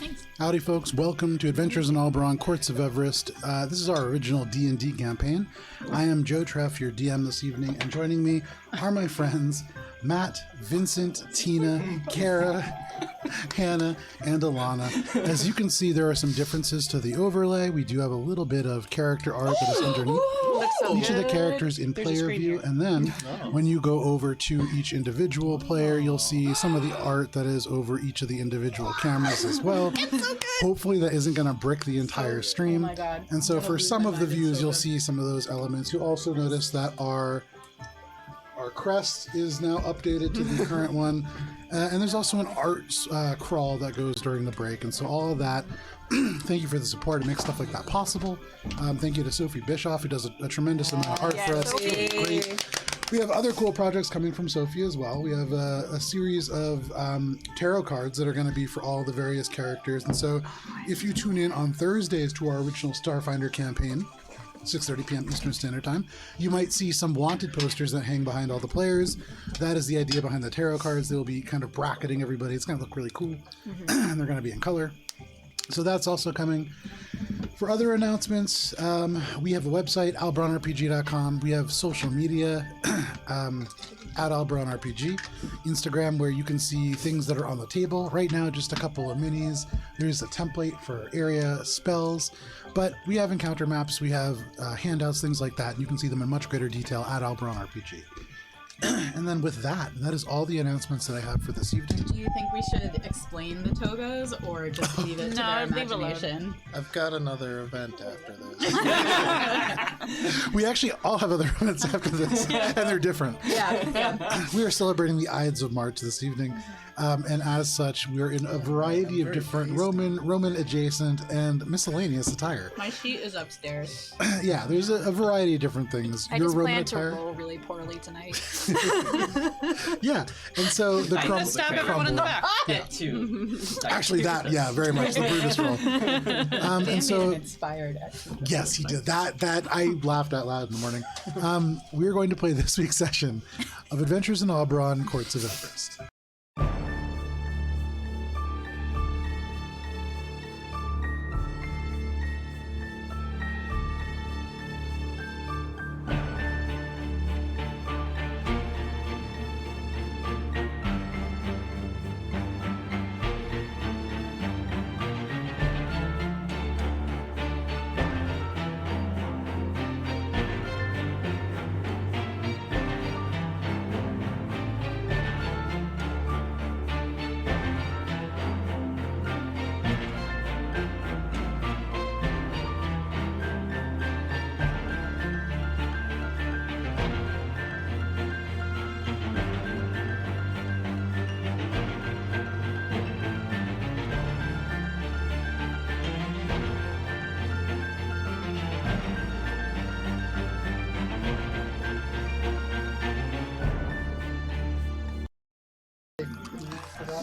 Thanks. Howdy, folks. Welcome to Adventures in Alberon, Courts of Everest. This is our original D&D campaign. I am Joe Treff, your DM this evening, and joining me are my friends Matt, Vincent, Tina, Kara, Hannah, and Alana. As you can see, there are some differences to the overlay. We do have a little bit of character art that is underneath each of the characters in player view, and then when you go over to each individual player, you'll see some of the art that is over each of the individual cameras as well. Hopefully that isn't going to brick the entire stream. And so for some of the views, you'll see some of those elements. You'll also notice that our crest is now updated to the current one, and there's also an art crawl that goes during the break, and so all of that. Thank you for the support. It makes stuff like that possible. Thank you to Sophie Bischoff, who does a tremendous amount of art for us. Great. We have other cool projects coming from Sophie as well. We have a series of tarot cards that are going to be for all the various characters, and so if you tune in on Thursdays to our original Starfinder campaign, 6:30 p.m. Eastern Standard Time, you might see some wanted posters that hang behind all the players. That is the idea behind the tarot cards. They will be kind of bracketing everybody. It's going to look really cool, and they're going to be in color. So that's also coming. For other announcements, we have a website, alberonrpg.com. We have social media, at alberonrpg. Instagram, where you can see things that are on the table. Right now, just a couple of minis. There's a template for area spells, but we have encounter maps, we have handouts, things like that, and you can see them in much greater detail at alberonrpg. And then with that is all the announcements that I have for this evening. Do you think we should explain the togas or just leave it to their imagination? I've got another event after this. We actually all have other events after this, and they're different. Yeah. We are celebrating the Ides of March this evening, and as such, we're in a variety of different Roman adjacent and miscellaneous attire. My sheet is upstairs. Yeah, there's a variety of different things. I Your just Roman plan to attire. roll really poorly tonight. Yeah, and so the crumble. Stab everyone in the back. Yeah. Too. Actually, that, yeah, very much the Brutus roll. And so, inspired actually. yes, he did that. I laughed out loud in the morning. We're going to play this week's session of Adventures in Alberon, Courts of Everest.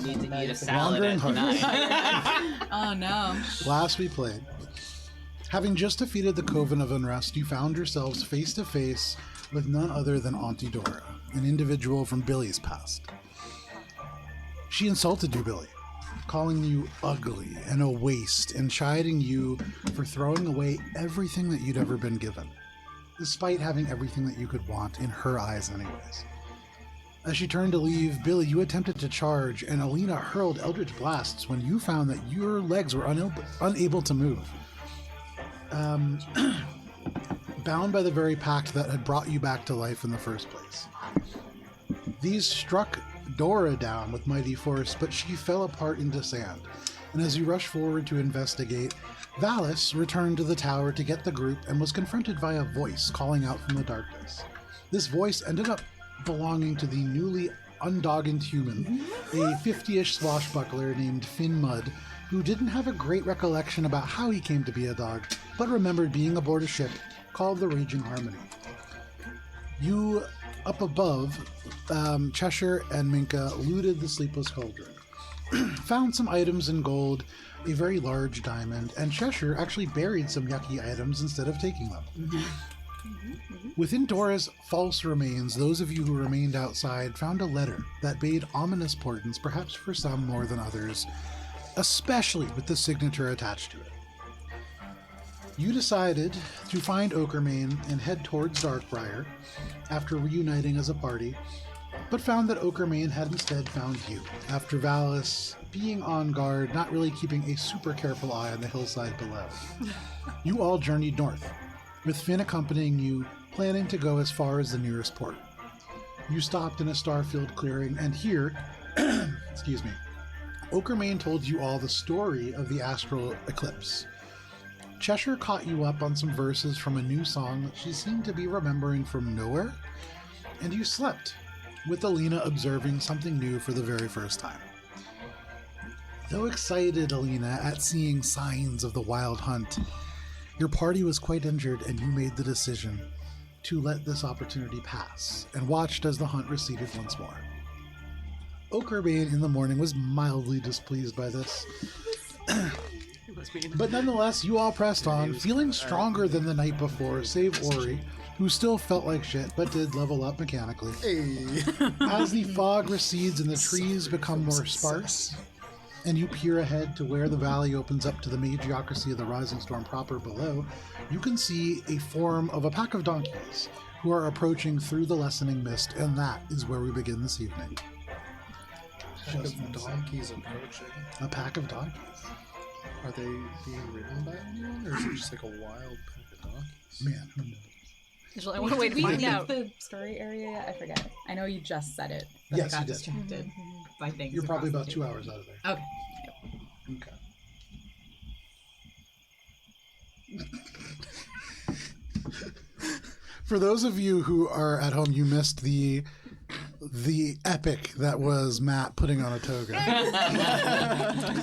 Need to eat a salad Wandering at night. Oh no. Last we played, having just defeated the Coven of Unrest, you found yourselves face to face with none other than Auntie Dora, an individual from Billy's past. She insulted you, Billy, calling you ugly and a waste and chiding you for throwing away everything that you'd ever been given, despite having everything that you could want in her eyes anyways. As she turned to leave, Billy, you attempted to charge, and Alina hurled Eldritch Blasts when you found that your legs were unable to move. Bound by the very pact that had brought you back to life in the first place. These struck Dora down with mighty force, but she fell apart into sand. And as you rushed forward to investigate, Valis returned to the tower to get the group and was confronted by a voice calling out from the darkness. This voice ended up belonging to the newly undoggened human, a 50-ish swashbuckler named Finn Mudd, who didn't have a great recollection about how he came to be a dog, but remembered being aboard a ship called the Raging Harmony. You, up above, Cheshire and Minka looted the Sleepless Cauldron, found some items in gold, a very large diamond, and Cheshire actually buried some yucky items instead of taking them. Within Dora's false remains, those of you who remained outside found a letter that bade ominous portents, perhaps for some more than others, especially with the signature attached to it. You decided to find Oakermane and head towards Darkbriar after reuniting as a party, but found that Oakermane had instead found you, after Valis being on guard, not really keeping a super careful eye on the hillside below. You all journeyed north, with Finn accompanying you, planning to go as far as the nearest port. You stopped in a star-filled clearing, and here, excuse me, Oakermane told you all the story of the astral eclipse. Cheshire caught you up on some verses from a new song that she seemed to be remembering from nowhere, and you slept, with Alina observing something new for the very first time. Though excited, Alina, at seeing signs of the wild hunt, your party was quite injured and you made the decision to let this opportunity pass, and watched as the hunt receded once more. Oakermane in the morning was mildly displeased by this. But nonetheless, you all pressed on, feeling stronger than the night before, save Ori, who still felt like shit, but did level up mechanically. Hey. As the fog recedes and the trees become more sparse, and you peer ahead to where the valley opens up to the magiocracy of the rising storm proper below, you can see a form of a pack of donkeys who are approaching through the lessening mist, and that is where we begin this evening. Pack of donkeys approaching. A pack of donkeys. Are they being ridden by anyone, or is it just like a wild pack of donkeys? Man, who knows? Usually I want to wait to We find leave out. the story area yet? I forget. I know you just said it, but Yes, I got you did. distracted by things. You're probably across about the 2 table. hours out of there. Okay. Okay. For those of you who are at home, you missed the epic that was Matt putting on a toga.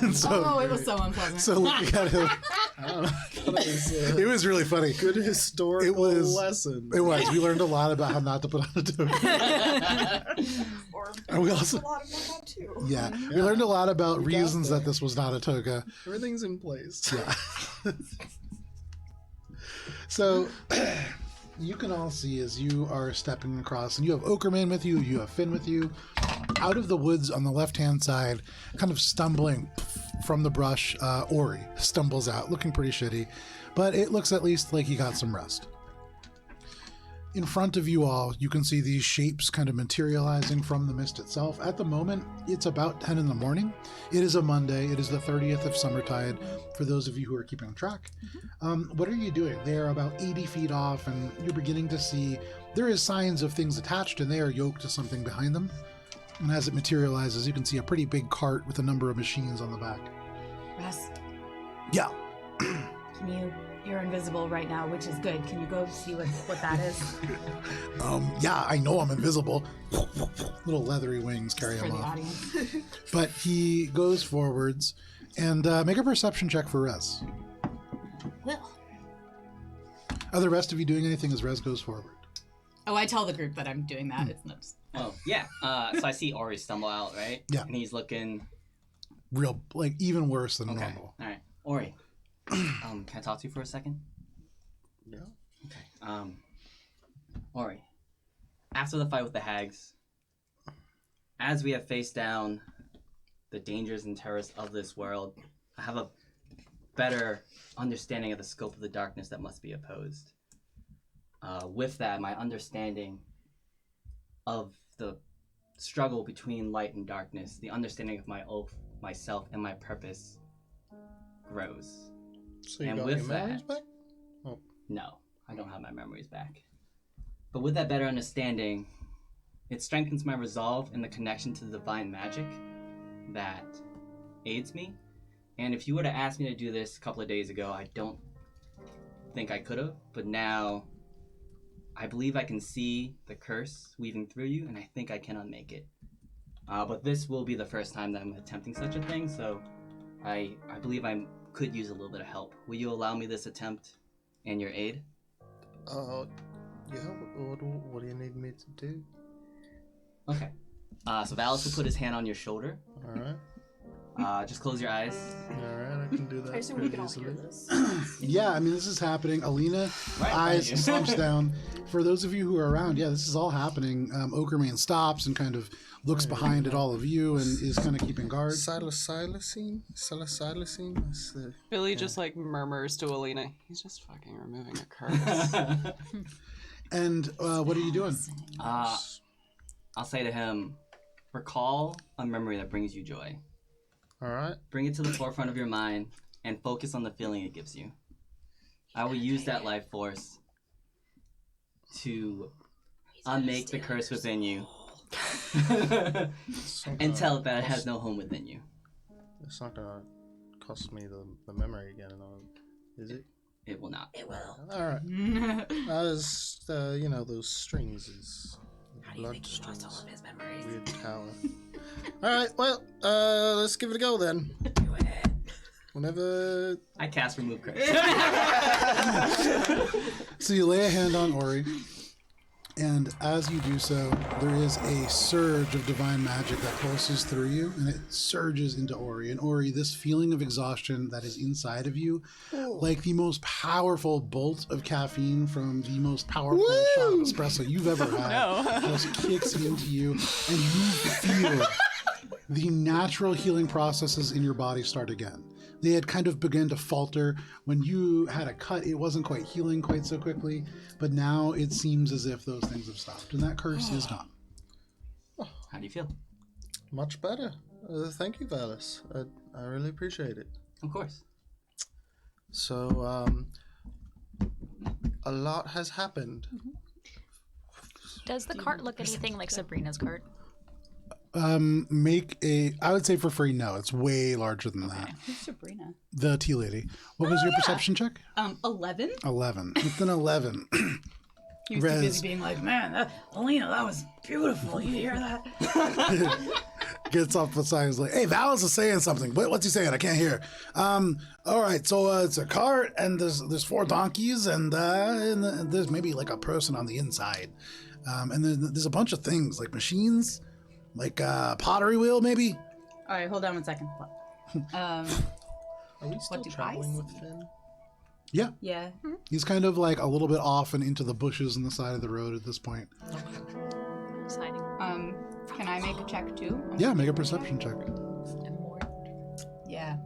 And so, Oh, it was so unpleasant. so looking at him, I don't know. I thought it was it was really funny. good historical It was- lesson. It was. We learned a lot about how not to put on a toga. Or And we also, a lot of that too. yeah, we learned a lot about We got reasons there. that this was not a toga. Everything's in place. Yeah. So you can all see as you are stepping across, and you have Oakermane with you, you have Finn with you. Out of the woods on the left-hand side, kind of stumbling from the brush, Ori stumbles out, looking pretty shitty, but it looks at least like he got some rest. In front of you all, you can see these shapes kind of materializing from the mist itself. At the moment, it's about 10 in the morning. It is a Monday. It is the 30th of Summertide, for those of you who are keeping track. What are you doing? They are about 80 feet off, and you're beginning to see there is signs of things attached, and they are yoked to something behind them. And as it materializes, you can see a pretty big cart with a number of machines on the back. Russ, Yeah. you're invisible right now, which is good. Can you go see what that is? Yeah, I know I'm invisible. Little leathery wings carry For him the off. audience. But he goes forwards and make a perception check for Rez. Will. Are the rest of you doing anything as Rez goes forward? Oh, I tell the group that I'm doing that. It's not just... Oh, yeah. So I see Ori stumble out, right? Yeah. And he's looking... Real, like, even worse than Okay. normal. All right. Ori, can I talk to you for a second? Yeah. Okay. Ori, after the fight with the hags, as we have faced down the dangers and terrors of this world, I have a better understanding of the scope of the darkness that must be opposed. With that, my understanding of the struggle between light and darkness, the understanding of my oath, myself, and my purpose grows. So you And got with your memories that- back? Oh. No, I don't have my memories back. But with that better understanding, it strengthens my resolve and the connection to the divine magic that aids me. And if you were to ask me to do this a couple of days ago, I don't think I could have. But now, I believe I can see the curse weaving through you, and I think I can unmake it. But this will be the first time that I'm attempting such a thing, so I believe I could use a little bit of help. Will you allow me this attempt and your aid? Yeah. What do you need me to do? Okay. So Valis will put his hand on your shoulder. All right. Just close your eyes. All right. can do that. I assume we can all pretty hear easily. this. Yeah, I mean, this is happening. Alina, Right eyes behind you. slumps down. For those of you who are around, yeah, this is all happening. Okerman stops and kind of looks behind at all of you and is kind of keeping guard. Silicene? That's the... Billy just like murmurs to Alina, he's just fucking removing a curse. And what are you doing? I'll say to him, recall a memory that brings you joy. Alright. Bring it to the forefront of your mind and focus on the feeling it gives you. I will use that life force to unmake the curse within you and tell it that it has no home within you. It's not gonna cost me the memory again, is it? It will not. It will. Alright. As those strings is How do you think he lost all of his memories? weird tower. Alright, well, let's give it a go then. Do it. Whenever I cast remove curse. So you lay a hand on Ori, and as you do so, there is a surge of divine magic that pulses through you, and it surges into Ori. And Ori, this feeling of exhaustion that is inside of you, like the most powerful bolt of caffeine from the most powerful shot of espresso you've ever had, just kicks into you, and you feel the natural healing processes in your body start again. They had kind of begun to falter. When you had a cut, it wasn't quite healing quite so quickly, but now it seems as if those things have stopped, and that curse is gone. How do you feel? much better. Thank you, Valis. I really appreciate it. Of course. So, a lot has happened. Does the cart look anything like Sabrina's cart? Make a, I would say for free, no. It's way larger than that. Who's Sabrina? The tea lady. What was your perception check? 11. 11. It's an 11. He was too Rez. busy being like, man, Alina, that was beautiful. You hear that? Gets off the side and is like, hey, Valis is saying something. What's he saying? I can't hear. All right, so it's a cart, and there's 4 donkeys, and there's maybe like a person on the inside. And then there's a bunch of things, like machines, like a pottery wheel, maybe? All right, hold on 1 second. Are we still do traveling I with Finn? Yeah. Yeah. He's kind of like a little bit off and into the bushes on the side of the road at this point. Exciting. Can I make a check too? Yeah, make a perception check. Yeah.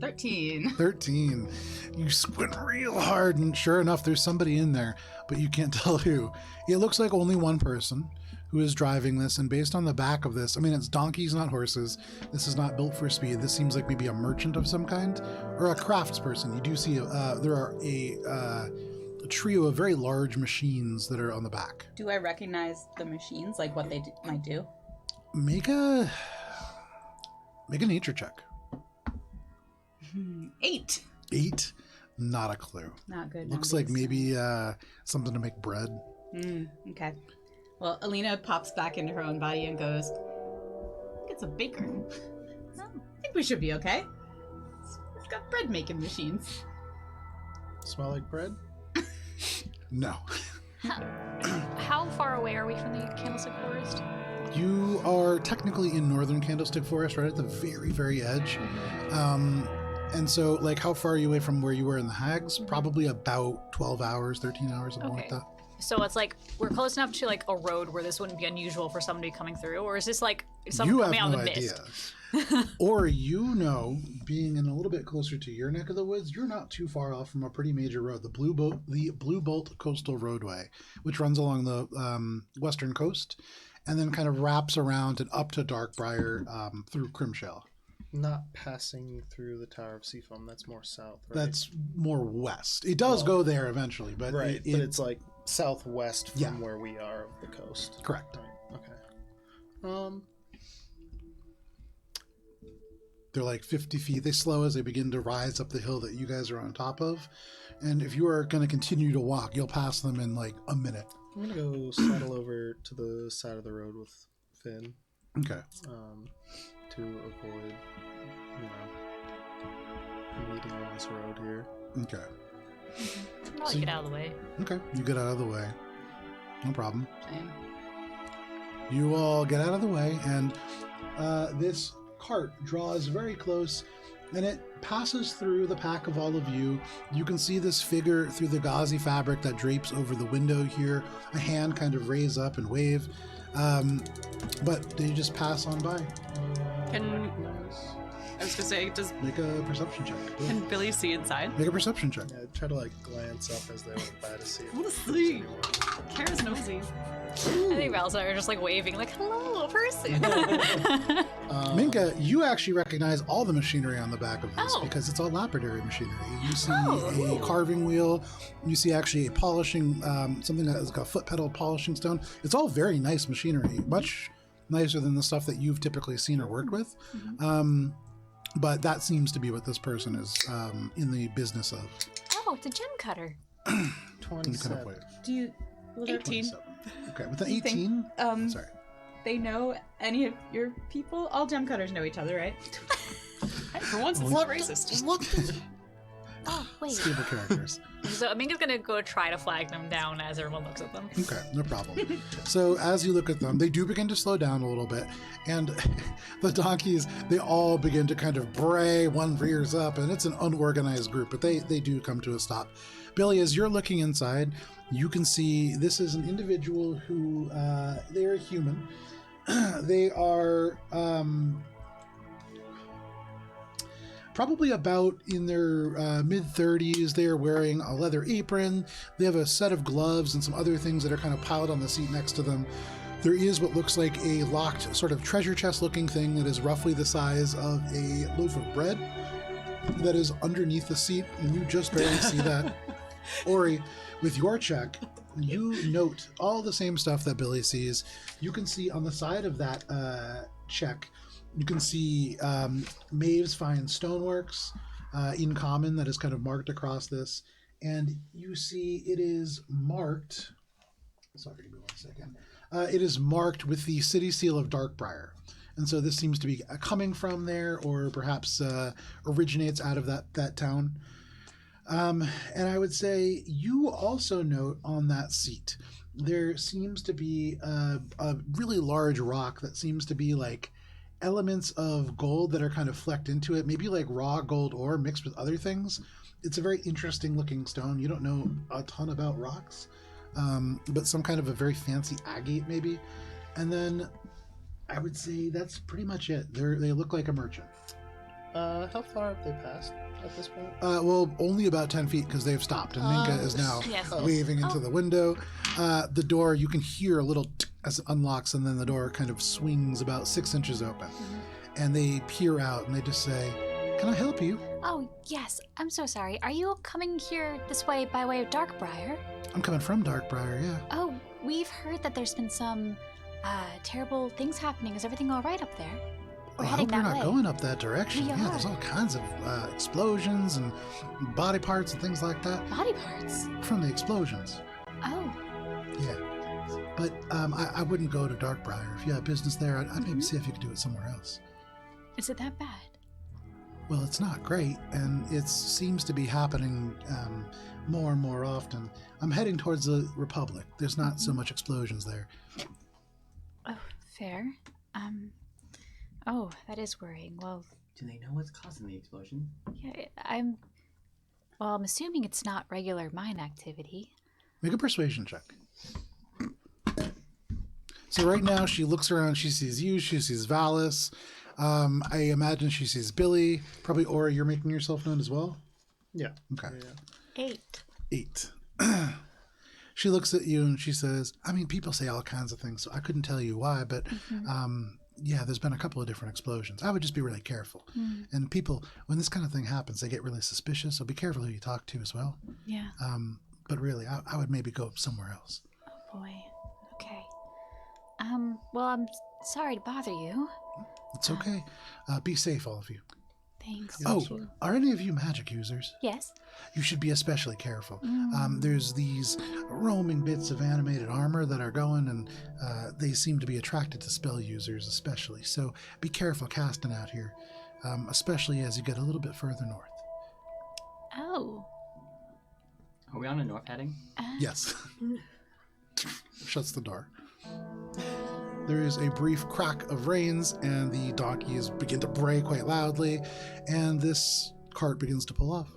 13. 13. You squint real hard, and sure enough, there's somebody in there, but you can't tell who. It looks like only one person who is driving this, and based on the back of this, I mean, it's donkeys, not horses. This is not built for speed. This seems like maybe a merchant of some kind, or a craftsperson. You do see there are a trio of very large machines that are on the back. Do I recognize the machines, like what they might do? Make a nature check. 8. 8, not a clue. Not good. Looks like maybe something to make bread. Okay. Well, Alina pops back into her own body and goes, it's a baker. I think we should be okay. It's got bread making machines. Smell like bread? No. How far away are we from the Candlestick Forest? You are technically in northern Candlestick Forest, right at the very, very edge. And so, like, how far are you away from where you were in the Hags? Probably about 12 hours, 13 hours, something like Okay. that. So it's like we're close enough to like a road where this wouldn't be unusual for somebody coming through, or is this like someone You have coming out no of the idea. mist? Or you know, being in a little bit closer to your neck of the woods, you're not too far off from a pretty major road, the Blue Bolt Coastal Roadway, which runs along the western coast and then kind of wraps around and up to Darkbriar through Crimshell. Not passing through the Tower of Seafoam. That's more south, right? That's more west. It does go there eventually, but right. But it's like southwest from Yeah. where we are of the coast. correct. Right. Okay. They're like 50 feet. They slow as they begin to rise up the hill that you guys are on top of. And if you are going to continue to walk, you'll pass them in like a minute. I'm gonna go settle over to the side of the road with Finn, Okay. to avoid, meeting on this road here. Okay. Probably So get out of the way. Okay. You get out of the way. No problem. Same. You all get out of the way, and this cart draws very close and it passes through the pack of all of you. You can see this figure through the gauzy fabric that drapes over the window here. A hand kind of raise up and wave, but they just pass on by. Can I was gonna say, Make a perception check. can Billy see inside? Make a perception check. Yeah, try to like glance up as they went by to see. If I wanna there's see. anyone. Kara's nosy. I think Val's are just like waving, like, hello, person. Minka, you actually recognize all the machinery on the back of this Oh. because it's all lapidary machinery. You see Oh. a carving wheel. You see actually a polishing, something that is like a foot pedal polishing stone. It's all very nice machinery, much nicer than the stuff that you've typically seen or worked with. But that seems to be what this person is in the business of. Oh, it's a gem cutter. You kind of 27. wait. Do you? Well, they're 18. 27. Okay, with the You think, 18. Sorry. they know any of your people? All gem cutters know each other, right? Hey, for once, it's not racist. Oh, wait. Stable characters. So Aminga's gonna go try to flag them down as everyone looks at them. Okay, no problem. So as you look at them, they do begin to slow down a little bit, and the donkeys, they all begin to kind of bray, one rears up, and it's an unorganized group, but they do come to a stop. Billy, as you're looking inside, you can see this is an individual who, they're human. They are probably about in their mid-30s. They are wearing a leather apron. They have a set of gloves and some other things that are kind of piled on the seat next to them. There is what looks like a locked sort of treasure chest looking thing that is roughly the size of a loaf of bread that is underneath the seat, and you just barely see that. Ori, with your check, you note all the same stuff that Billy sees. You can see on the side of that check, you can see Maeve's Fine Stoneworks in common that is kind of marked across this. And you see it is marked, sorry, give me 1 second. It is marked with the city seal of Darkbriar. And so this seems to be coming from there, or perhaps originates out of that town. And I would say you also note on that seat, there seems to be a really large rock that seems to be like elements of gold that are kind of flecked into it, maybe like raw gold ore mixed with other things. It's a very interesting looking stone. You don't know a ton about rocks, but some kind of a very fancy agate maybe. And then I would say that's pretty much it. They look like a merchant. How far have they passed at this point? Well, only about 10 feet because they've stopped, and Minka is now Yes. waving into the window. The door, you can hear a little tick as it unlocks, and then the door kind of swings about 6 inches open. And they peer out, and they just say, "Can I help you?" Oh, yes. I'm so sorry. Are you coming here this way by way of Darkbriar? "I'm coming from Darkbriar, yeah." Oh, we've heard that there's been some terrible things happening. Is everything all right up there? We're I heading hope you're that not way. going up that direction. We Yeah, are. there's all kinds of explosions and body parts and things like that Body parts. from the explosions. Oh, Yeah. But I wouldn't go to Darkbriar. If you have business there, I'd maybe see if you could do it somewhere else. is it that bad? Well, it's not great, and it seems to be happening more and more often. I'm heading towards the Republic. There's not so much explosions there. Oh, fair. Oh, that is worrying. Well, Do they know what's causing the explosion? yeah, I'm assuming it's not regular mine activity. Make a persuasion check. So right now she looks around, she sees you, she sees Valis. I imagine she sees Billy. Probably Aura, you're making yourself known as well? Yeah. Okay. Yeah. 8. 8. She looks at you and she says, I mean, people say all kinds of things, so I couldn't tell you why, but yeah, there's been a couple of different explosions. I would just be really careful. And people, when this kind of thing happens, they get really suspicious, so be careful who you talk to as well. Yeah. But really, I would maybe go somewhere else. Oh boy. Okay. Well, I'm sorry to bother you. It's okay. Be safe, all of you. Thanks. Oh, You- are any of you magic users? Yes. You should be especially careful. There's these roaming bits of animated armor that are going, and they seem to be attracted to spell users especially. So be careful casting out here, especially as you get a little bit further north. Oh. Are we on a north heading? Yes. Shuts the door. there is a brief crack of reins, and the donkeys begin to bray quite loudly, and this cart begins to pull off.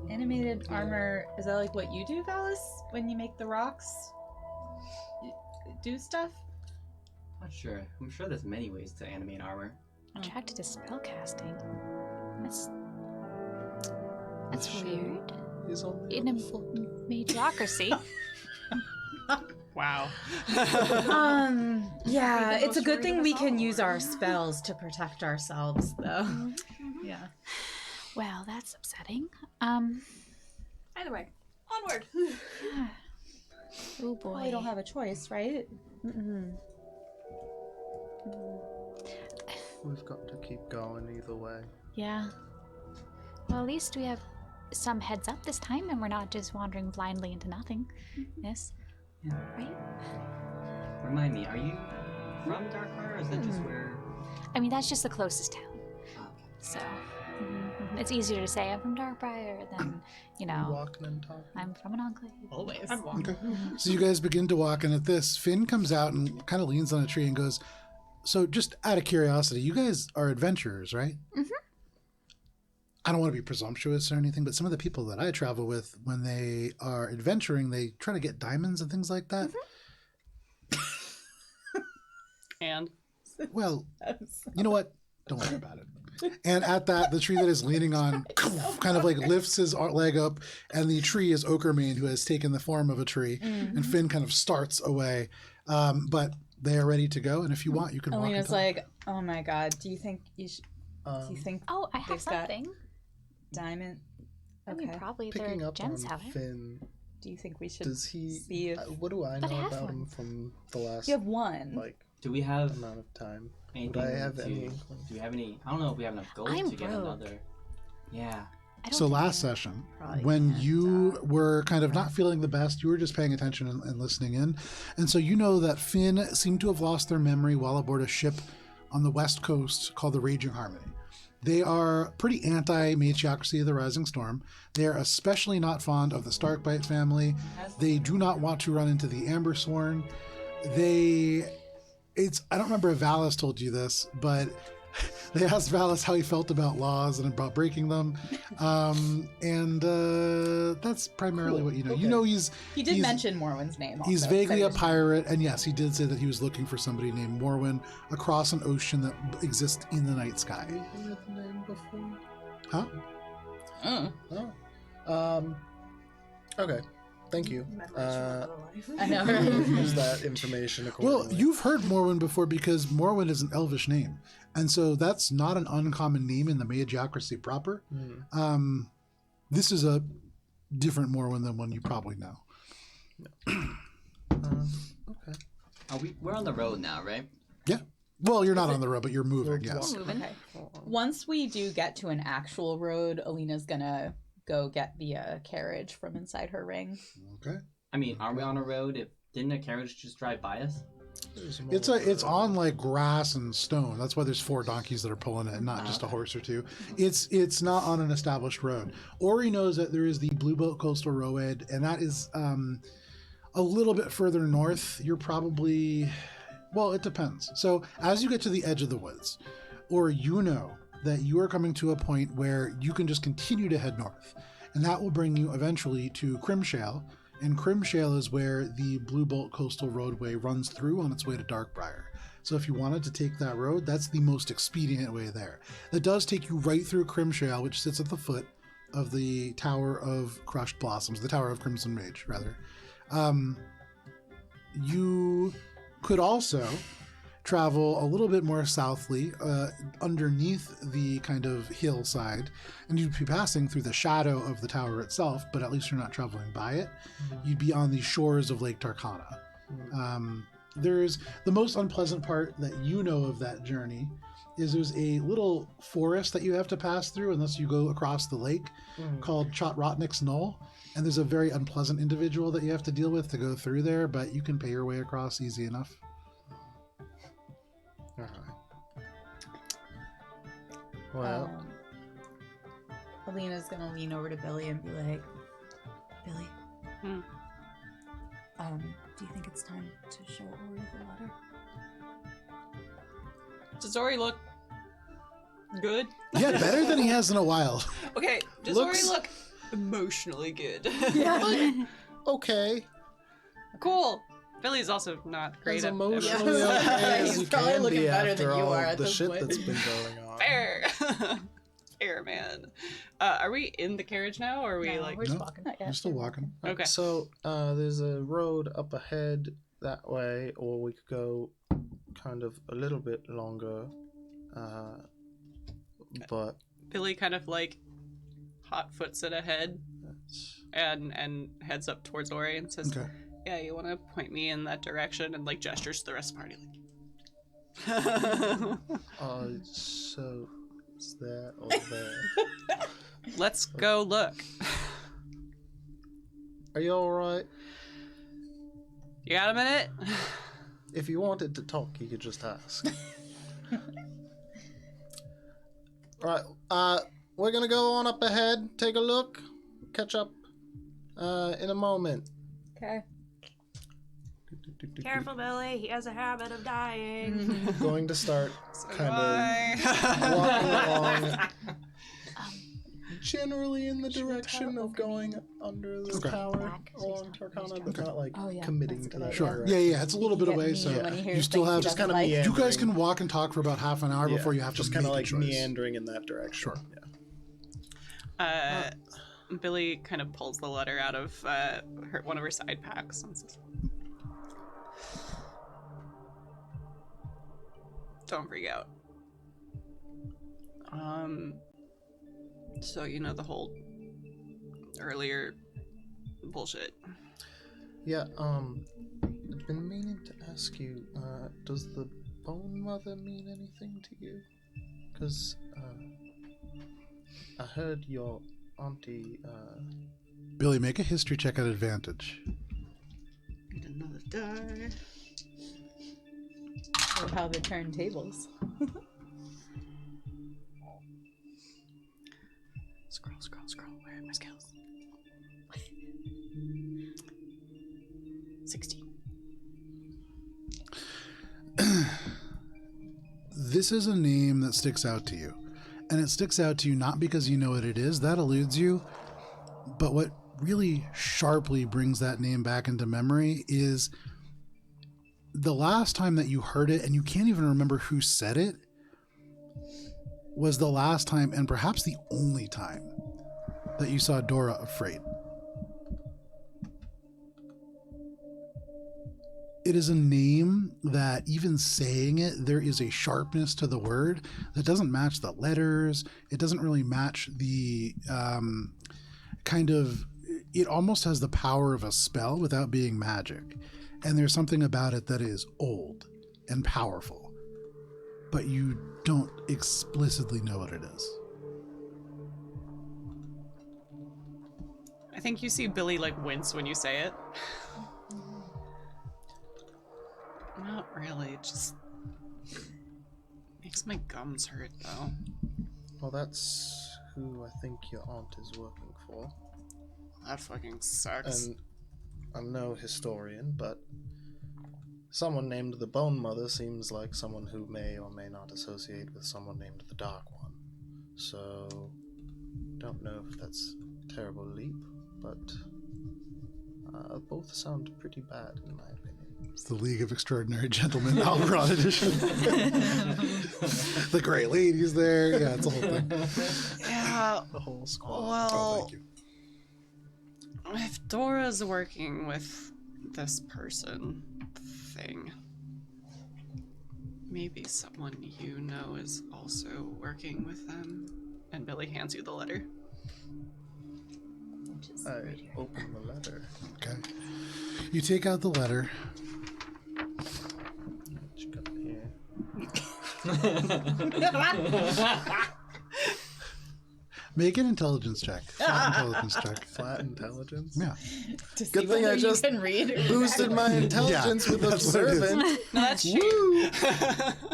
Animated armor, is that like what you do, Valis, when you make the rocks? You do stuff? Not sure. I'm sure there's many ways to animate armor. Attracted to spellcasting. That's Sure. weird. He's on the In a other foot. mediocrity. Wow. Yeah, the it's a most good worried thing of we us can all, use or- our spells to protect ourselves, though. Yeah. Well, that's upsetting. Either way, onward. Oh boy. Well, we don't have a choice, right? We've got to keep going either way. Yeah. Well, at least we have some heads up this time, and we're not just wandering blindly into nothingness. Yeah. Right? Remind me, are you from Darkbriar, or is that just where? I mean, that's just the closest town. Oh, So it's easier to say I'm from Darkbriar than, Walking and talking. I'm from an enclave. Always. Okay. So you guys begin to walk, and at this, Finn comes out and kind of leans on a tree and goes, "So, just out of curiosity, you guys are adventurers, right?" Mhm. I don't want to be presumptuous or anything, but some of the people that I travel with, when they are adventuring, they try to get diamonds and things like that. And Well, you know what? Don't worry about it. And at that, the tree that is leaning on kind of like lifts his leg up, and the tree is Okermane, who has taken the form of a tree, and Finn kind of starts away. But they are ready to go, and if you want, you can walk. Alina's and talk. like, "Oh my god, do you think you should? Do you think Oh, I have They've got- something. diamond? I Okay. mean, probably Picking their up gems on have it. Finn, Do you think we should does he? see if What do I But I know have about one. him from the last you have one? like do we have amount of time? anything? Would I have to, any do inkling? we have any? I don't know if we have enough gold I'm to get broke. another. Yeah. I don't So think last I- session, Probably when can't, you were kind of not feeling the best, you were just paying attention and listening in. And so you know that Finn seemed to have lost their memory while aboard a ship on the west coast called the Raging Harmony. They are pretty anti-matriarchy of the Rising Storm. They are especially not fond of the Starkbite family. They do not want to run into the Ambersworn. I don't remember if Valis told you this, but they asked Valis how he felt about laws and about breaking them. That's primarily what you know. Okay. You know He did he's- mention Morwen's name. he's also, vaguely so a he was- pirate, and yes, he did say that he was looking for somebody named Morwen across an ocean that exists in the night sky. Have you heard the name before? Huh? Oh. Okay. Thank you. I know. Use that information accordingly. Well, you've heard Morwen before because Morwen is an elvish name, and so that's not an uncommon name in the Magiocracy proper. Hmm. This is a different Morwen than one you probably know. Okay. We're on the road now, right? Yeah. Well, you're not on the road, but you're moving. Yes. Moving. Okay. Once we do get to an actual road, Alina's gonna go get the carriage from inside her ring. Okay. I mean, are we on a road? Didn't a carriage just drive by us? It's on like grass and stone. That's why there's 4 donkeys that are pulling it, not just a horse or two. It's not on an established road. Ori knows that there is the Blue Boat Coastal Road, and that is a little bit further north. You're probably, well, it depends. So as you get to the edge of the woods, or you know that you are coming to a point where you can just continue to head north, and that will bring you eventually to Crimshale. And Crimshale is where the Blue Bolt Coastal Roadway runs through on its way to Darkbriar. So if you wanted to take that road, that's the most expedient way there. That does take you right through Crimshale, which sits at the foot of the Tower of Crushed Blossoms, the Tower of Crimson Mage, rather. You could also travel a little bit more southly, underneath the kind of hillside, and you'd be passing through the shadow of the tower itself, but at least you're not traveling by it. You'd be on the shores of Lake Tarcana. There's the most unpleasant part that you know of that journey is there's a little forest that you have to pass through unless you go across the lake called Chotrotnik's Knoll. And there's a very unpleasant individual that you have to deal with to go through there, but you can pay your way across easy enough. Alright. Well, Alina's gonna lean over to Billy and be like, Billy, Hmm. do you think it's time to show Ori the letter? Does Ori look good? Yeah, better than he has in a while. Okay, does Looks- Ori look emotionally good? Okay. Cool. Billy's also not great As at emotionally emotions. okay He's as you probably can looking be better after than you all are at the this shit point. that's been going on. Fair. Fair, man. Are we in the carriage now, or are we No, like... we're just No. walking. You're still walking. Okay. So there's a road up ahead that way, or we could go kind of a little bit longer. But Billy kind of like hot foots it ahead that's... and heads up towards Ori and says, Okay. "Yeah, you want to point me in that direction?" And like gestures to the rest of the party. Like, So is that over there? let's go look. Are you all right? You got a minute? If you wanted to talk, you could just ask. Right. We're gonna go on up ahead, take a look, catch up in a moment. Okay. Careful, Billy. He has a habit of dying. Going to start So kind do of I. walking along, Um, generally in the direction of going under the Okay. tower Back, so along he's not Tarcana, but Okay. not like Oh, yeah, committing that's a to good that. idea. Sure. direction. Yeah, it's a little bit Get away, me so when he hears you still things have he Just kind of doesn't like. You guys meandering. can walk and talk for about half an hour Yeah, before you have just to kind make of a like choice. meandering in that direction. Sure. Yeah. Billy kind of pulls the letter out of one of her side packs and says, "Don't freak out." So you know the whole earlier bullshit. Yeah, I've been meaning to ask you, does the Bone Mother mean anything to you? Because, I heard your auntie, Billy, make a history check at advantage. Need another die. Or how they turn tables. Scroll. Where are my skills? 16. This is a name that sticks out to you. And it sticks out to you not because you know what it is, that eludes you, but what really sharply brings that name back into memory is the last time that you heard it, and you can't even remember who said it, was the last time, and perhaps the only time, that you saw Dora afraid. It is a name that, even saying it, there is a sharpness to the word that doesn't match the letters. It doesn't really match the kind of... It almost has the power of a spell without being magic. And there's something about it that is old and powerful, but you don't explicitly know what it is. I think you see Billy like wince when you say it. Not really, it just makes my gums hurt though. well, that's who I think your aunt is working for. That fucking sucks. And I'm no historian, but someone named the Bone Mother seems like someone who may or may not associate with someone named the Dark One. So, don't know if that's a terrible leap, but both sound pretty bad in my opinion. It's the League of Extraordinary Gentlemen Alberon edition. The Great Lady's there. Yeah, it's a whole thing. Yeah, The whole squad. Oh, well, thank you. if Dora's working with this person thing, maybe someone you know is also working with them. And Billy hands you the letter. Which is I right here. open the letter. Okay. You take out the letter. What you got here? Make an intelligence check. Flat intelligence check. Flat intelligence? Yeah. To see Good thing whether I you just can read. Boosted my intelligence with that's what it is. observant. No, that's Woo!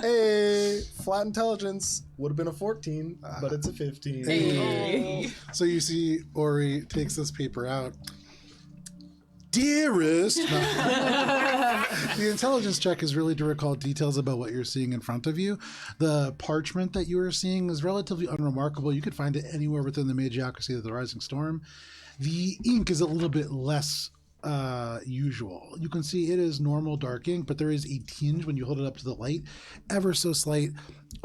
Hey, flat intelligence would have been a 14, but it's a 15. Hey. So you see Ori takes this paper out. dearest. No. The intelligence check is really to recall details about what you're seeing in front of you. The parchment that you are seeing is relatively unremarkable. You could find it anywhere within the Magiocracy of the Rising Storm. The ink is a little bit less usual. You can see it is normal dark ink, but there is a tinge when you hold it up to the light, ever so slight,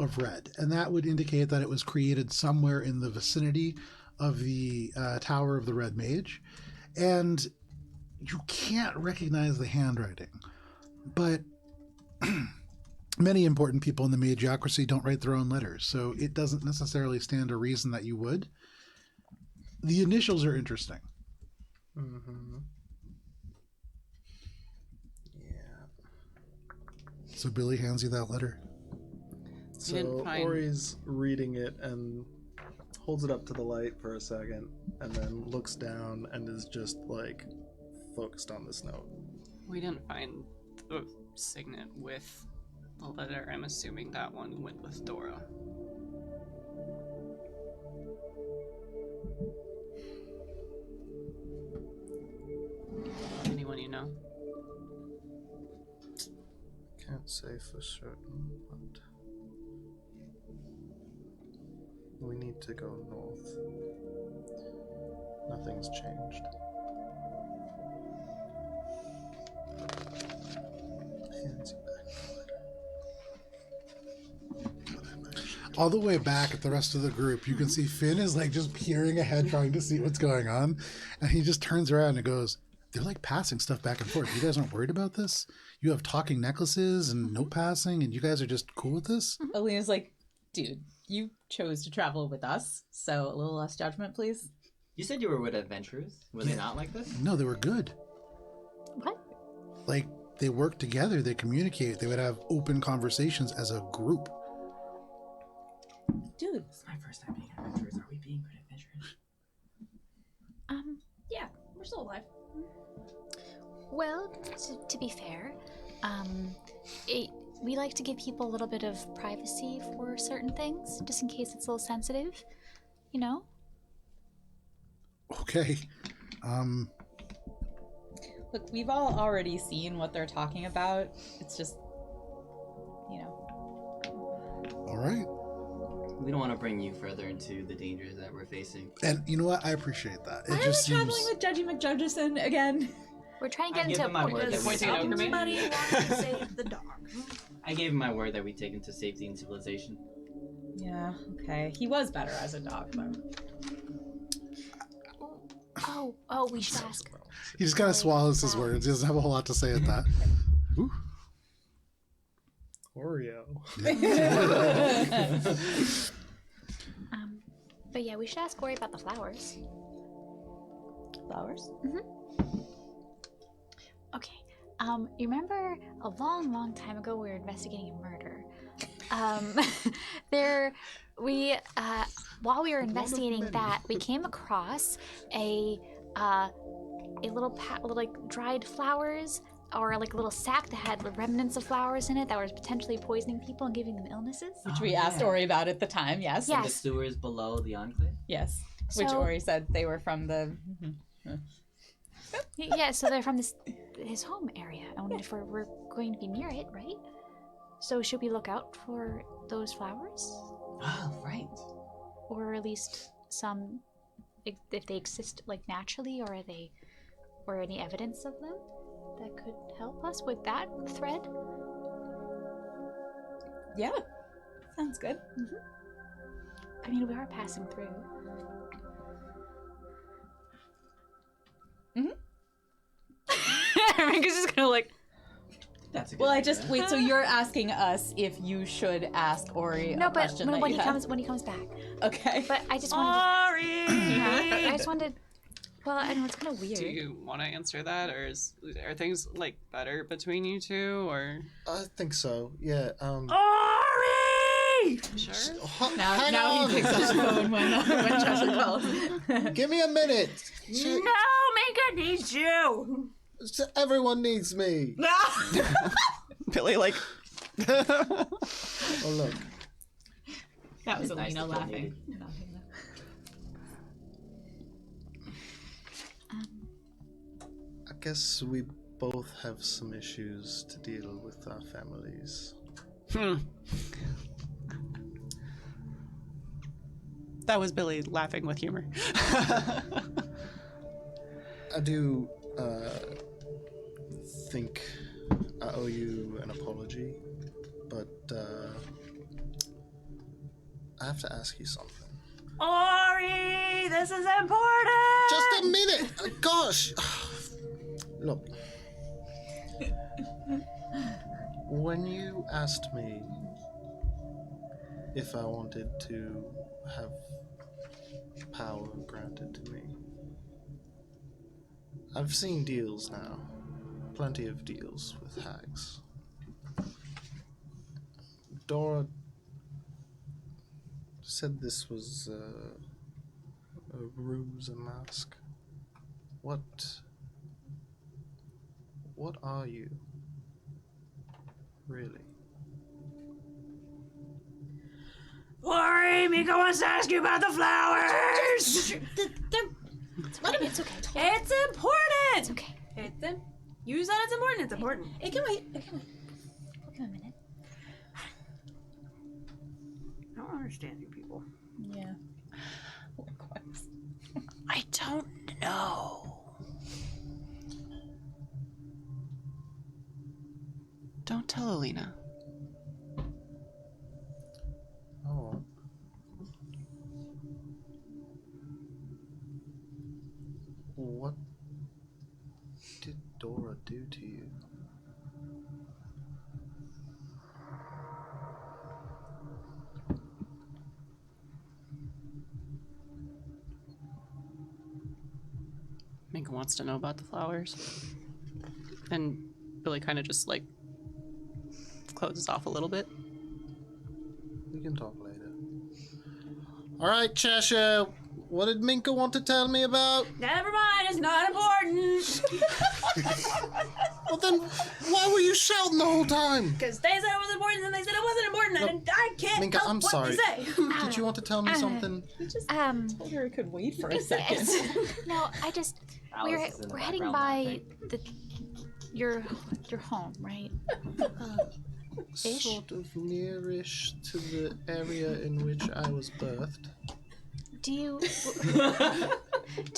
of red. And that would indicate that it was created somewhere in the vicinity of the Tower of the Red Mage. And you can't recognize the handwriting. But many important people in the Magiocracy don't write their own letters, so it doesn't necessarily stand to reason that you would. The initials are interesting. Mm-hmm. Yeah. So Billy hands you that letter. So didn't find- Ori's reading it and holds it up to the light for a second, and then looks down and is just like focused on this note. We didn't find the signet with the letter. I'm assuming that one went with Dora. Anyone you know? Can't say for certain, but we need to go north. Nothing's changed. Hands you back the letter. All the way back at the rest of the group, you can see Finn is like just peering ahead, trying to see what's going on. And he just turns around and goes, they're like passing stuff back and forth. You guys aren't worried about this? You have talking necklaces and note passing, and you guys are just cool with this? Alina's like, dude, you chose to travel with us, so a little less judgment, please. You said you were with adventurers. Were they not like this? No, they were good. What? Like, they work together, they communicate, they would have open conversations as a group. Dude. This is my first time being adventurers. Are we being good adventurers? Yeah, we're still alive. Well, to be fair, we like to give people a little bit of privacy for certain things, just in case it's a little sensitive, you know? Okay. Look, we've all already seen what they're talking about. It's just, All right. We don't want to bring you further into the dangers that we're facing. And you know what? I appreciate that. Why It are just we seems... traveling with Judgy McJudgeson again? We're trying to I get give into them my word that we Pointing over me. Somebody wanted to save the dog. I gave him my word that we take him to safety and civilization. Yeah, okay. He was better as a dog, though. Oh, we should ask. He just kind of swallows his words. He doesn't have a whole lot to say at that. Ooh. Oreo. But yeah, we should ask Ori about the flowers. Flowers? Okay. You remember a long, long time ago we were investigating a murder. While we were investigating that, we came across a little like dried flowers, or like a little sack that had remnants of flowers in it that was potentially poisoning people and giving them illnesses. Which we asked Ori about at the time, yes. Yeah. The sewers below the enclave? Yes. Which So- Ori said they were from the... Yeah, so they're from his home area, and if we're going to be near it, right? So should we look out for those flowers, Oh, right. or at least some, if they exist like naturally, or are they, or any evidence of them that could help us with that thread? Yeah. Sounds good. I mean, we are passing through. Rinka's just gonna like. That's a good Well, I idea. just... Wait, so you're asking us if you should ask Ori No, a but question that when you he have? comes back. Okay. But I just wanted. I just wanted. Well, I know it's kind of weird. Do you want to answer that, or are things like better between you two, or I think so. Yeah. sure? Now Hang he on. picks up the phone when Chester calls. Give me a minute. No, Minka needs you. Everyone needs me. Billy, like, Oh look. That was It's nice Alina to feel laughing. I guess we both have some issues to deal with our families. That was Billy laughing with humor. I do think I owe you an apology, but I have to ask you something. Ori, this is important! Just a minute! Gosh! Look. When you asked me if I wanted to have power granted to me, I've seen deals now. Plenty of deals with hags. Dora said this was a ruse, a mask. What are you? Really? Ori, Miko wants to ask you about the flowers! It's okay. It's important! It's okay. You said it's important, it's important. It can wait. It can wait. Give him a minute. I don't understand you people. Yeah. I don't know. Don't tell Alina. Oh. What did Dora do to you? Minka wants to know about the flowers. And Billy kind of just like closes off a little bit. We can talk later. Alright, Cheshire, what did Minka want to tell me about? Never mind, it's not important. Well then, why were you shouting the whole time? Because they said it was important and they said it wasn't important Look, and I can't Minka, help I'm what sorry. they say. Did you want to tell me something? Told her it could wait for a second. No, I just Alice is in the we're heading background by your home, right? Ish? Sort of nearish to the area in which I was birthed. Do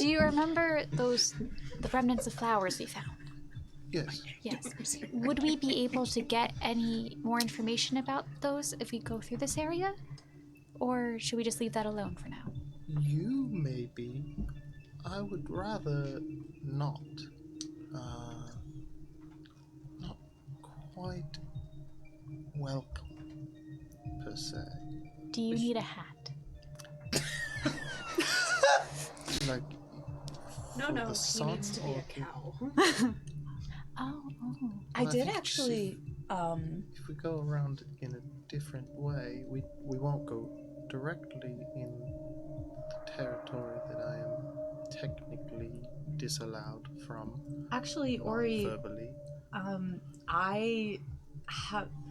you remember the remnants of flowers we found? Yes. Yes. Would we be able to get any more information about those if we go through this area? Or should we just leave that alone for now? You maybe. I would rather not. Not quite welcome, per se. Do you need a hat? Like, No, for no, the he sun needs to be or a cow. Oh. I Well, did if you actually. if we go around in a different way, we won't go directly in the territory that I am technically disallowed from. Actually, Ori, Verbally. I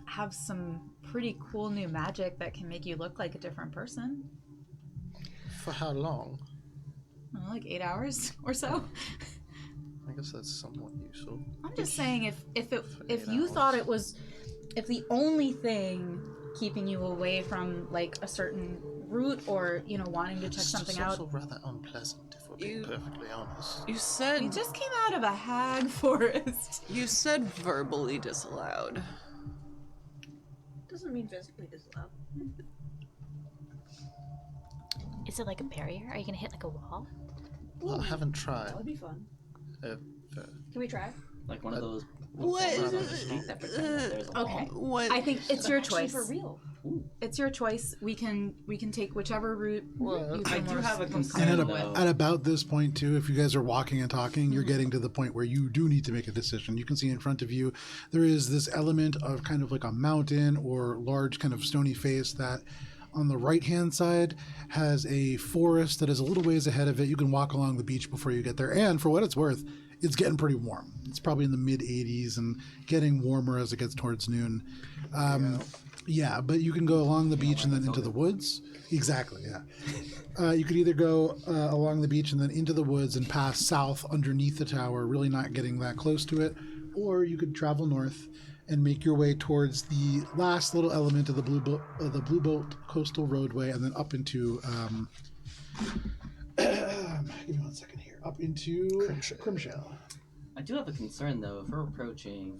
have some pretty cool new magic that can make you look like a different person. For how long? I don't know, like 8 hours or so. I guess that's somewhat useful. I'm just saying, if 8 you hours. thought it was, if the only thing keeping you away from like a certain route or wanting to check It's something just out, also rather unpleasant, if we're being perfectly honest. You said we just came out of a hag forest. you said verbally disallowed. Doesn't mean physically disallowed. Is it like a barrier? Are you gonna hit like a wall? Well, I haven't tried. That would be fun. Uh, Can we try? Like one of those. What? That pretend that there's a Okay. wall. What? I think it's your Actually, choice. for real. It's your choice. We can take whichever route Well, you I feel do most have a most concern, And comfortable with. at about this point, too, if you guys are walking and talking, you're getting to the point where you do need to make a decision. You can see in front of you, there is this element of kind of like a mountain or large kind of stony face that on the right-hand side has a forest that is a little ways ahead of it. You can walk along the beach before you get there. And for what it's worth, it's getting pretty warm. It's probably in the mid 80s and getting warmer as it gets towards noon. Yeah, but you can go along the beach and then into the woods. Exactly, yeah. You could either go along the beach and then into the woods and pass south underneath the tower, really not getting that close to it, or you could travel north and make your way towards the last little element of the Blue Bolt Coastal Roadway, and then up into give me 1 second here. Up into Crimshale. I do have a concern though. If we're approaching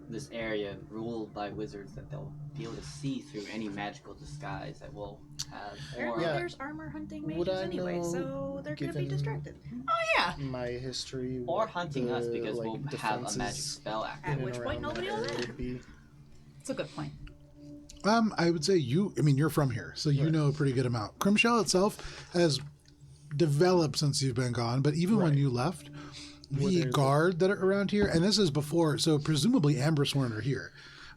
this area ruled by wizards, that they'll be able to see through any magical disguise that we'll have. Apparently Yeah. there's armor hunting Would mages I anyway, know, so they're going to be given- distracted. Oh yeah. My history. Or what hunting us the, because like, we'll have a defenses magic spell in active. At and which point around nobody that will area know. would be. It's a good point. I would say you're from here, so you Right. know a pretty good amount. Crimshale itself has developed since you've been gone, but even when Right. you left, Were the there guard that are around here, and this is before, so presumably Ambersworn are here.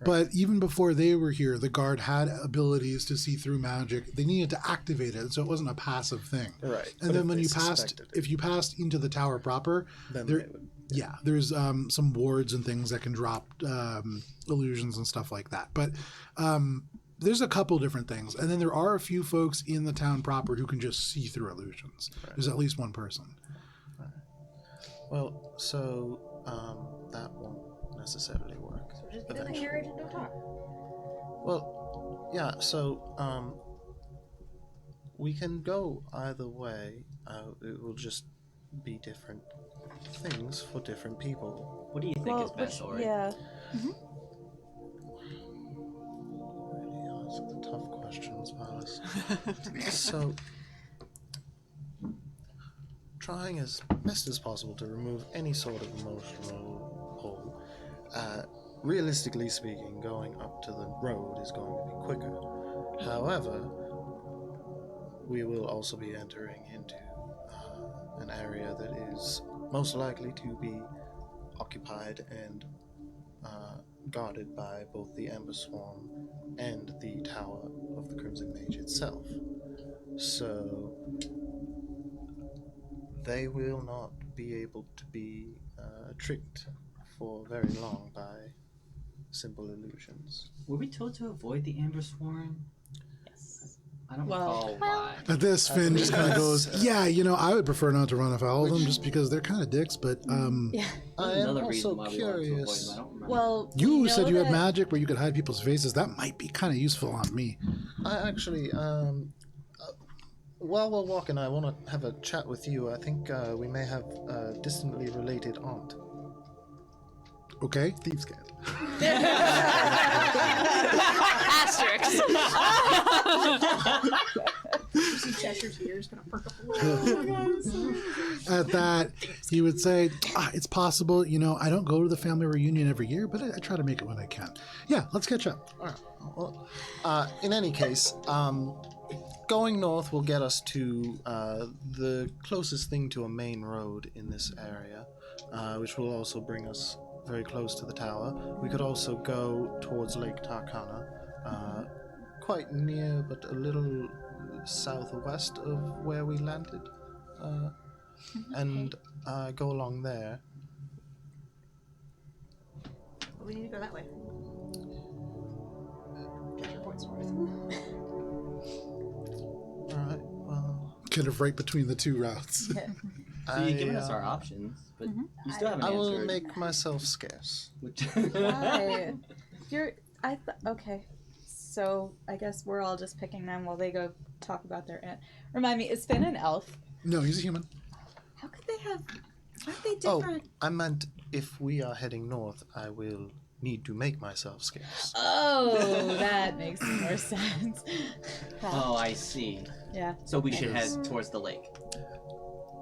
But even before they were here, the guard had abilities to see through magic. They needed to activate it, so it wasn't a passive thing. Right. And but then if when they you passed, suspected it, if you passed into the tower proper, then there, they would. yeah, there's some wards and things that can drop illusions and stuff like that. But there's a couple different things, and then there are a few folks in the town proper who can just see through illusions. Right. There's at least one person. Well, so that won't necessarily work. So just get in the eventually. carriage and don't talk. Well, yeah. So we can go either way. It will just be different things for different people. What do you think is best, Ori? Yeah. Really ask the tough questions, Valis. So, trying as best as possible to remove any sort of emotional pull. Realistically speaking, going up to the road is going to be quicker. However, we will also be entering into an area that is most likely to be occupied and guarded by both the Amber Swarm and the Tower of the Crimson Mage itself. So they will not be able to be tricked for very long by simple illusions. Were we told to avoid the Amber Swarm? Yes. I don't Well- recall why. At this, Finn just kind of goes, yeah, I would prefer not to run afoul of them just because they're kind of dicks, but Yeah. I am Another reason also why we wanted to avoid curious. them. I don't remember. Well, you we said know you had that- magic where you could hide people's faces. That might be kind of useful on me. I actually, while we're walking, I want to have a chat with you. I think we may have a distantly related aunt. Okay? Thieves' Cat. Asterix. You see Cheshire's ears gonna perk up a little. At that, he would say, it's possible, I don't go to the family reunion every year, but I try to make it when I can. Yeah, let's catch up. All right. Well, in any case, going north will get us to the closest thing to a main road in this area, which will also bring us very close to the tower. We could also go towards Lake Tarcana, quite near, but a little southwest of where we landed, and go along there. We need to go that way. Cheshire points north. All right. Well, Kind of right between the two routes. So you've given us our options, but you still haven't I will answered. make myself scarce. Which... Why? Okay. So I guess we're all just picking them while they go talk about their aunt. Remind me, is Finn an elf? No, he's a human. How could they have? Aren't they Oh, different? I meant if we are heading north, I will need to make myself scarce. Oh, that makes more sense. Oh, I see. Yeah. So we okay. should head towards the lake.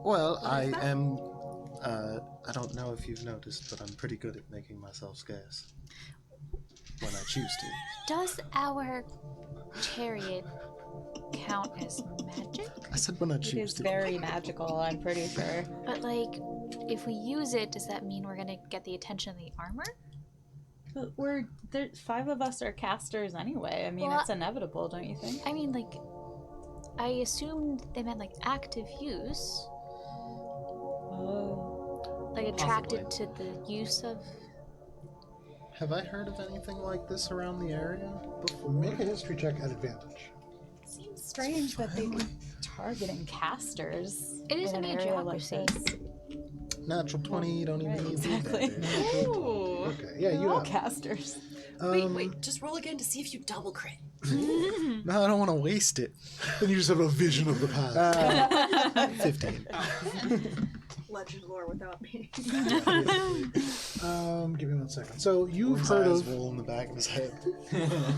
Well, I am. I don't know if you've noticed, but I'm pretty good at making myself scarce when I choose to. Does our chariot count as magic? I said when I It choose is to. very magical, I'm pretty sure. But like, if we use it, does that mean we're gonna get the attention of the armor? But there's 5 of us are casters anyway. I mean, Well, it's inevitable, don't you think? I mean, like, I assumed they meant like active use. Oh. Like attracted to the use of. Have I heard of anything like this around the area before? Make a history check at advantage. Seems strange that they'd be targeting casters. It is in a an area like geography. this. Natural 20, you don't even Right, need exactly. that. Ooh. Okay, yeah, you They're all have. casters. Wait, just roll again to see if you double crit. No, I don't want to waste it. Then you just have a vision of the past. 15. Legend lore without being. Give me 1 second. So you've His heard eyes of roll in the back of his head.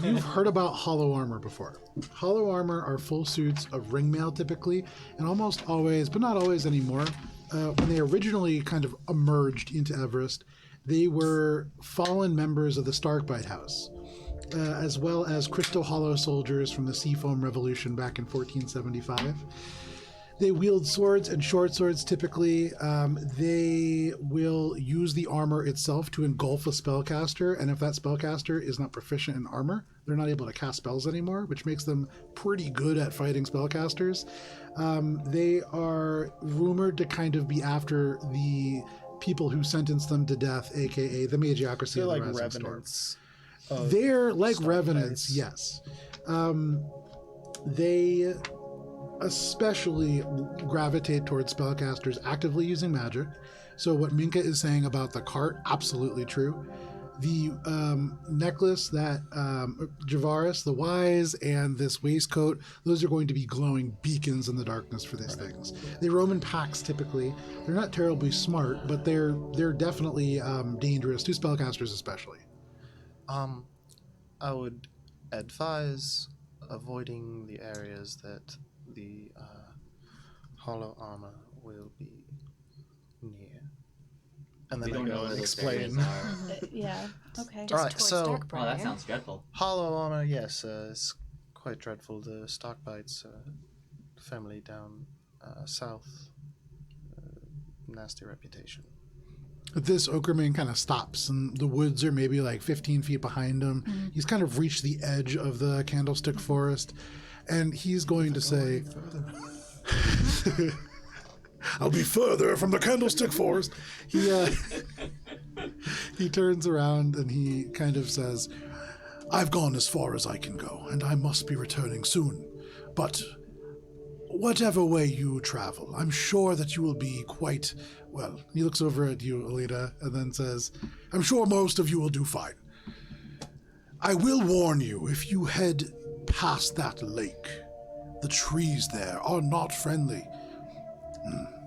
You've heard about hollow armor before. Hollow armor are full suits of ringmail typically, and almost always, but not always anymore, when they originally kind of emerged into Everest, they were fallen members of the Starkbite House, as well as Crystal Hollow soldiers from the Seafoam Revolution back in 1475. They wield swords and short swords typically. They will use the armor itself to engulf a spellcaster, and if that spellcaster is not proficient in armor, they're not able to cast spells anymore, which makes them pretty good at fighting spellcasters. They are rumored to kind of be after the people who sentenced them to death, aka the Magiocracy They're of the like Rising Storm. revenants. They're like Starkbites. revenants, yes. They especially gravitate towards spellcasters actively using magic. So what Minka is saying about the cart, absolutely true. The necklace that Javaris, the Wise, and this waistcoat, those are going to be glowing beacons in the darkness for these things. They roam in packs typically. They're not terribly smart, but they're definitely dangerous to spellcasters especially. I would advise avoiding the areas that the hollow armor will be near. And then We I don't know go where and those explain. areas are. Yeah. Okay. All right, Towards so Darkbriar. Oh, that sounds dreadful. hollow armor, yes, it's quite dreadful. The Starkbites family down south, nasty reputation. This Okerman kind of stops, and the woods are maybe like 15 feet behind him. He's kind of reached the edge of the candlestick forest, and he's going to say, I'll be further from the candlestick forest. He turns around and he kind of says, I've gone as far as I can go, and I must be returning soon. But whatever way you travel, I'm sure that you will be quite, well, he looks over at you, Alita, and then says, I'm sure most of you will do fine. I will warn you, if you head past that lake, the trees there are not friendly.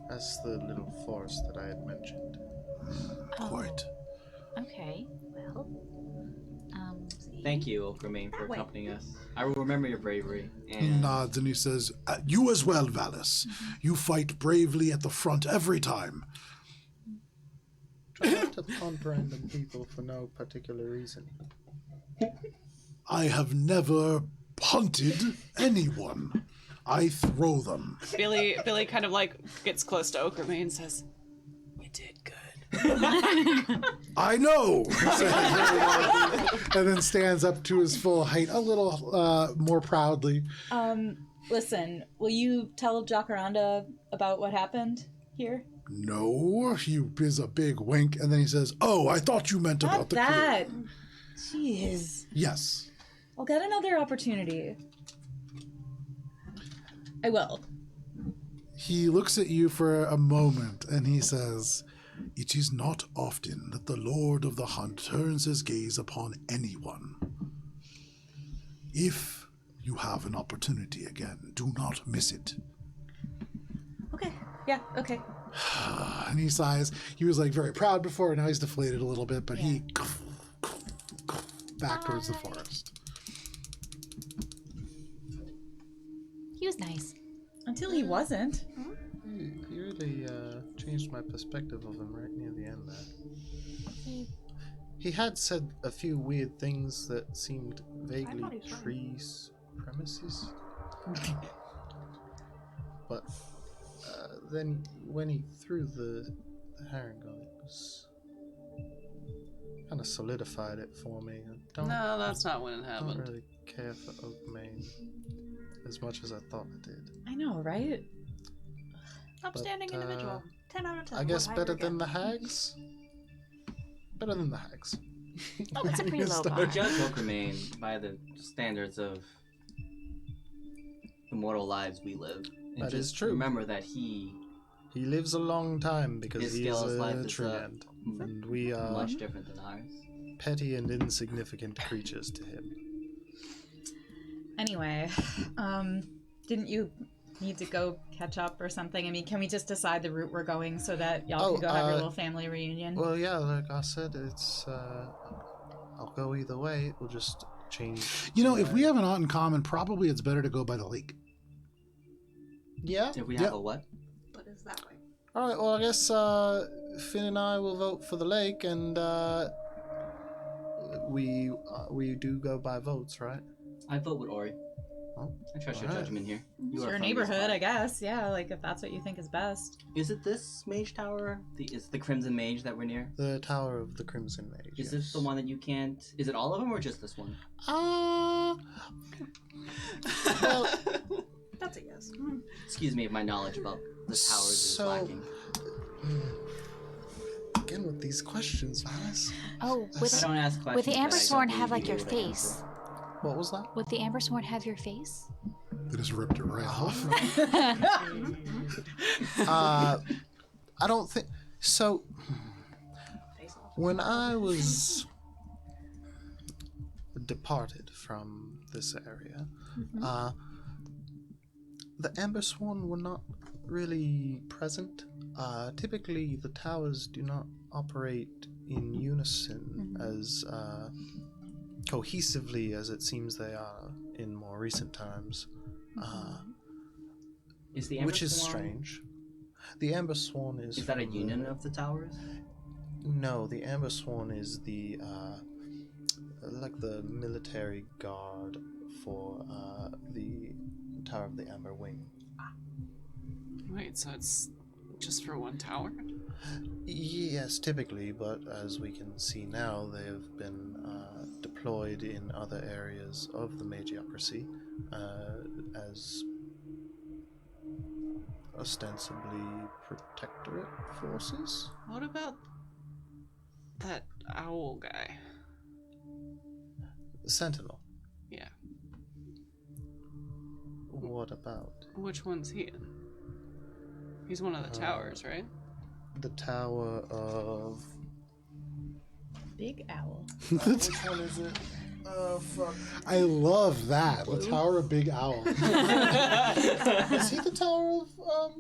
That's the little forest that I had mentioned. Quite. Okay. Well. Thank you, Oakramain, for accompanying us. I will remember your bravery. He And nods and he says, you as well, Valis. You fight bravely at the front every time. Try not to hunt random people for no particular reason. I have never hunted anyone. I throw them. Billy kind of like gets close to Oakramain and says, "You did good." I know, and then stands up to his full height a little more proudly. Listen, will you tell Jacaranda about what happened here? No, he gives a big wink, and then he says, "Oh, I thought you meant about Not the that. clear." Jeez. Yes. I'll get another opportunity. I will. He looks at you for a moment, and he says, "It is not often that the Lord of the Hunt turns his gaze upon anyone. If you have an opportunity again, do not miss it." Okay. Yeah, okay. And he sighs. He was like very proud before, and now he's deflated a little bit, but he back towards the forest. He was nice. Until he wasn't. He really changed my perspective of him right near the end there. He had said a few weird things that seemed vaguely thought he was fine. trees premises. But then when he threw the herring gun, it was kind of solidified it for me. I don't, No, that's not when it don't happened. really care for Oakmain as much as I thought I did. I know, right? Upstanding But, individual. 10 out of 10. I guess Would better hire than the again. hags? Better than the hags. Oh, that's a pretty low The bar. judge will remain by the standards of the mortal lives we live. And That is just true. Remember that he He lives a long time because His he scale is of life a is, treant. And we are much different than ours. petty and insignificant creatures to him. Anyway, didn't you need to go catch up or something? I mean, can we just decide the route we're going so that y'all can go have your little family reunion? Well, yeah, like I said, it's, I'll go either way. We'll just change. You know, if we have an aunt in common, probably it's better to go by the lake. Yeah? If we Yeah. have a what? But it's that way. Alright, well, I guess, Finn and I will vote for the lake, and, we do go by votes, right? I vote with Ori. Oh, I trust your alright. judgment here. It's You are your from this neighborhood, part. I guess. Yeah, like if that's what you think is best. Is it this mage tower? Is the Crimson Mage that we're near? The Tower of the Crimson Mage. Is this the one that you can't? Is it all of them or just this one? Well, That's a yes. Excuse me if my knowledge about the towers is So- lacking. again with these questions, Alice. Oh, I with, don't ask questions. would the that I Amber don't Sworn believe have like you your know the face? answer. What was that? Would the Amber Sworn have your face? They just ripped it right off. I don't think so. When I was departed from this area, the Amber Sworn were not really present. Typically, the towers do not operate in unison as cohesively as it seems they are in more recent times. Is the Amber Which is Sworn- strange. The Amber Sworn is. Is that a from union of the towers? No, the Amber Sworn is the like the military guard for the Tower of the Amber Wing. Wait, so it's just for one tower? Yes, typically, but as we can see now, they have been deployed in other areas of the Magiocracy as ostensibly protectorate forces. What about that owl guy? Sentinel. Yeah. What about Which one's he in? He's one of the towers, right? the Tower of... Big owl. which one is it? Fuck. I love that. The Tower of Big Owl. Is he the Tower of,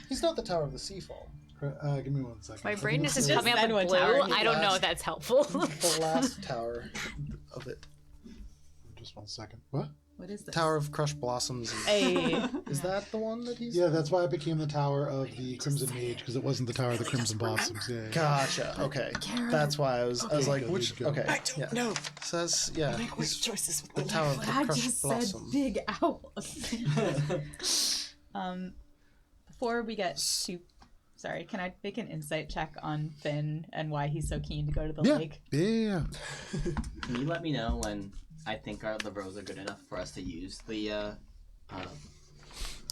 He's not the Tower of the Seafoam. Give me 1 second. My brain is just Just coming up said with what blue. tower he I don't know was. if that's helpful. The last tower of it. Just 1 second. What? What is this? Tower of Crushed Blossoms. Hey. Is that the one that he's... Yeah, that's why it became the Tower of the Crimson Mage, because it wasn't the Tower of the Crimson Blossoms. Yeah, yeah. Gotcha. Okay. That's why I was like, good, which... good. Okay. I yeah. No. So that's... Yeah. he's choices with the Tower of the I Crushed just said Blossom. big owl. Before we get to... Sorry, can I make an insight check on Finn and why he's so keen to go to the Yeah. lake? Yeah. Can you let me know when I think the rows are good enough for us to use the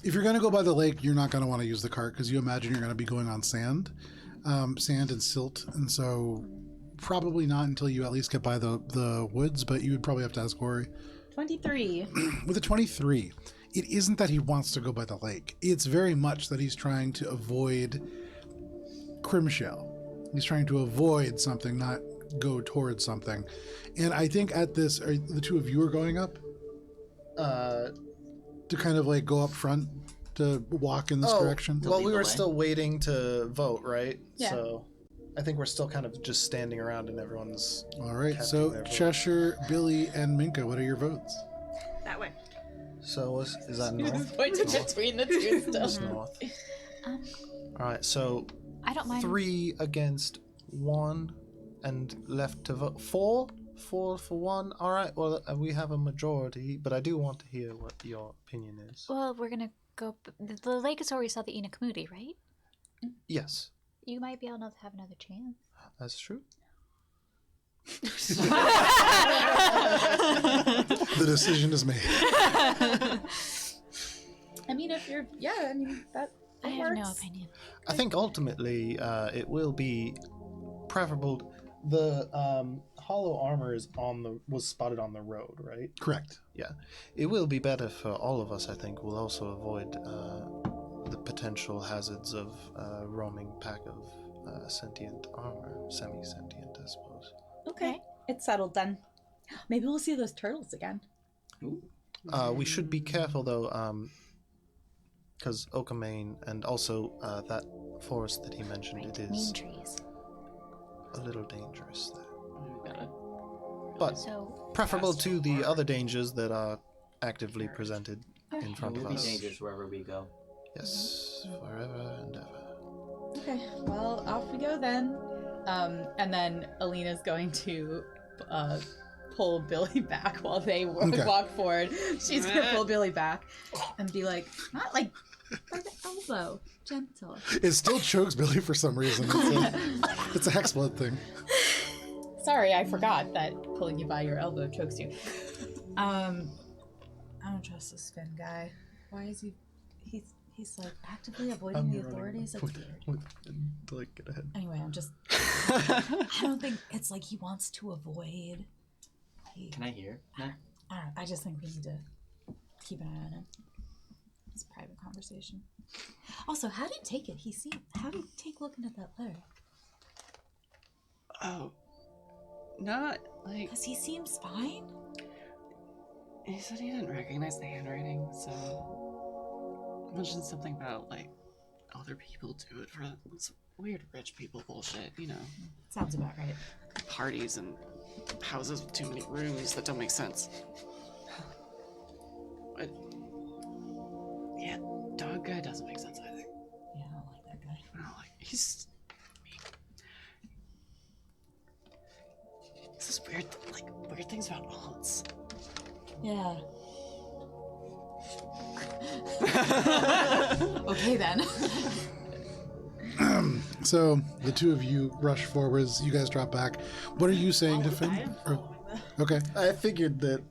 If you're going to go by the lake, you're not going to want to use the cart because you imagine you're going to be going on sand and silt. And so probably not until you at least get by the woods, but you would probably have to ask Ori. 23. With a 23, it isn't that he wants to go by the lake. It's very much that he's trying to avoid Crimshell. He's trying to avoid something, not go towards something. And I think at this, are the two of you are going up to kind of like go up front to walk in this direction? Well, lead we the were way? still waiting to vote, right? Yeah. So I think we're still kind of just standing around and everyone's... All right. casting So their vote. Cheshire, Billy, and Minka, what are your votes? That way. So is that north? Pointed between the two It's still. north. Um, All right, so I don't mind. 3 against 1 and left to vote. 4 for 1. All right, well, we have a majority, but I do want to hear what your opinion is. Well, we're gonna go. The lake is where we saw the Inakamudi, right? Yes, You might be able to have another chance. that's true. The decision is made. I mean, if you're... Yeah, I mean, that I have no opinion. I think ultimately it will be preferable. The hollow armor was spotted on the road, right? Correct. Yeah. It will be better for all of us, I think. We'll also avoid the potential hazards of roaming pack of sentient armor. Semi-sentient, I suppose. Okay. It's settled then. Maybe we'll see those turtles again. Ooh. We should be careful, though, because Okamane and also that forest that he mentioned, Right, it neem is trees. a little dangerous there. We gotta But So, preferable to the other dangers that are actively presented in front It of will be us. dangerous wherever we go. Yes, forever and ever. Okay. Well, off we go then. And then Alina's going to pull Billy back while they walk forward. She's gonna pull Billy back and be like, not like by the elbow, gentle. It still chokes Billy for some reason. It's a hex blood thing. Sorry, I forgot that pulling you by your elbow chokes you. I don't trust this Finn guy. Why is he? He's like actively avoiding the authorities. That's weird. Like, get ahead. Anyway, I don't think it's like he wants to avoid. Can I hear? No? I don't know. I just think we need to keep an eye on him. It's a private conversation. Also, how did he take it? How did he take looking at that letter? Oh, not like. Because he seems fine. He said he didn't recognize the handwriting, so. Mentioned something about, like, other people do it for some weird rich people bullshit, you know. Sounds about right. Parties and houses with too many rooms that don't make sense. But, yeah, dog guy doesn't make sense either. Yeah, I don't like that guy. No, like, he's this weird things about aunts. Yeah. Okay then. So the two of you rush forwards. You guys drop back. What are you saying to Finn? Okay. I figured that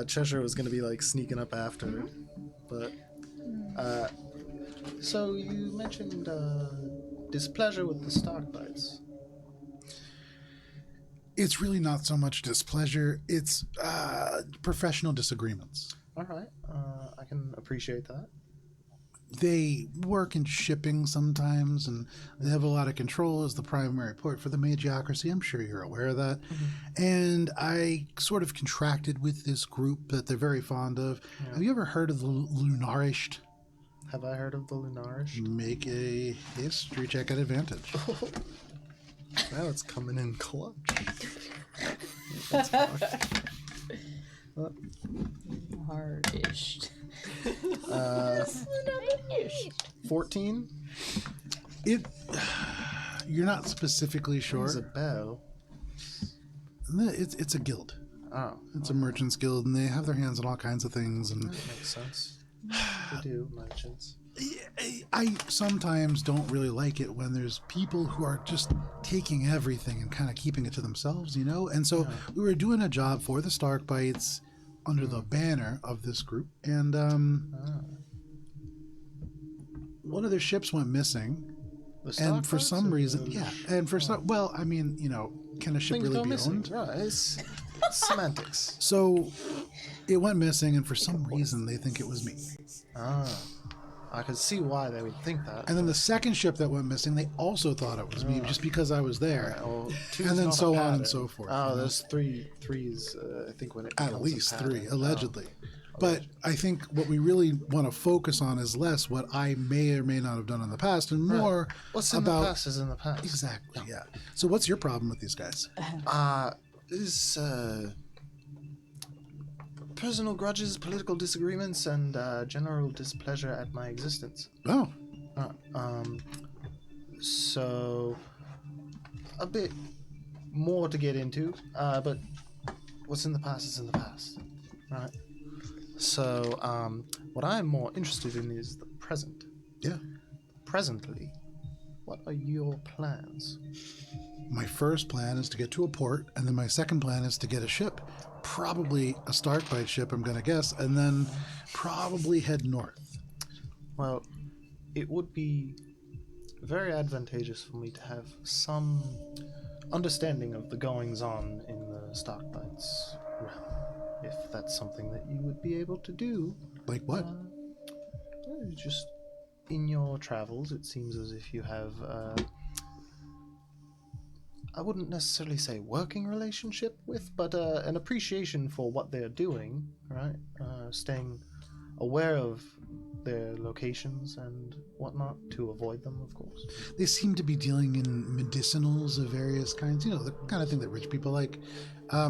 Cheshire was going to be like sneaking up after, but so you mentioned displeasure with the stock bites. It's really not so much displeasure. It's professional disagreements. All right, I can appreciate that. They work in shipping sometimes, and they have a lot of control as the primary port for the Magiocracy. I'm sure you're aware of that. Mm-hmm. And I sort of contracted with this group that they're very fond of. Yeah. Have you ever heard of the Lunarished? Have I heard of the Lunarished? Make a history check at advantage. Now it's coming in clutch. Hardish. 14? You're not specifically sure. It's a bell. It's a guild. Oh. It's a merchant's guild, and they have their hands on all kinds of things. And that makes sense. They do, merchants. I sometimes don't really like it when there's people who are just taking everything and kind of keeping it to themselves, you know? And so we were doing a job for the Stark Bites under the banner of this group, and one of their ships went missing. And for some reason, well, I mean, you know, can a ship really be owned? Right, it's semantics. So it went missing, and for some reason they think it was me. I could see why they would think that. And then the second ship that went missing, they also thought it was me, just because I was there. Well, and then so on and so forth. Oh, there's threes, I think, when it at least three, allegedly. But I think what we really want to focus on is less what I may or may not have done in the past, and more what's in about the past is in the past. Exactly. Yeah. So what's your problem with these guys? Is personal grudges, political disagreements, and general displeasure at my existence. Oh. So a bit more to get into, but what's in the past is in the past, right? So what I'm more interested in is the present. Yeah. Presently, what are your plans? My first plan is to get to a port, and then my second plan is to get a ship. Probably a Starkbite ship, I'm going to guess, and then probably head north. Well, it would be very advantageous for me to have some understanding of the goings-on in the Stockbites realm, if that's something that you would be able to do. Like what? Just in your travels, it seems as if you have, I wouldn't necessarily say working relationship with, but an appreciation for what they're doing, right? Staying aware of their locations and whatnot to avoid them, of course. They seem to be dealing in medicinals of various kinds, the kind of thing that rich people like. I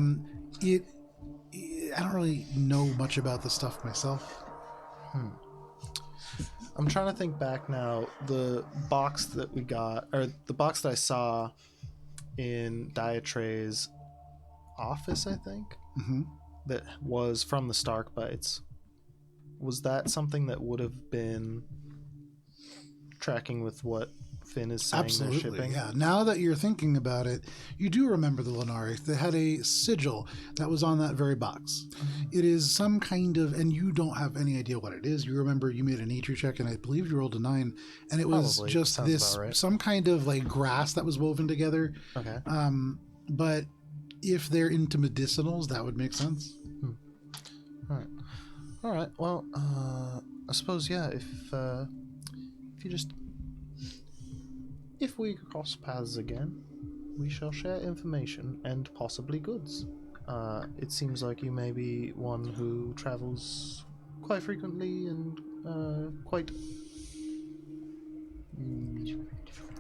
don't really know much about the stuff myself. I'm trying to think back now. The box that we got, or the box that I saw in Diatre's office, I think, that was from the Starkbites. Was that something that would have been tracking with what Finn is saying they're shipping? Yeah. Now that you're thinking about it, you do remember the Lunari. They had a sigil that was on that very box. It is some kind of, and you don't have any idea what it is. You remember you made a nature check, and I believe you rolled a 9, and it was Probably. just Sounds this, about right. some kind of like grass that was woven together. Okay. But if they're into medicinals, that would make sense. All right. Well, I suppose, yeah, if we cross paths again, we shall share information and possibly goods. It seems like you may be one who travels quite frequently and quite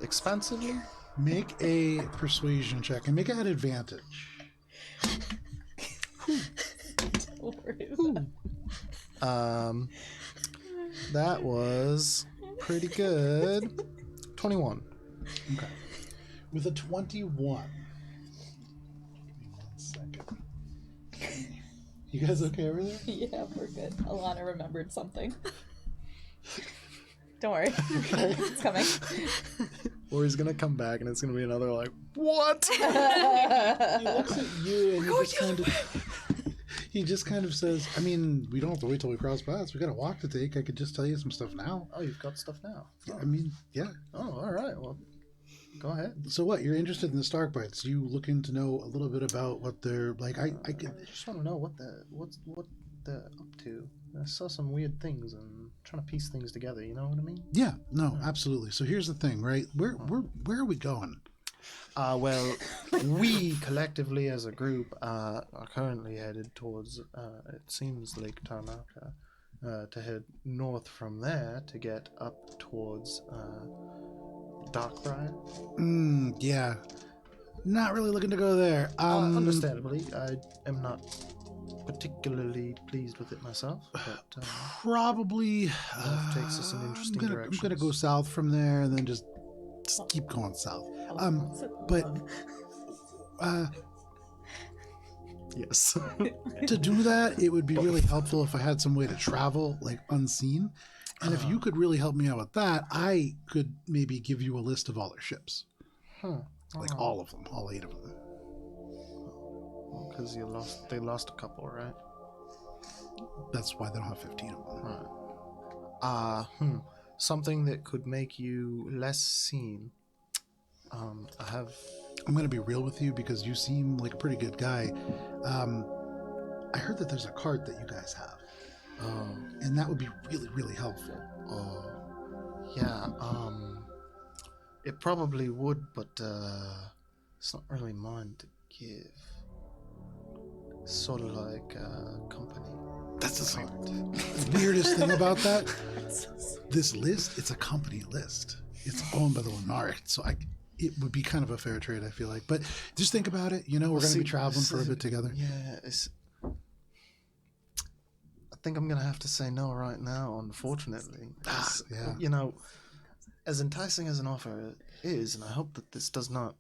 expansively. Make a persuasion check and make it at advantage. Don't worry about it. That was pretty good. 21. Okay. With a 21. Give me 1 second. You guys okay over there? Yeah, we're good. Alana remembered something. Don't worry. Okay. It's coming. Or he's gonna come back and it's gonna be another like, what? He looks at you and he just kind of says, I mean, we don't have to wait till we cross paths. We got a walk to take. I could just tell you some stuff now. Oh, you've got stuff now. Yeah, I mean, yeah. Oh, all right. Well, go ahead. So what? You're interested in the Starkbites? You looking to know a little bit about what they're like? I just want to know what they're up to. I saw some weird things and trying to piece things together. You know what I mean? Yeah. No, absolutely. So here's the thing, right? Where are we going? Well, we collectively as a group are currently headed towards, it seems, Lake Tarcana, to head north from there to get up towards Darkbriar. Yeah. Not really looking to go there. Understandably, I am not particularly pleased with it myself, but probably takes us in interesting I'm directions. gonna go south from there and then just keep going south. Yes. To do that, it would be really helpful if I had some way to travel, like unseen. And if you could really help me out with that, I could maybe give you a list of all their ships. Like all of them, all 8 of them. Because they lost a couple, right? That's why they don't have 15 of them. Something that could make you less seen. I'm going to be real with you because you seem like a pretty good guy. I heard that there's a cart that you guys have. And that would be really, really helpful. Yeah, it probably would, but it's not really mine to give. It's sort of like a company. That's the weirdest thing about that. This list, it's a company list. It's owned by the Lunari, so it would be kind of a fair trade, I feel like. But just think about it. We're going to be traveling for a bit together. Yeah, I think I'm going to have to say no right now, unfortunately. Yeah. As enticing as an offer is, and I hope that this does not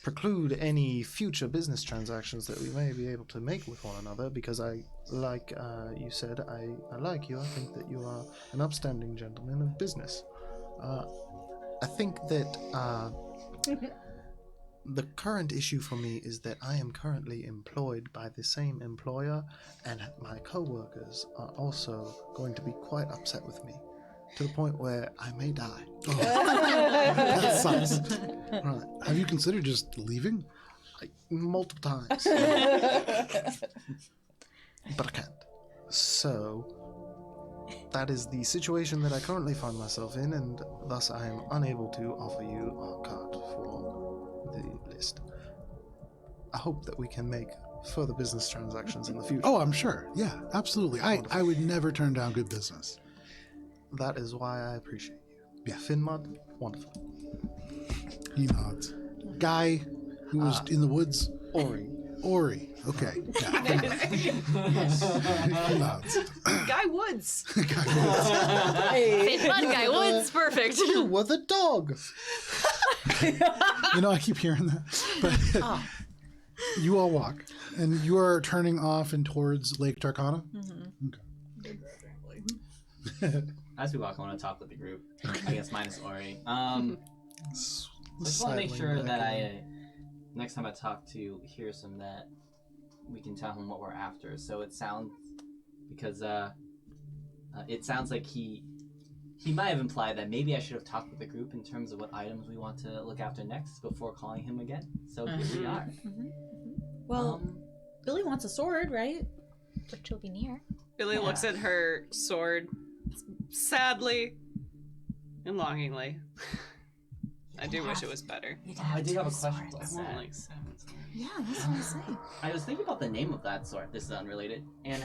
preclude any future business transactions that we may be able to make with one another, because I, like you said, I like you. I think that you are an upstanding gentleman of business. I think that the current issue for me is that I am currently employed by the same employer, and my co-workers are also going to be quite upset with me. to the point where I may die. Oh, that sucks. Right. Have you considered just leaving? Multiple times. But I can't. So, that is the situation that I currently find myself in, and thus I am unable to offer you our card for the list. I hope that we can make further business transactions in the future. Oh, I'm sure. Yeah, absolutely. I would never turn down good business. That is why I appreciate you. Yeah. Finmud, wonderful. He nods. Guy who was in the woods? Ori. Okay. Yeah. He nods. Guy Woods. Fun guy Woods, perfect. You were the dog. You know, I keep hearing that. But you all walk, and you are turning off and towards Lake Tarcana. Okay. As we walk, I want to talk with the group. I guess minus Ori. I just want to make sure that next time I talk to Hearsome, that we can tell him what we're after. So it sounds like he might have implied that maybe I should have talked with the group in terms of what items we want to look after next before calling him again. So here we are. Well, Billy wants a sword, right? Which will be near. Billy looks at her sword sadly and longingly. I do wish it was better. I do have a question. I want like 7 swords. Yeah, that's what I'm saying. I was thinking about the name of that sword. This is unrelated. And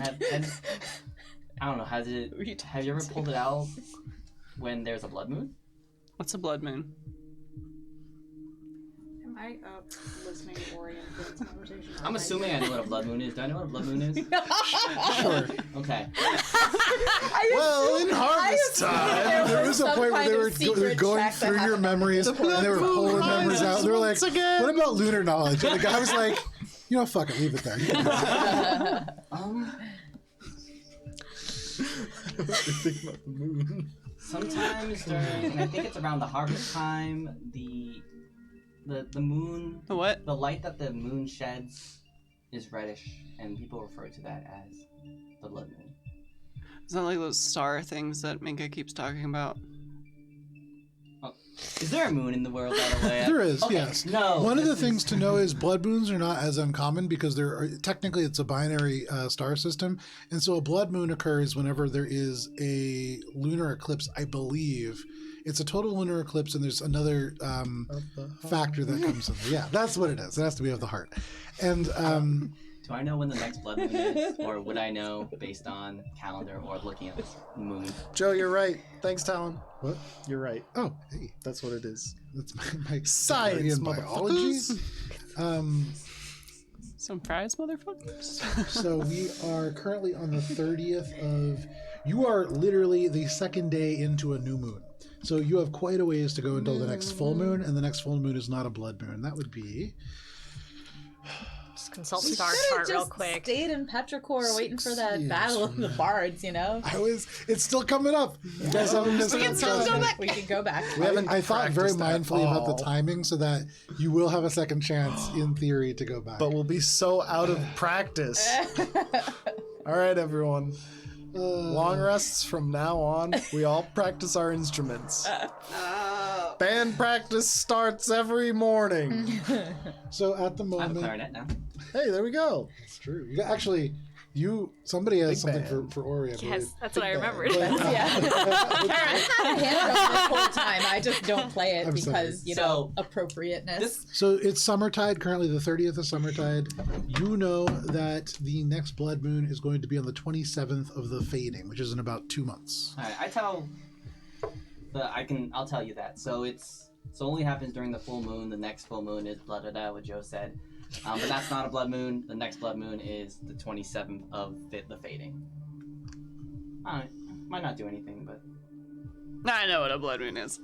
I don't know. Have you ever pulled it out when there's a blood moon? What's a blood moon? Am I up listening to Ori and Finn's conversation? I'm assuming I know what a blood moon is. Do I know what a blood moon is? Sure. Okay. Well, in harvest time, There was a point where they were going through your memories, and they were pulling memories out. They were like, what about lunar knowledge? And the guy was like, you know, fuck it, leave it there. Think about the moon. Sometimes during, and I think it's around the harvest time, the moon, The what? the light that the moon sheds is reddish, and people refer to that as the blood moon. Is that like those star things that Minka keeps talking about? Is there a moon in the world, by the way? There is, Okay, yes. No. One of the things to know is blood moons are not as uncommon because technically it's a binary star system, and so a blood moon occurs whenever there is a lunar eclipse. I believe it's a total lunar eclipse, and there's another factor that comes in there. Yeah, that's what it is. It has to be of the heart, and. Do I know when the next blood moon is, or would I know based on calendar or looking at the moon? Joe, you're right. Thanks, Talon. What? You're right. Oh, hey, That's what it is. that's my Science, biology. Some fries, motherfuckers. So we are currently on the 30th of. You are literally the second day into a new moon. So you have quite a ways to go until the next full moon, and the next full moon is not a blood moon. That would be. Just consult We Star could've Chart real just quick. stayed in Petrichor waiting for that years battle of from the now. bards, you know? It's still coming up. You guys haven't missed We can out. still go back. We can go back. We haven't I thought very practiced at mindfully about the all. timing so that you will have a second chance in theory to go back. But we'll be so out of practice. All right, everyone. Long rests from now on. We all practice our instruments. Band practice starts every morning. So at the I have a moment, clarinet now. Hey, there we go. it's true. Somebody has Big something band. for Ori, I believe. Yes, that's what I remembered. Yeah. I've had a hand drum this whole time. I just don't play it I'm because, sorry. you know, appropriateness. So it's Summertide, currently the 30th of Summertide. You know that the next blood moon is going to be on the 27th of the fading, which is in about 2 months. All right, I'll tell you that. So it only happens during the full moon. The next full moon is blood, what Joe said. But that's not a blood moon. The next blood moon is the 27th of the fading. Might not do anything, but I know what a blood moon is.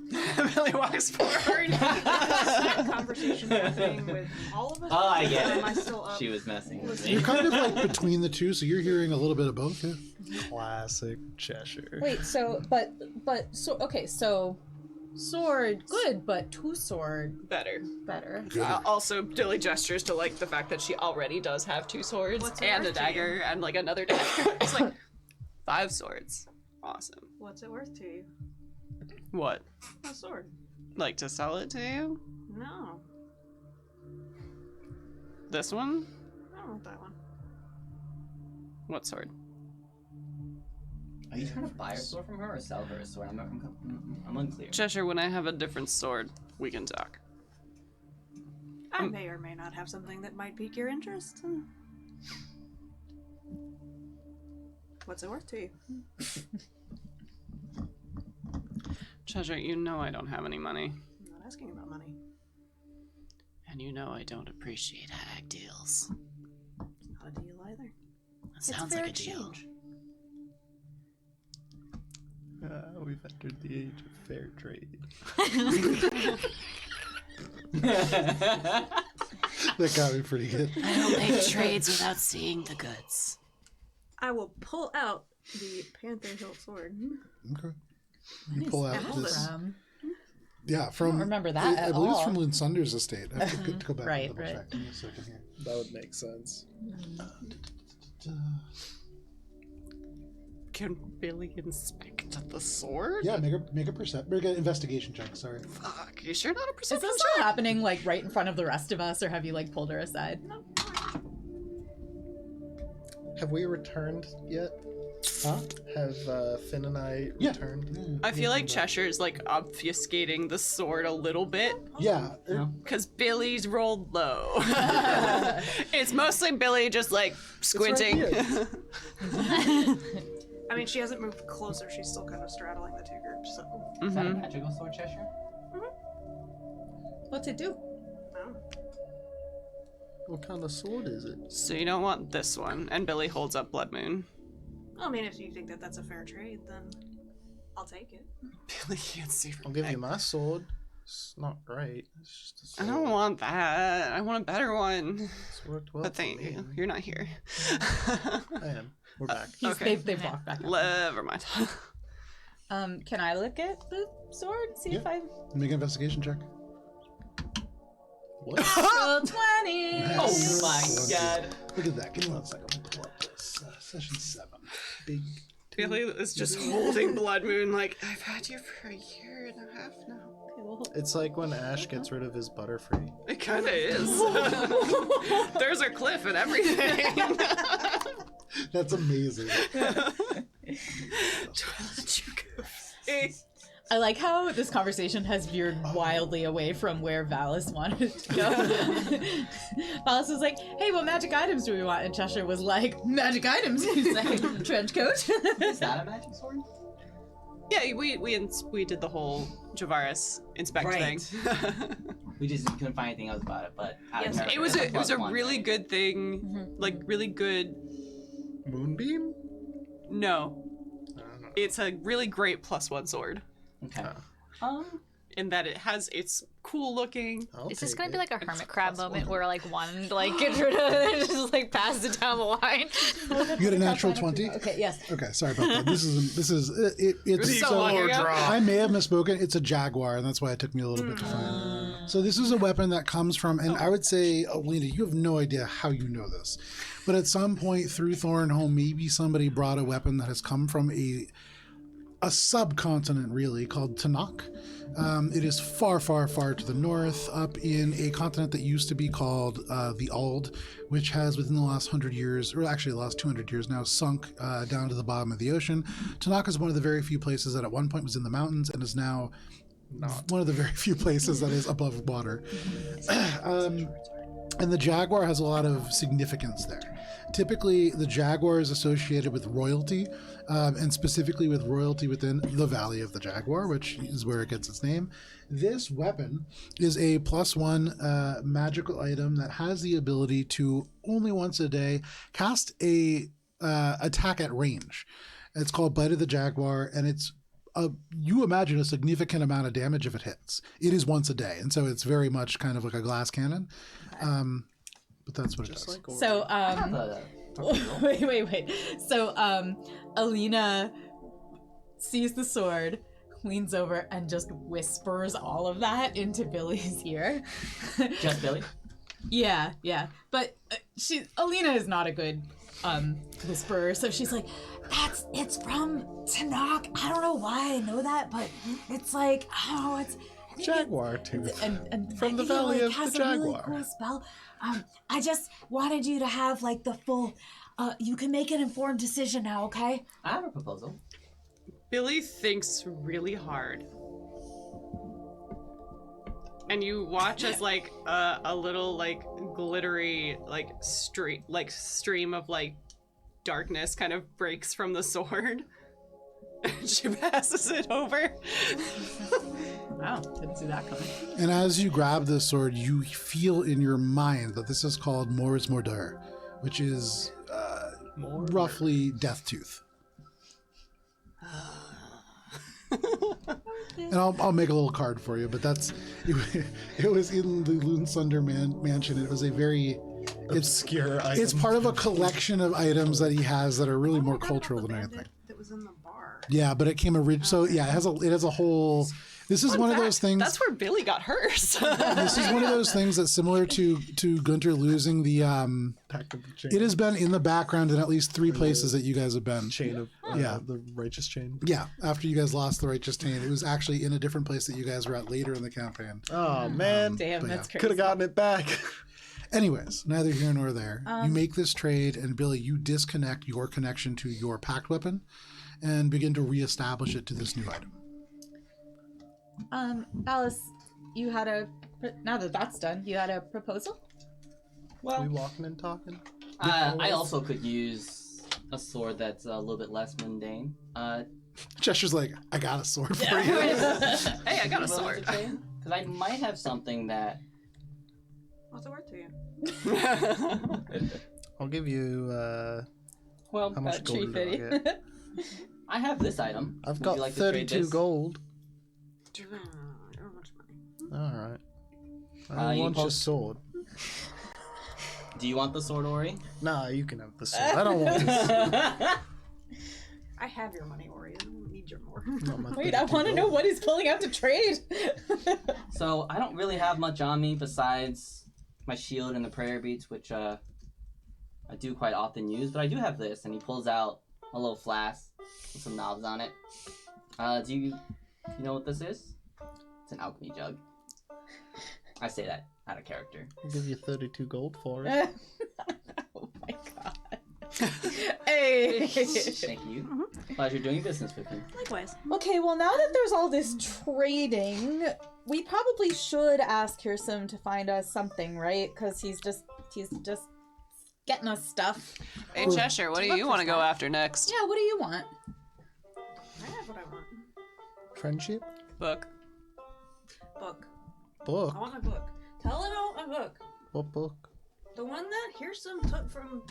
Billy walks forward. That conversation happening with all of us? oh, I get Or am I it. still up? She was messing with You're me. kind of like between the two, so you're hearing a little bit of both. Yeah? Classic Cheshire. Wait, so sword, good, but two sword, Better. better. Also, Dilly gestures to like the fact that she already does have 2 swords What's it and a worth to you? dagger and like another dagger. It's like 5 swords. Awesome. What's it worth to you? What? A sword. Like to sell it to you? No. This one? I don't want that one. What sword? Are you trying to buy a sword from her or sell her a sword? I'm unclear. Cheshire, when I have a different sword, we can talk. I may or may not have something that might pique your interest. What's it worth to you? Cheshire, you know I don't have any money. I'm not asking about money. And you know I don't appreciate hag deals. It's not a deal either. That sounds like a deal. We've entered the age of fair trade. That got me pretty good. I don't make trades without seeing the goods. I will pull out the Panther Hilt sword. Okay. You pull out this. Yeah, I from. don't remember that I at believe it's all. from Linsunder's estate. I have to go back Right, and double right. check. Give me a second here. That would make sense. Can Billy inspect the sword? Yeah, make an investigation check. Sorry. Fuck, you sure not a Is perception this all happening like right in front of the rest of us, or have you like pulled her aside? Have we returned yet? Huh? Have Finn and I returned? I feel like Cheshire's like obfuscating the sword a little bit. Yeah. Because Billy's rolled low. It's mostly Billy just like squinting. I mean, she hasn't moved closer. She's still kind of straddling the two groups, so. Is that a magical sword, Cheshire? What's it do? No. What kind of sword is it? So you don't want this one. And Billy holds up Blood Moon. I mean, if you think that that's a fair trade, then I'll take it. Billy can't see from I'll give you my sword. It's not great. It's just a I sword. don't want that. I want a better one. It's worked well. But thank for me. you. You're not here. I am. We're back. Okay. They've walked back. Never mind. Can I look at the sword? See if I Make an investigation check. What? roll 20. Oh my god. Look at that. Give me 1 second. Let me pull up this. Session 7. Big. Billy is just holding Blood Moon like, I've had you for a year and a half now. It's like when Ash gets rid of his Butterfree. It kind of is. There's a cliff and everything. That's amazing. I like how this conversation has veered wildly away from where Valis wanted to go. Valis was like, hey, what magic items do we want? And Cheshire was like, magic items? He's like, trench coat? Is that a magic sword? Yeah, we did the whole Javaris inspect Right. thing. We just couldn't find anything else about it, but out of Yes, character, It was it's a +1, really right? good thing, like really good. Moonbeam? No, I don't know. it's a really great +1 sword Okay. in that it's cool looking. Is this going to to be like a hermit crab moment where like one like gets rid of it and just like pass it down the line? You get a natural 20. Okay, yes. Okay, sorry about that. It's So long ago. I may have misspoken. It's a jaguar, and that's why it took me a little bit to find. So this is a weapon that comes from, and I would say, Alina, you have no idea how you know this, but at some point through Thornholm, maybe somebody brought a weapon that has come from a subcontinent, really, called Tanakh. It is far, far, far to the north, up in a continent that used to be called the Ald, which has, within the last 100 years, or actually the last 200 years now, sunk down to the bottom of the ocean. Tanakh is one of the very few places that at one point was in the mountains and is now one of the very few places that is above water. And the jaguar has a lot of significance there. Typically, the jaguar is associated with royalty, and specifically with royalty within the Valley of the Jaguar, which is where it gets its name. This weapon is a +1 magical item that has the ability to, only once a day, cast a attack at range. It's called Bite of the Jaguar, and it's you imagine a significant amount of damage if it hits. It is once a day, and so it's very much kind of like a glass cannon. But that's what Just it does. like So, wait. So, Alina sees the sword, leans over, and just whispers all of that into Billy's ear. Just Billy? Yeah. But Alina is not a good whisperer. So she's like, it's from Tanakh. I don't know why I know that, but it's like, oh, it's Jaguar tooth. and From the I think Valley it, of has the a really Jaguar. cool spell. I just wanted you to have like the full. You can make an informed decision now, okay? I have a proposal. Billy thinks really hard. And you watch as like a little like glittery like stream of like darkness kind of breaks from the sword. And she passes it over. Wow, didn't see that coming. And as you grab the sword, you feel in your mind that this is called Mors Mordor, which is roughly Death Tooth. And I'll make a little card for you, but it was in the Loonsunder mansion. It was a very Obscure item. It's part of a collection of items that he has that are really more cultural than anything. That was in the bar. Yeah, but it came so yeah, it has a whole. This is Fun one fact, of those things. That's where Billy got hers. This is one of those things that's similar to Gunter losing the. Pack of the chain. It has been in the background in at least 3 places that you guys have been. Chain of Yeah. the righteous chain. Yeah, after you guys lost the righteous chain, it was actually in a different place that you guys were at later in the campaign. Oh man, Damn, But that's crazy. could have gotten it back. Anyways, neither here nor there. You make this trade, and Billy, you disconnect your connection to your packed weapon and begin to reestablish it to this new item. Alice, you had now that that's done, you had a proposal? We walking and talking. I also could use a sword that's a little bit less mundane. Chester's like, I got a sword for you. Hey, I got a sword. Because I might have something that. What's it worth to you? I'll give you. Well, How much gold do I get? I have this item. I've Would got you like to trade 32 this? gold. I don't have much money. All right. I you want your post- sword. Do you want the sword, Ori? Nah, you can have the sword. I don't want this. I have your money, Ori. I don't need your more. Not my Wait, I 32 want to know gold. what he's pulling out to trade. So I don't really have much on me besides my shield and the prayer beads, which I do quite often use. But I do have this, and he pulls out a little flask with some knobs on it. Do you know what this is? It's an alchemy jug. I say that out of character. I'll give you 32 gold for it. Oh my god. Hey. Thank you. Pleasure doing business with you. Likewise. Okay, well now that there's all this trading, we probably should ask Hirsum to find us something, right? Because he's just getting us stuff. Hey, Cheshire, what do you want to go after next? Yeah, what do you want? I have what I want. Friendship? Book. Book. Book? I want my book. Tell him I want my book. What book? The one that Hirsum took from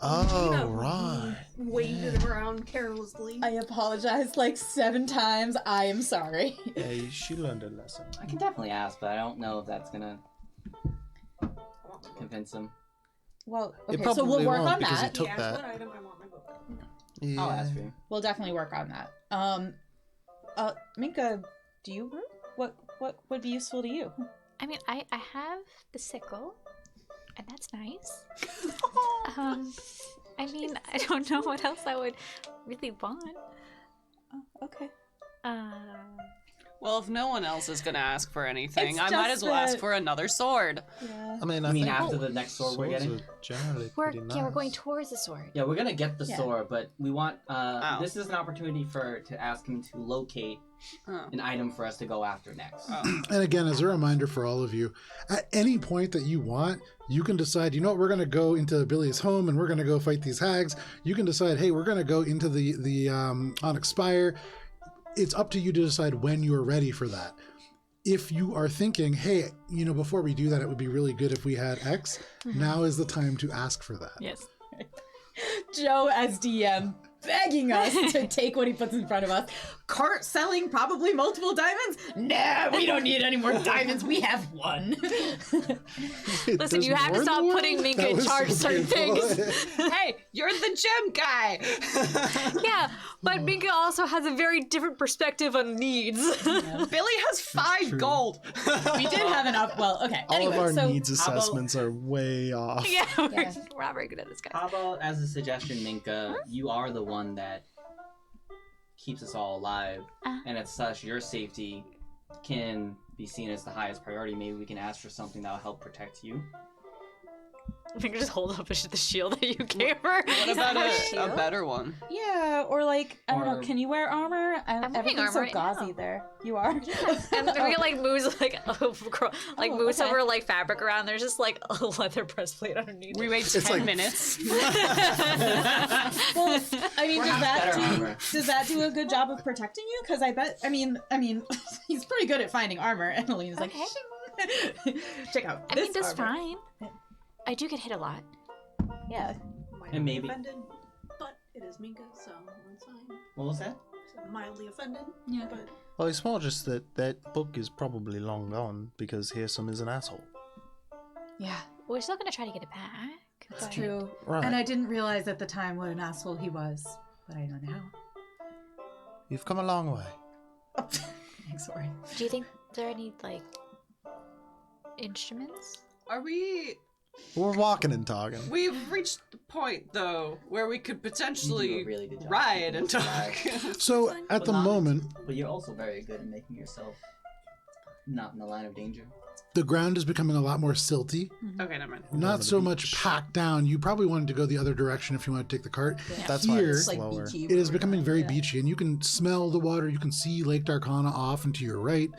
Oh, Nina, right. waved it around carelessly. I apologize like 7 times. I am sorry. Hey, she learned a lesson. I can definitely ask, but I don't know if that's gonna I want my book. convince him. Well, It okay, so we'll probably work won't on because that. he took He asked that. what item I want my book. Yeah. I'll ask for you. We'll definitely work on that. Minka, do you what would be useful to you? I mean, I have the sickle, and that's nice. I mean, I don't know what else I would really want. Oh, okay. Well, if no one else is gonna ask for anything, It's I might just as well ask that- for another sword. Yeah. I mean, I I mean, think after the next sword we're swords getting? are generally We're pretty nice. yeah, we're going towards the sword. Yeah, we're gonna get the Yeah. sword, but we want Oh. this is an opportunity to ask him to locate Oh. an item for us to go after next. Oh. And again, as a reminder for all of you, at any point that you want, you can decide, you know what, we're going to go into Billy's home and we're going to go fight these hags. You can decide, hey, we're going to go into the Onyx Spire. It's up to you to decide when you're ready for that. If you are thinking, hey, you know, before we do that, it would be really good if we had X, now is the time to ask for that. Yes. Joe as DM begging us to take what he puts in front of us. Cart selling probably multiple diamonds? Nah, we don't need any more diamonds. We have one. Listen, you have to stop putting Minka in charge of certain things. Hey, you're the gem guy. Yeah, but Minka also has a very different perspective on needs. Billy has 5 gold. We did have an up. Well, okay. All Anyway, of our so needs assessments are way off. Yeah, Yeah. we're not very good at this, guys. How about, as a suggestion, Minka, you are the one that keeps us all alive, and as such, your safety can be seen as the highest priority. Maybe we can ask for something that will help protect you. Minka just hold up the shield that you gave her. What about a better one? yeah, or like I don't know. Or- Can you wear armor? I'm wearing Everything's so armor right gauzy now. there. You are. And Minka like moves like moves okay. over like fabric around. There's just like a leather breastplate underneath. We wait 10 minutes. Well, I mean, Better armor. does that do a good job of protecting you? Because I bet. I mean, he's pretty good at finding armor. And Alina's like, check out. I mean, that's armor. fine. I do get hit a lot. Yeah. Mildly And maybe- offended, but it is Minka, so it's fine. What was that? So mildly offended, Yeah. but Well, it's more just that that book is probably long gone because Hearsome is an asshole. Yeah. We're still gonna try to get it back. That's but- true. Right. And I didn't realize at the time what an asshole he was, but I know now. You've come a long way. Oh, sorry. Do you think there are any like instruments? Are we... We're walking and talking. We've reached the point, though, where we could You do potentially a really good job. ride and talk. So at the But not- moment, But you're also very good at making yourself not in the line of danger. the ground is becoming a lot more silty. Okay, never mind. Not so much packed down. You probably wanted to go the other direction if you want to take the cart. That's why Here, it's Like slower. beachy. it is becoming very beachy, and you can smell the water. You can see Lake Tarcana off and to your right.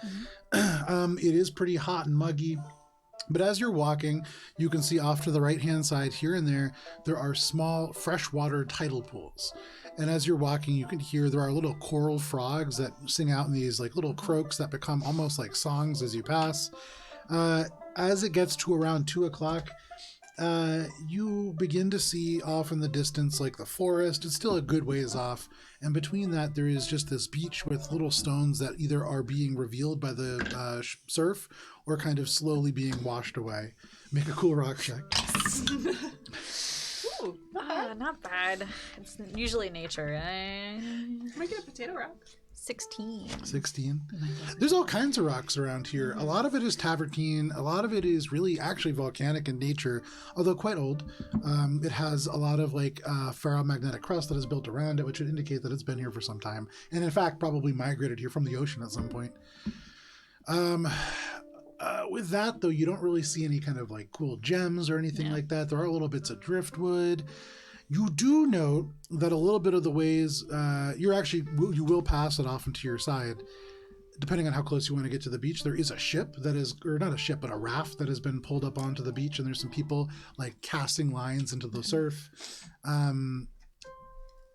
It is pretty hot and muggy. But as you're walking, you can see off to the right-hand side here and there are small freshwater tidal pools. And as you're walking, you can hear there are little coral frogs that sing out in these like little croaks that become almost like songs as you pass. As it gets to around 2 o'clock, you begin to see off in the distance like the forest. It's still a good ways off. And between that, there is just this beach with little stones that either are being revealed by the surf or kind of slowly being washed away. Make a cool rock check. Ooh, Not bad. It's usually nature. can I get a potato rock? 16. 16. There's all kinds of rocks around here. A lot of it is tavertine. A lot of it is really actually volcanic in nature, although quite old. It has a lot of like ferromagnetic crust that is built around it, which would indicate that it's been here for some time. And in fact, probably migrated here from the ocean at some point. With that, though, you don't really see any kind of like cool gems or anything like that. There are little bits of driftwood. You do note that a little bit of the ways you will pass it off into your side, depending on how close you want to get to the beach. There is a ship that is, or not a ship, but a raft that has been pulled up onto the beach, and there's some people like casting lines into the surf.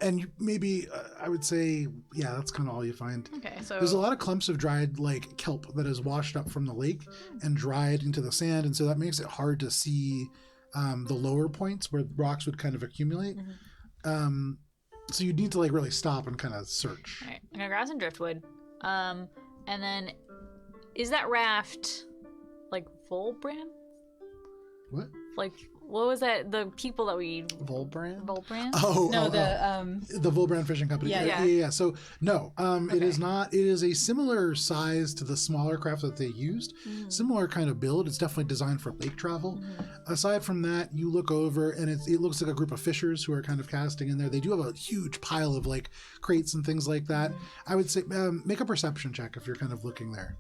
And you maybe I would say, yeah, that's kind of all you find. Okay, so There's a lot of clumps of dried like kelp that is washed up from the lake and dried into the sand, and so that makes it hard to see the lower points where rocks would kind of accumulate. So you need to like really stop and kind of search. All right, I'm gonna grab some driftwood. And then, is that raft like Volbrand? What? Like, what was that? The people that we Volbrand? Volbrand? Oh, No, the Volbrand Fishing Company. Yeah. Yeah. So no, it is not. It is a similar size to the smaller craft that they used. Similar kind of build. It's definitely designed for lake travel. Aside from that, you look over and it looks like a group of fishers who are kind of casting in there. They do have a huge pile of like crates and things like that. I would say make a perception check if you're kind of looking there.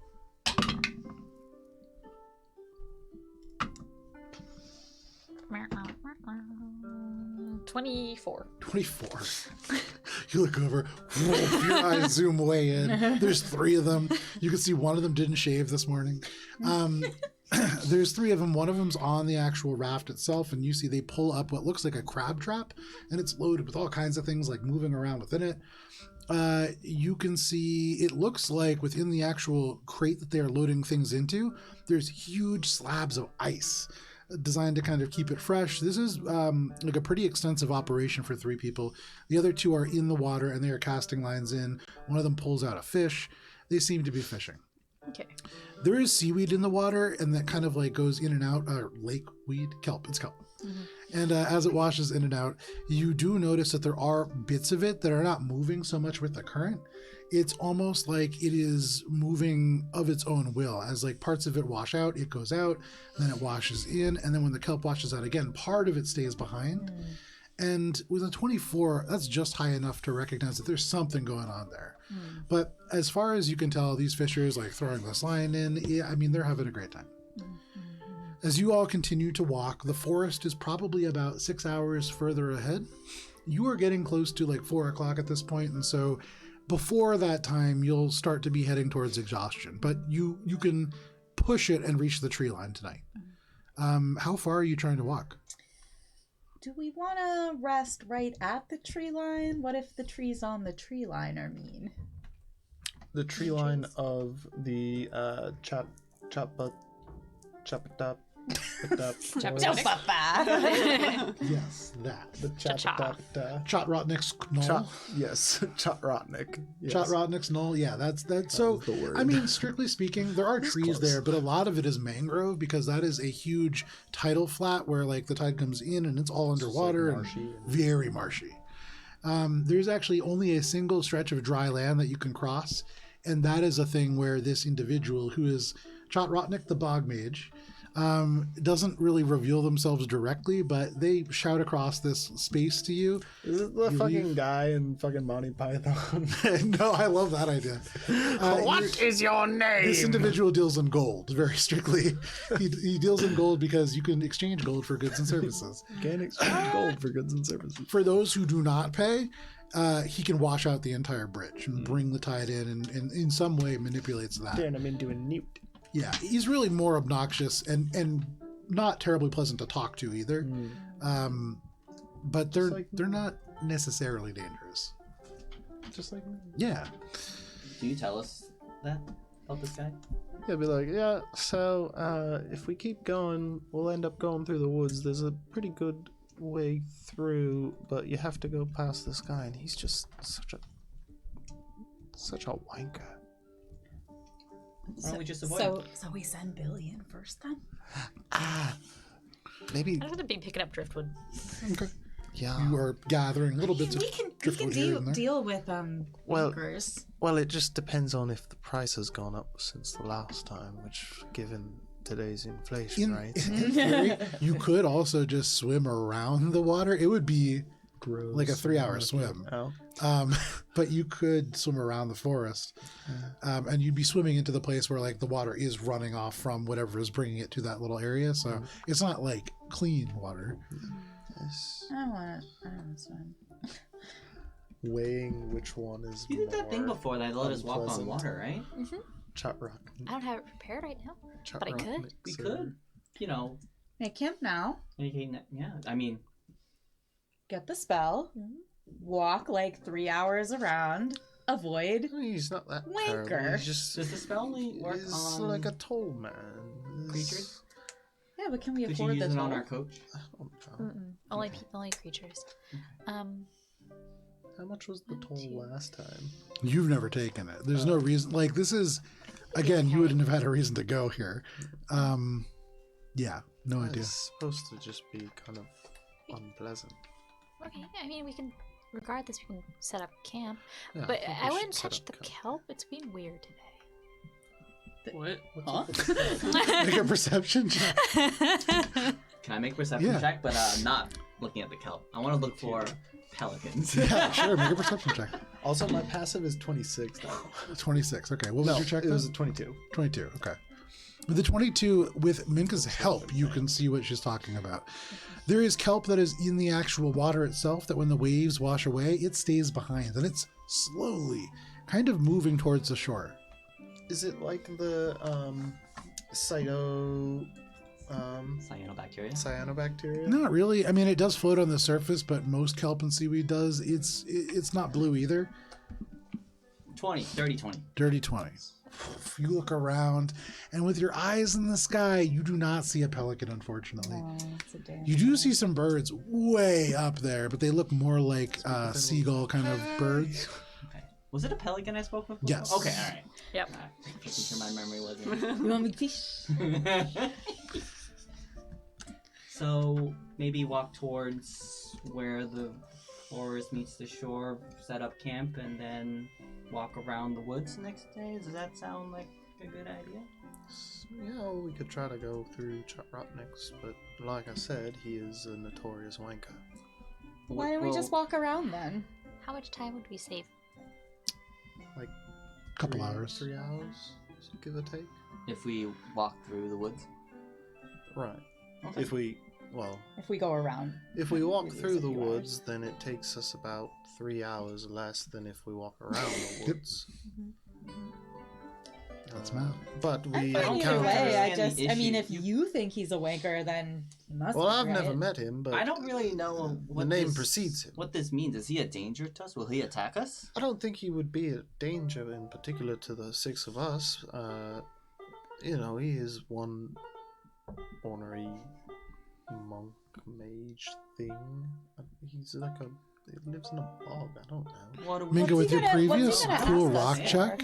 24. 24. You look over, whoa, your eyes zoom way in. There's 3 of them. You can see one of them didn't shave this morning. There's 3 of them. One of them's on the actual raft itself, and you see they pull up what looks like a crab trap, and it's loaded with all kinds of things like moving around within it. You can see it looks like within the actual crate that they are loading things into, there's huge slabs of ice. designed to kind of keep it fresh. This is like a pretty extensive operation for 3 people. The other 2 are in the water and they are casting lines in. One of them pulls out a fish. They seem to be fishing. Okay. There is seaweed in the water, and that kind of like goes in and out. Lake weed, kelp. It's kelp. And as it washes in and out, you do notice that there are bits of it that are not moving so much with the current. It's almost like it is moving of its own will. As like parts of it wash out, it goes out, then it washes in, and then when the kelp washes out again, part of it stays behind. And with a 24, that's just high enough to recognize that there's something going on there. But as far as you can tell, these fishers like throwing this line in, yeah, I mean, they're having a great time. As you all continue to walk, the forest is probably about 6 hours further ahead. You are getting close to like 4 o'clock at this point, and so before that time, you'll start to be heading towards exhaustion. But you can push it and reach the tree line tonight. How far are you trying to walk? Do we want to rest right at the tree line? What if the trees on the tree line are mean? The tree line of the Yes, that. The Chotrotnik's knoll. Yes, Chotrotnik. Yes. Chotrotnik's knoll. Yeah, that's so. the word. I mean, strictly speaking, there are trees close. there, but a lot of it is mangrove because that is a huge tidal flat where like the tide comes in and it's all underwater and very marshy. There's actually only a single stretch of dry land that you can cross, and that is a thing where this individual, who is Chotrotnik the Bog Mage, doesn't really reveal themselves directly, but they shout across this space to you. Is it the fucking guy in fucking Monty Python? No, I love that idea. What is your name? This individual deals in gold, very strictly. He deals in gold because you can exchange gold for goods and services. Can exchange gold for goods and services. For those who do not pay, he can wash out the entire bridge and bring the tide in and in some way manipulates that. Turn him into a newt. Yeah, he's really more obnoxious and not terribly pleasant to talk to either. But they're not necessarily dangerous. Just like me. Yeah. Do you tell us that about this guy? Yeah, be like, yeah, so if we keep going, we'll end up going through the woods. There's a pretty good way through, but you have to go past this guy, and he's just such a wanker. Why don't we just avoid him? So we send Billy in first then? Maybe. I'm gonna be picking up driftwood. Okay. Yeah. You are gathering little bits We of can driftwood here and there. deal with Well- anchors. Well, it just depends on if the price has gone up since the last time, which, given today's inflation rates, In theory, you could also just swim around the water. It would be gross. like a 3-hour swim. Oh. But you could swim around the forest, and you'd be swimming into the place where like the water is running off from whatever is bringing it to that little area. So it's not like clean water. Yes. I don't want to swim. Weighing which one is You did that thing more before that let us walk on unpleasant. water, right? Chotrock. I don't have it prepared right now, but I could. We could, you know. Make camp now. Yeah, I mean, Get the spell. Walk like 3 hours around. Avoid. He's not that Wanker. terrible. He's just does the spell only work he's on like a toll man. creatures? Yeah, but can we Could you afford use the it on toll? our coach? I don't know. Only only creatures. How much was the toll last time? You've never taken it. There's no reason. Like this is, again, you wouldn't have had a reason to go here. Yeah, no idea. It's supposed to just be kind of unpleasant. Okay, I mean we can. Regardless, we can set up camp. Yeah, But think I we wouldn't should set touch up the camp. kelp. It's being weird today. What? Huh? Make a perception check. Can I make a perception Yeah. check? But not looking at the kelp. I want to look for pelicans. Yeah, sure. Make a perception check. Also, my passive is 26 now. 26. Okay. What was No, your check? it was then? a 22. 22. Okay. With the 22, with Minka's help, you can see what she's talking about. There is kelp that is in the actual water itself that when the waves wash away, it stays behind and it's slowly kind of moving towards the shore. Is it like the cyanobacteria? Not really. I mean, it does float on the surface, but most kelp and seaweed does. It's not blue either. Dirty 20. Dirty 20. You look around, and with your eyes in the sky, you do not see a pelican, unfortunately. Oh, that's a damn You do see some birds way up there, but they look more like seagull kind of birds. Okay. Was it a pelican I spoke with? Before? Yes. Okay, all right. Yep. Making sure my memory wasn't. You want me to fish? So maybe walk towards where the forest meets the shore, set up camp, and then walk around the woods next day. Does that sound like a good idea? Yeah, we could try to go through Rotniks, but like I said, he is a notorious wanker. Why don't we just walk around then? How much time would we save? Like Couple hours. 3 hours, give or take. If we walk through the woods? Right. Okay. If we go around. If we walk Maybe through it's a the few woods, then it takes us about 3 hours less than if we walk around the woods. That's math. But we Either encounter. way, the mean, issue. if you think he's a wanker, then he must Well, be, I've right? never met him, but I don't really know the what name this, precedes him. what this means. Is he a danger to us? Will he attack us? I don't think he would be a danger in particular to the 6 of us. You know, he is one ornery monk mage thing. He's like he lives in a bog. I don't know. What do we Minka, with your what's he previous gonna cool ask us rock for? check,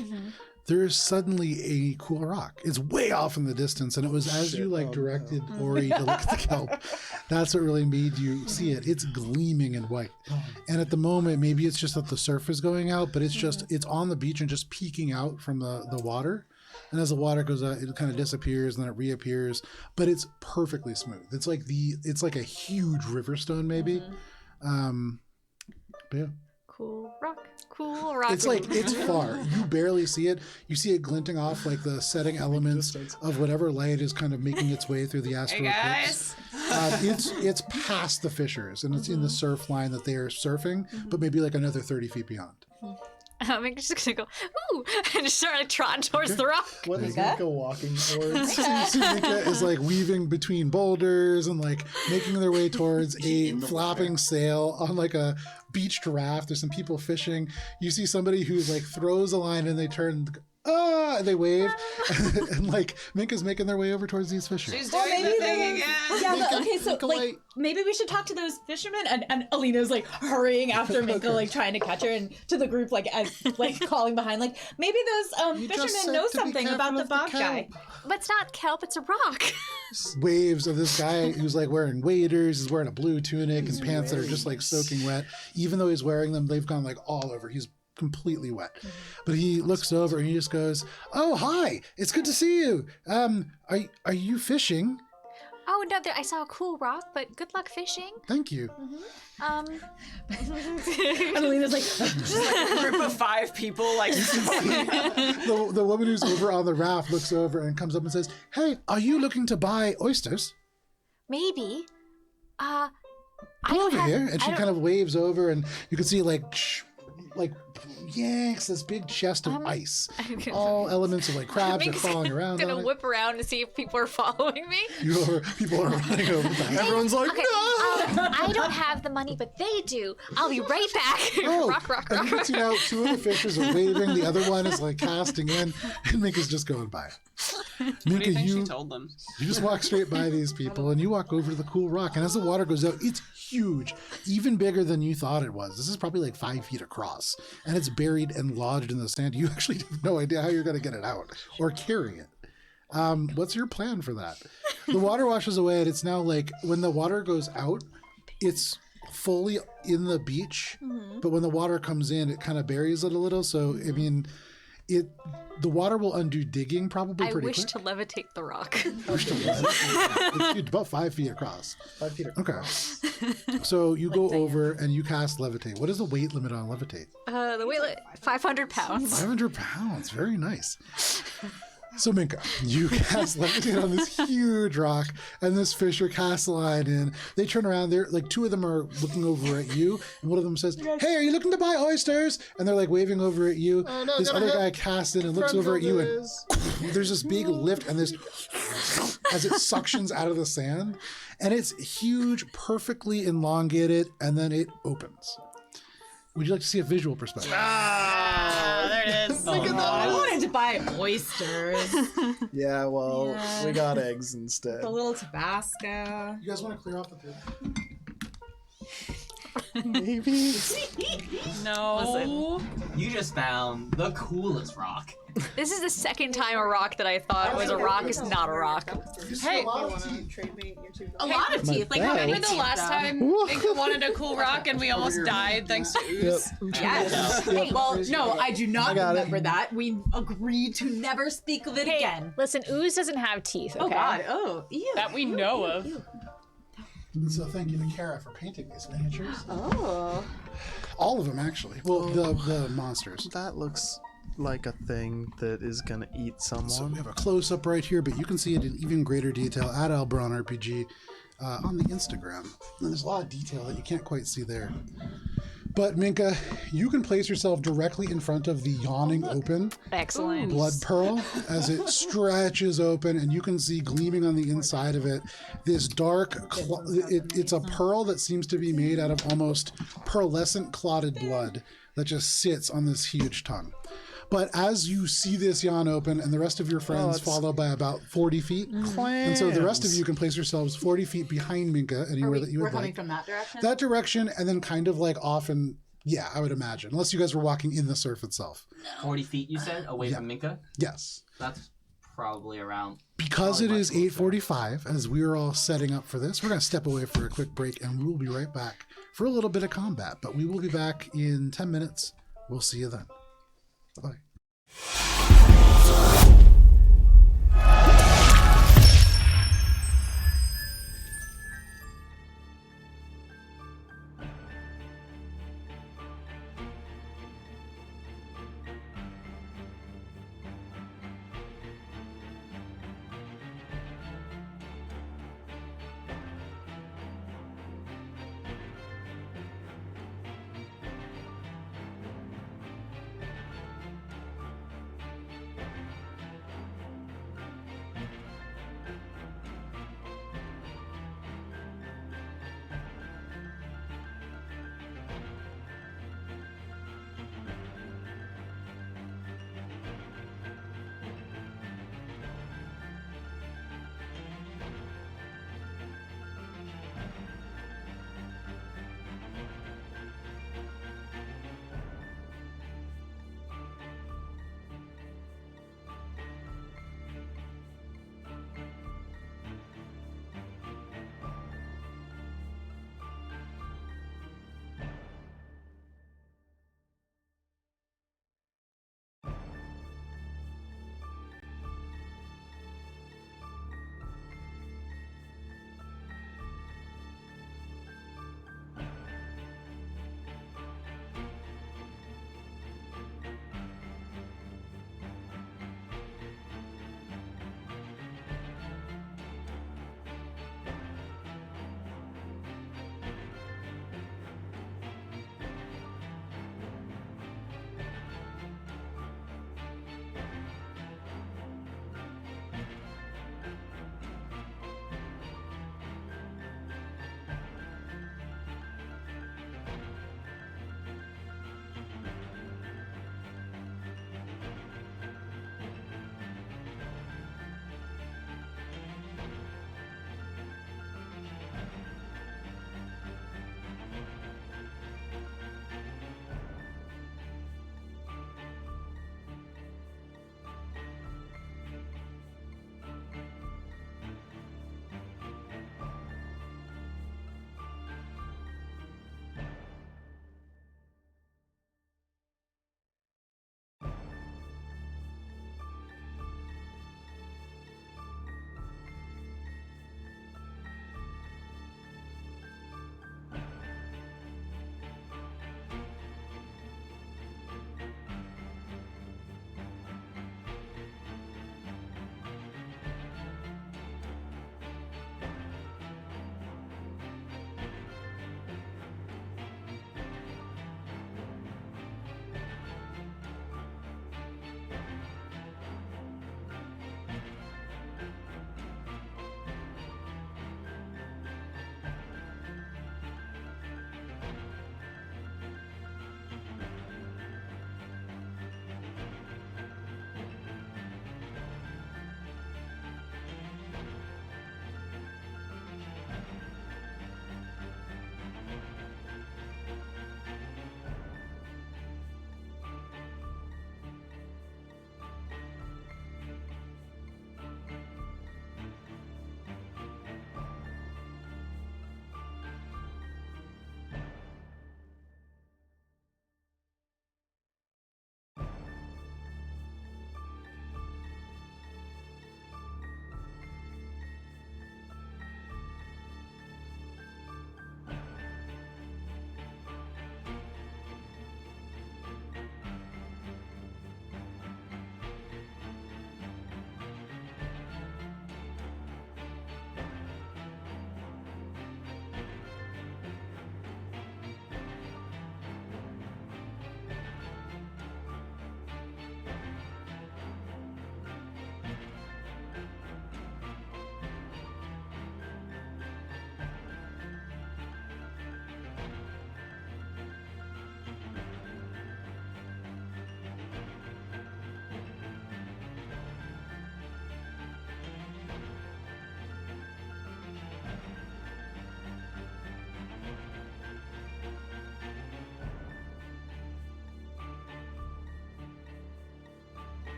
there is suddenly a cool rock. It's way off in the distance, and it was as you like directed Ori to look at the kelp. That's what really made you see it. It's gleaming in white, and at the moment, maybe it's just that the surf is going out, but it's just it's on the beach and just peeking out from the water. And as the water goes out, it kind of disappears and then it reappears, but it's perfectly smooth. It's like a huge river stone, maybe. But yeah. Cool rock. Cool rock. It's like it's far. You barely see it. You see it glinting off like the setting elements of whatever light is kind of making its way through the astral Hey eclipse. guys! It's past the fissures and it's in the surf line that they are surfing, but maybe like another 30 feet beyond. I'm just gonna go, ooh, and just start like trotting towards the rock. What is Mika walking towards? You see Mika is like weaving between boulders and like making their way towards a flapping sail on like a beached raft. There's some people fishing. You see somebody who like throws a line and they turn, and they wave, and like Minka's making their way over towards these fishers. She's Well, doing the maybe thing they- again. Yeah, Minka, but, okay, so Minka, like wait. maybe we should talk to those fishermen, and Alina's like hurrying after Minka, like trying to catch her, and to the group like as like calling behind, like maybe those You just fishermen said know to be something about careful the of the bog guy. kelp. But it's not kelp, it's a rock. Waves of this guy who's like wearing waders, he's wearing a blue tunic and pants that are just like soaking wet. Even though he's wearing them, they've gone like all over. He's completely wet. But he looks over and he just goes, "Oh, hi! It's good to see you. Are you fishing? Oh no, I saw a cool rock, but good luck fishing. Thank you." And Alina's like, Just like a group of 5 people, like. The woman who's over on the raft looks over and comes up and says, "Hey, are you looking to buy oysters? Maybe. I Come don't over have, here." And I she don't- kind of waves over, and you can see like yanks this big chest of ice. All elements of like crabs are Mink's crawling around gonna on it. whip around to see if people are following me. People are running over that. Everyone's like, Okay, I don't have the money, but they do. I'll be right back. Oh, rock. and you can see now 2 of the fishers are waving, the other one is like casting in, and Minka's just going by. What do Minka, you think you she told them? just walk straight by these people and you walk over to the cool rock, and as the water goes out, it's huge, even bigger than you thought it was. This is probably like 5 feet across, and it's buried and lodged in the sand. You actually have no idea how you're going to get it out or carry it. What's your plan for that? The water washes away, and it's now like when the water goes out, it's fully in the beach, but when the water comes in, it kind of buries it a little. So I mean, the water will undo digging probably I pretty wish quick. to levitate the rock. It's about 5 feet across. 5 feet. Okay. So you go over and you cast levitate. What is the weight limit on levitate? The weight, 500 pounds. 500 pounds. Very nice. So Minka, you cast levitate on this huge rock, and this fisher casts a line in. They turn around. They're like 2 of them are looking over at you, and one of them says, "Hey, are you looking to buy oysters?" And they're like waving over at you. Oh, no, This gotta other help. guy casts in and looks over at you, and there's this big lift, and this as it suctions out of the sand, and it's huge, perfectly elongated, and then it opens. Would you like to see a visual perspective? Ah, there it thinking I that. wanted to buy oysters. Yeah, well, Yeah. we got eggs instead. A little Tabasco. You guys want to clear off the table? Maybe. No. You just found the coolest rock. This is the second time a rock that I thought was a rock is not a rock. Hey, A lot of My teeth. Like, bad. how many Remember the teeth, last though? time Inca wanted a cool rock and we almost died thanks to ooze? Yes. Yep. Well, no, I do I not got it. remember that. We agreed to never speak of it Hey, again. listen, ooze doesn't have teeth, okay? Oh God. Oh, ew. That we know of. So thank you to Kara for painting these miniatures. Oh. All of them, actually. Well, the monsters. That looks like a thing that is gonna eat So we someone. have a close-up right here, but you can see it in even greater detail at Alberon RPG on the Instagram. And there's a lot of detail that you can't quite see there. But Minka, you can place yourself directly in front of the yawning open Excellent. blood pearl as it stretches open, and you can see gleaming on the inside of it this dark it's a pearl that seems to be made out of almost pearlescent clotted blood that just sits on this huge tongue. But as you see this yawn open, and the rest of your friends it's- follow by about 40 feet, and so the rest of you can place yourselves 40 feet behind Minka, anywhere that you We're would coming like. from that direction. That direction, and then kind of like off and, yeah, I would imagine. Unless you guys were walking in the surf itself. 40 feet, you said, away Yeah. from Minka? Yes. That's probably around. Because it Probably is much closer. 8:45, as we are all setting up for this, we're going to step away for a quick break, and we will be right back for a little bit of combat. But we will be back in 10 minutes. We'll see you then. Bye-bye.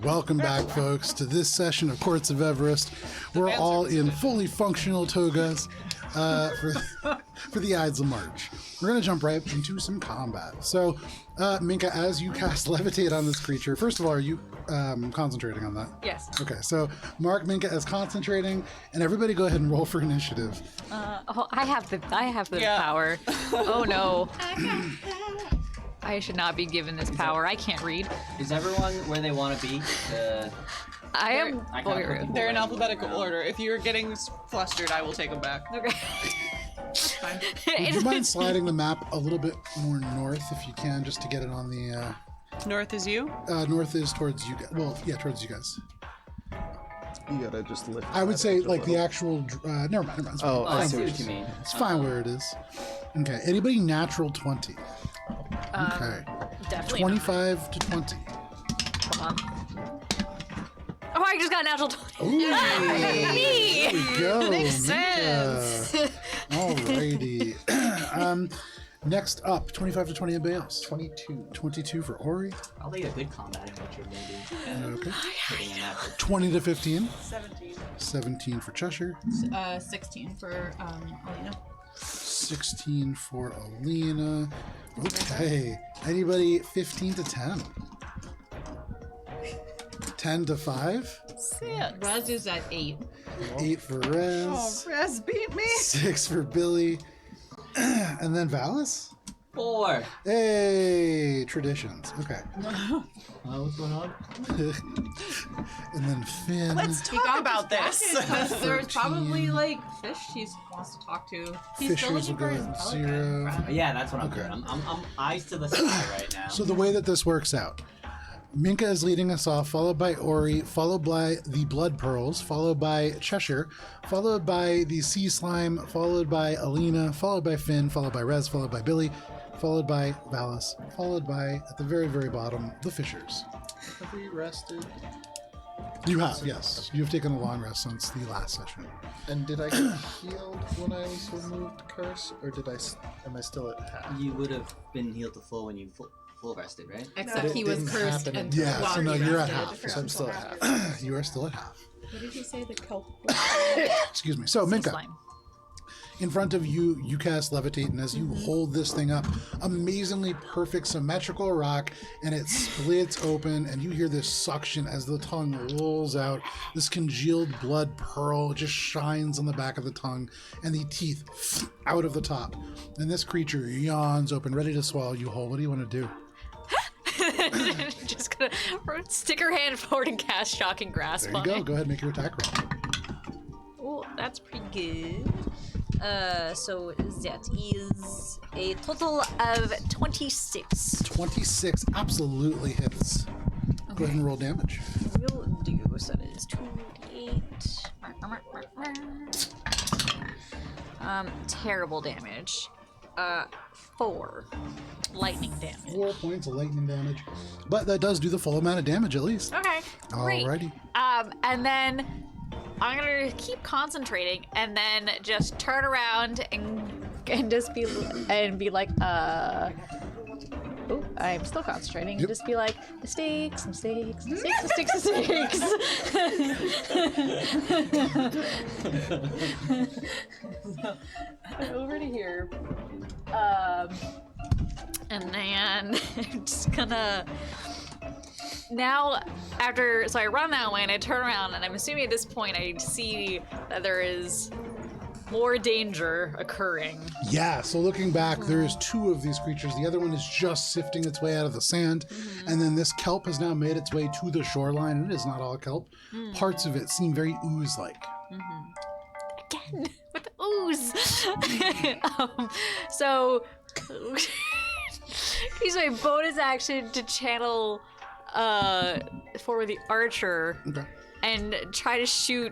Welcome back, folks, to this session of Courts of Everest. We're all in fully functional togas for the Ides of March. We're going to jump right into some combat. So, Minka, as you cast Levitate on this creature, first of all, are you concentrating on that? Yes. Okay, so mark Minka as concentrating, and everybody go ahead and roll for initiative. I have the power. Oh no. I should not be given this power. I can't read. Is everyone where they want to be? I am. I kinda put people They're in right alphabetical around. order. If you're getting flustered, I will take them back. Okay. Would you mind sliding the map a little bit more north if you can, just to get it on the... North is you? north is towards you guys. Well, yeah, towards you guys. You gotta just lift. I would that say, edge a like, the little. actual... never mind. It's Oh, Oh, I fine. see what you mean. It's fine where it is. Okay, anybody natural 20? Okay. Definitely. 25 to 20. Hold on. Oh, I just got a natural 20. Ooh, there Me. we go. Makes Minka. sense. Alrighty. Next up, 25 to 20, anybody else? 22. 22 for Ori. Probably a good combat nature, maybe. Okay. Hitting a natural 20 to 15. 17. 17 for Cheshire. 16 for Alina. 16 for Alina. Okay. Anybody 15 to 10? 10 to 5? Raz is at 8. 8 for Rez. Rez beat me. 6 for Billy. And then Valis? 4. Hey, traditions. Okay. What's going on? And then Finn. Let's talk about this. There's 13. probably like fish he wants to talk to. He's still Fishers looking will for go his at pelican 0. friend. Yeah, that's what I'm Okay. doing. I'm eyes to the sky right now. So the way that this works out, Minka is leading us off, followed by Ori, followed by the Blood Pearls, followed by Cheshire, followed by the Sea Slime, followed by Alina, followed by Finn, followed by Rez, followed by Billy, followed by Valis, followed by, at the very, very bottom, the Fishers. Have we rested? You have, yes. You've taken a long rest since the last session. And did I get healed when I was removed curse, or am I still at half? You would have been healed to full when you full rested, right? Except it he was didn't cursed happen and until- Yeah, while so no, he you're at rested. half. So I'm still at half. You are still at half. What did he say the kelp Excuse me. So, Minka, Slime. in front of you, you cast Levitate, and as you hold this thing up, amazingly perfect symmetrical rock, and it splits open, and you hear this suction as the tongue rolls out. This congealed blood pearl just shines on the back of the tongue, and the teeth out of the top. And this creature yawns open, ready to swallow you whole. What do you want to do? Just gonna stick her hand forward and cast Shocking Grasp There you on go. it. Go ahead and make your attack roll. Oh, that's pretty good. So that is a total of 26. 26 absolutely hits. Go ahead and roll damage. Will do. So that is 2d8. Terrible damage. 4 lightning damage. 4 points of lightning damage. But that does do the full amount of damage at least. Okay, great. Alrighty. And then I'm gonna keep concentrating, and then just turn around and just be like, oh, I'm still concentrating. And Yep. just be like, mistakes, mistakes, mistakes, mistakes, mistakes. Over to here. And then I'm just gonna. Now, so I run that way and I turn around, and I'm assuming at this point I see that there is more danger occurring. Yeah, so looking back, there is 2 of these creatures. The other one is just sifting its way out of the sand. And then this kelp has now made its way to the shoreline. And it is not all kelp. Parts of it seem very ooze-like. Again, with the ooze. So, use my bonus action to channel for the archer Okay. and try to shoot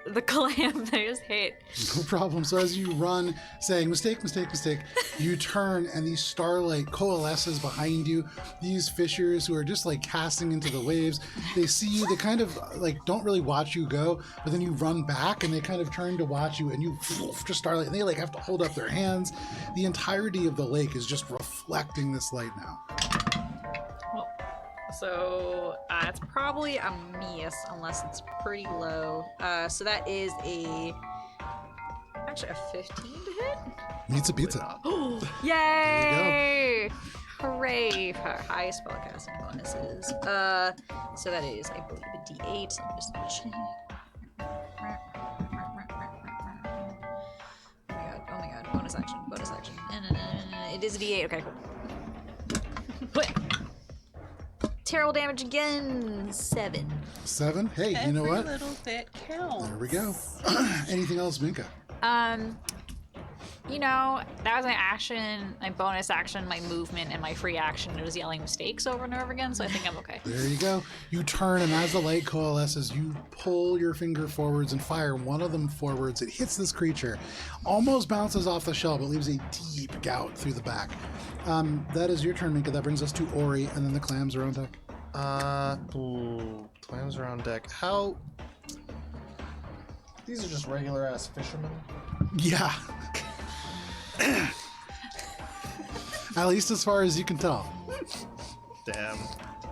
the clam that I just hit. No problem. So as you run, saying mistake, mistake, mistake, you turn and the starlight coalesces behind you. These fishers who are just like casting into the waves, they see you, they kind of like don't really watch you go, but then you run back and they kind of turn to watch you, and you just starlight, and they like have to hold up their hands. The entirety of the lake is just reflecting this light now. Well, So it's probably a miss unless it's pretty low. So that is actually a 15 to hit. Meets a pizza. Yay! Hooray for high spellcasting bonuses. So that is, I believe, a D8. So I'm just checking. Oh my god, bonus action. It is a D8, okay, cool. Terrible damage again, 7. 7? Hey, you know what? Every little bit counts. There we go. Anything else, Minka? You know, that was my action, my bonus action, my movement, and my free action. It was yelling mistakes over and over again, so I think I'm okay. There you go. You turn, and as the light coalesces, you pull your finger forwards and fire one of them forwards. It hits this creature, almost bounces off the shell, but leaves a deep gout through the back. That is your turn, Minka. That brings us to Ori, and then the clams are on deck. Clams are on deck. How? These are just regular ass fishermen. Yeah. At least as far as you can tell. Damn.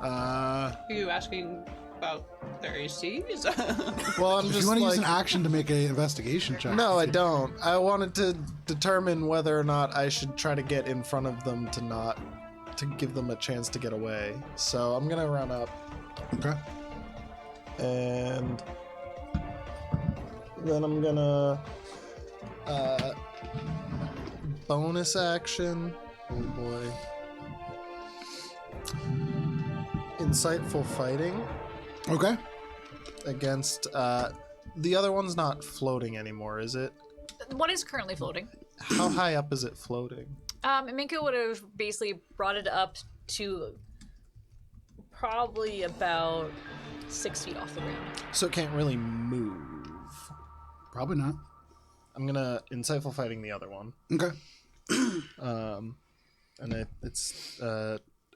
Are you asking about their ACs? Well, I'm If just you want to like, use an action to make an investigation check. no, I don't. I wanted to determine whether or not I should try to get in front of them to give them a chance to get away. So I'm gonna run up Okay. and then I'm gonna bonus action. Oh boy. Insightful fighting Okay. against the other one's not floating anymore, is it? One is currently floating. How high up is it floating? Minka would have basically brought it up to probably about 6 feet off the ground. So it can't really move. Probably not. I'm gonna insightful fighting the other one. Okay. And it's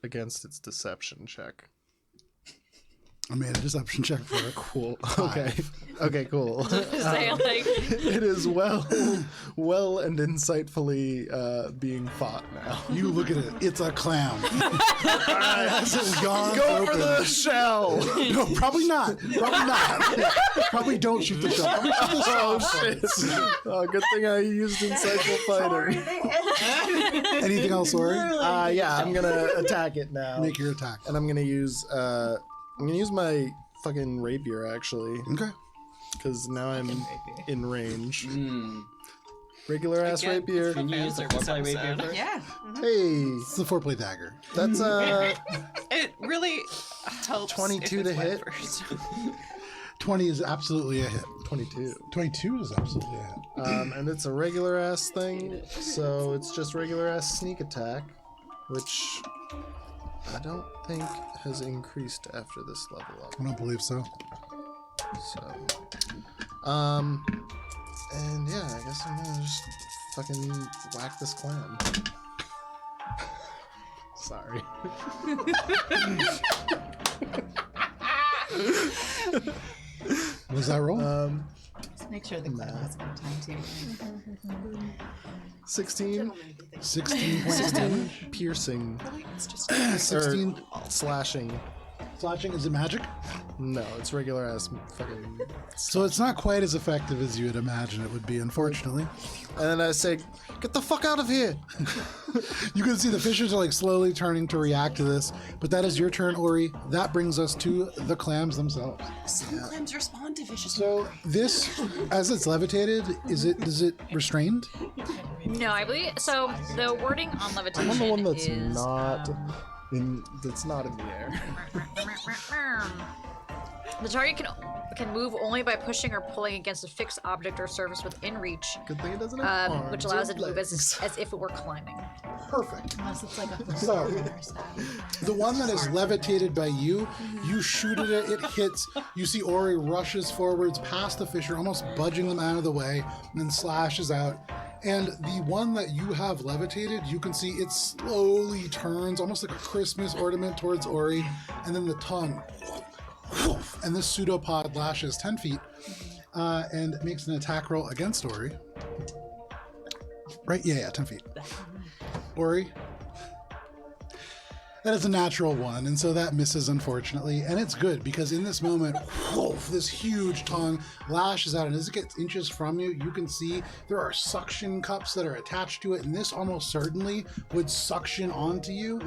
against its deception check. I made a deception check for it. Cool. Okay. Okay, cool. Say, like, It is well and insightfully being fought now. You look at it. It's a clown. As it's gone Go for open. the shell! No, probably not. Probably not. Probably don't shoot the shell. Probably shoot the shell. Oh shit! Oh, good thing I used insightful fighting. Anything else, Ori? Yeah, I'm gonna attack it now, Make your attack. and I'm gonna use my fucking rapier actually, Okay. because now I'm in range. Mm. Regular ass Again, rapier. Can you use the foreplay rapier first? Yeah. Hey, It's the 4-play dagger. that's It really helps. 22 if to it's wet hit. First. 20 is absolutely a hit. 22. 22 is absolutely a hit. And it's a regular ass thing, so it's just regular ass sneak attack, which I don't think has increased after this level up. I don't believe so. So, and yeah, I guess I'm gonna just fucking whack this clam. Sorry. What was that roll? Just make sure the clown has a good time too. 16 16 points of damage. piercing. 16 Or slashing. slashing. Is it magic? No, it's regular ass fucking. So it's not quite as effective as you would imagine it would be, unfortunately. And then I say, "Get the fuck out of here!" You can see the fishers are like slowly turning to react to this, but that is your turn, Ori. That brings us to the clams themselves. Some clams respond to vicious. So this, as it's levitated, is it restrained? no, I believe so. The wording on levitation I'm the one that's is not in. That's not in the air. The target can move only by pushing or pulling against a fixed object or surface within reach, Good thing it doesn't have arms which allows or it to move legs. as if it were climbing. Perfect. Unless it's like a So, or style. the one that is levitated by you, you shoot at it, it hits. You see Ori rushes forwards past the fisher, almost budging them out of the way, and then slashes out. And the one that you have levitated, you can see it slowly turns, almost like a Christmas ornament towards Ori, and then the tongue, and this pseudopod lashes 10 feet and makes an attack roll against Ori. Right? Yeah, 10 feet. Ori, That is a natural 1, and so that misses, unfortunately. And it's good, because in this moment, this huge tongue lashes out, and as it gets inches from you, you can see there are suction cups that are attached to it, and this almost certainly would suction onto you,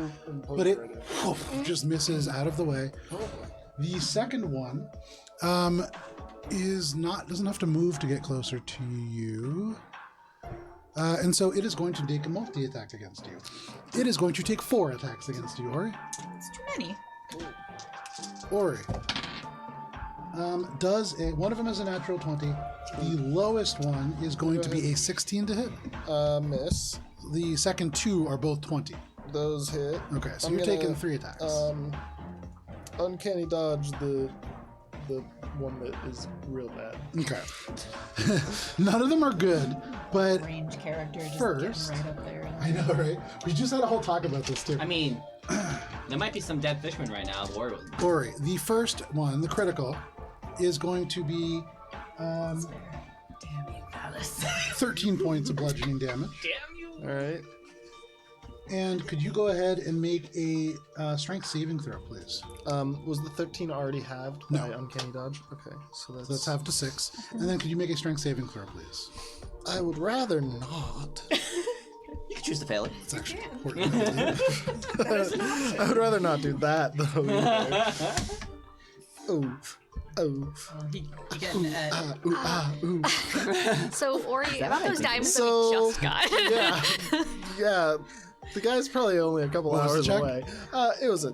but it just misses out of the way. The second one doesn't have to move to get closer to you. And so it is going to take a multi-attack against you. It is going to take 4 attacks against you, Ori. It's too many. Ori. One of them is a natural 20. The lowest one is going to be a 16 to hit. Miss. The second 2 are both 20. Those hit. Okay, so you're taking 3 attacks. Uncanny dodge the one that is real bad. Okay. None of them are good, but Range character just first, getting right up there. I know, right? We just had a whole talk about this too. I mean, there might be some dead fishermen right now. Ori, the first one, the critical, is going to be Damn you, Alice. 13 points of bludgeoning damage. Damn you! All right. And could you go ahead and make a strength saving throw, please? Was the 13 already halved by uncanny dodge? Okay, so Let's have to 6. And then could you make a strength saving throw, please? I would rather not. You can choose to fail it. It's actually important. I would rather not do that though. He getting So, Ori, about those diamonds that So- we just got. Yeah. The guy's probably only a couple What was hours the check? away. It was a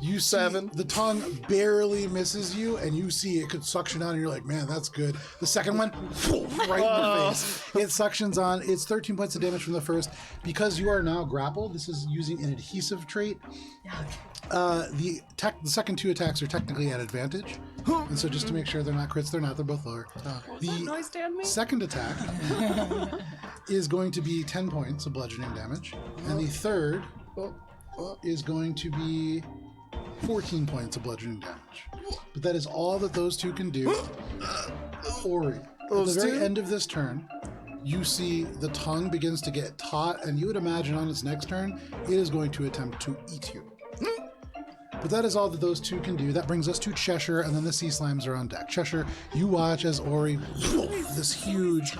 You see 7. the tongue barely misses you, and you see it could suction on, and you're like, man, that's good. The second one, right in the face. It suctions on. It's 13 points of damage from the first. Because you are now grappled, this is using an adhesive trait. The second 2 attacks are technically at advantage. And so just to make sure they're not crits, they're not. They're both lower. The second attack is going to be 10 points of bludgeoning damage. And the third is going to be 14 points of bludgeoning damage. But that is all that those 2 can do. Ori, at the very end of this turn, you see the tongue begins to get taut, and you would imagine on its next turn, it is going to attempt to eat you. But that is all that those 2 can do. That brings us to Cheshire, and then the sea slimes are on deck. Cheshire, you watch as Ori, this huge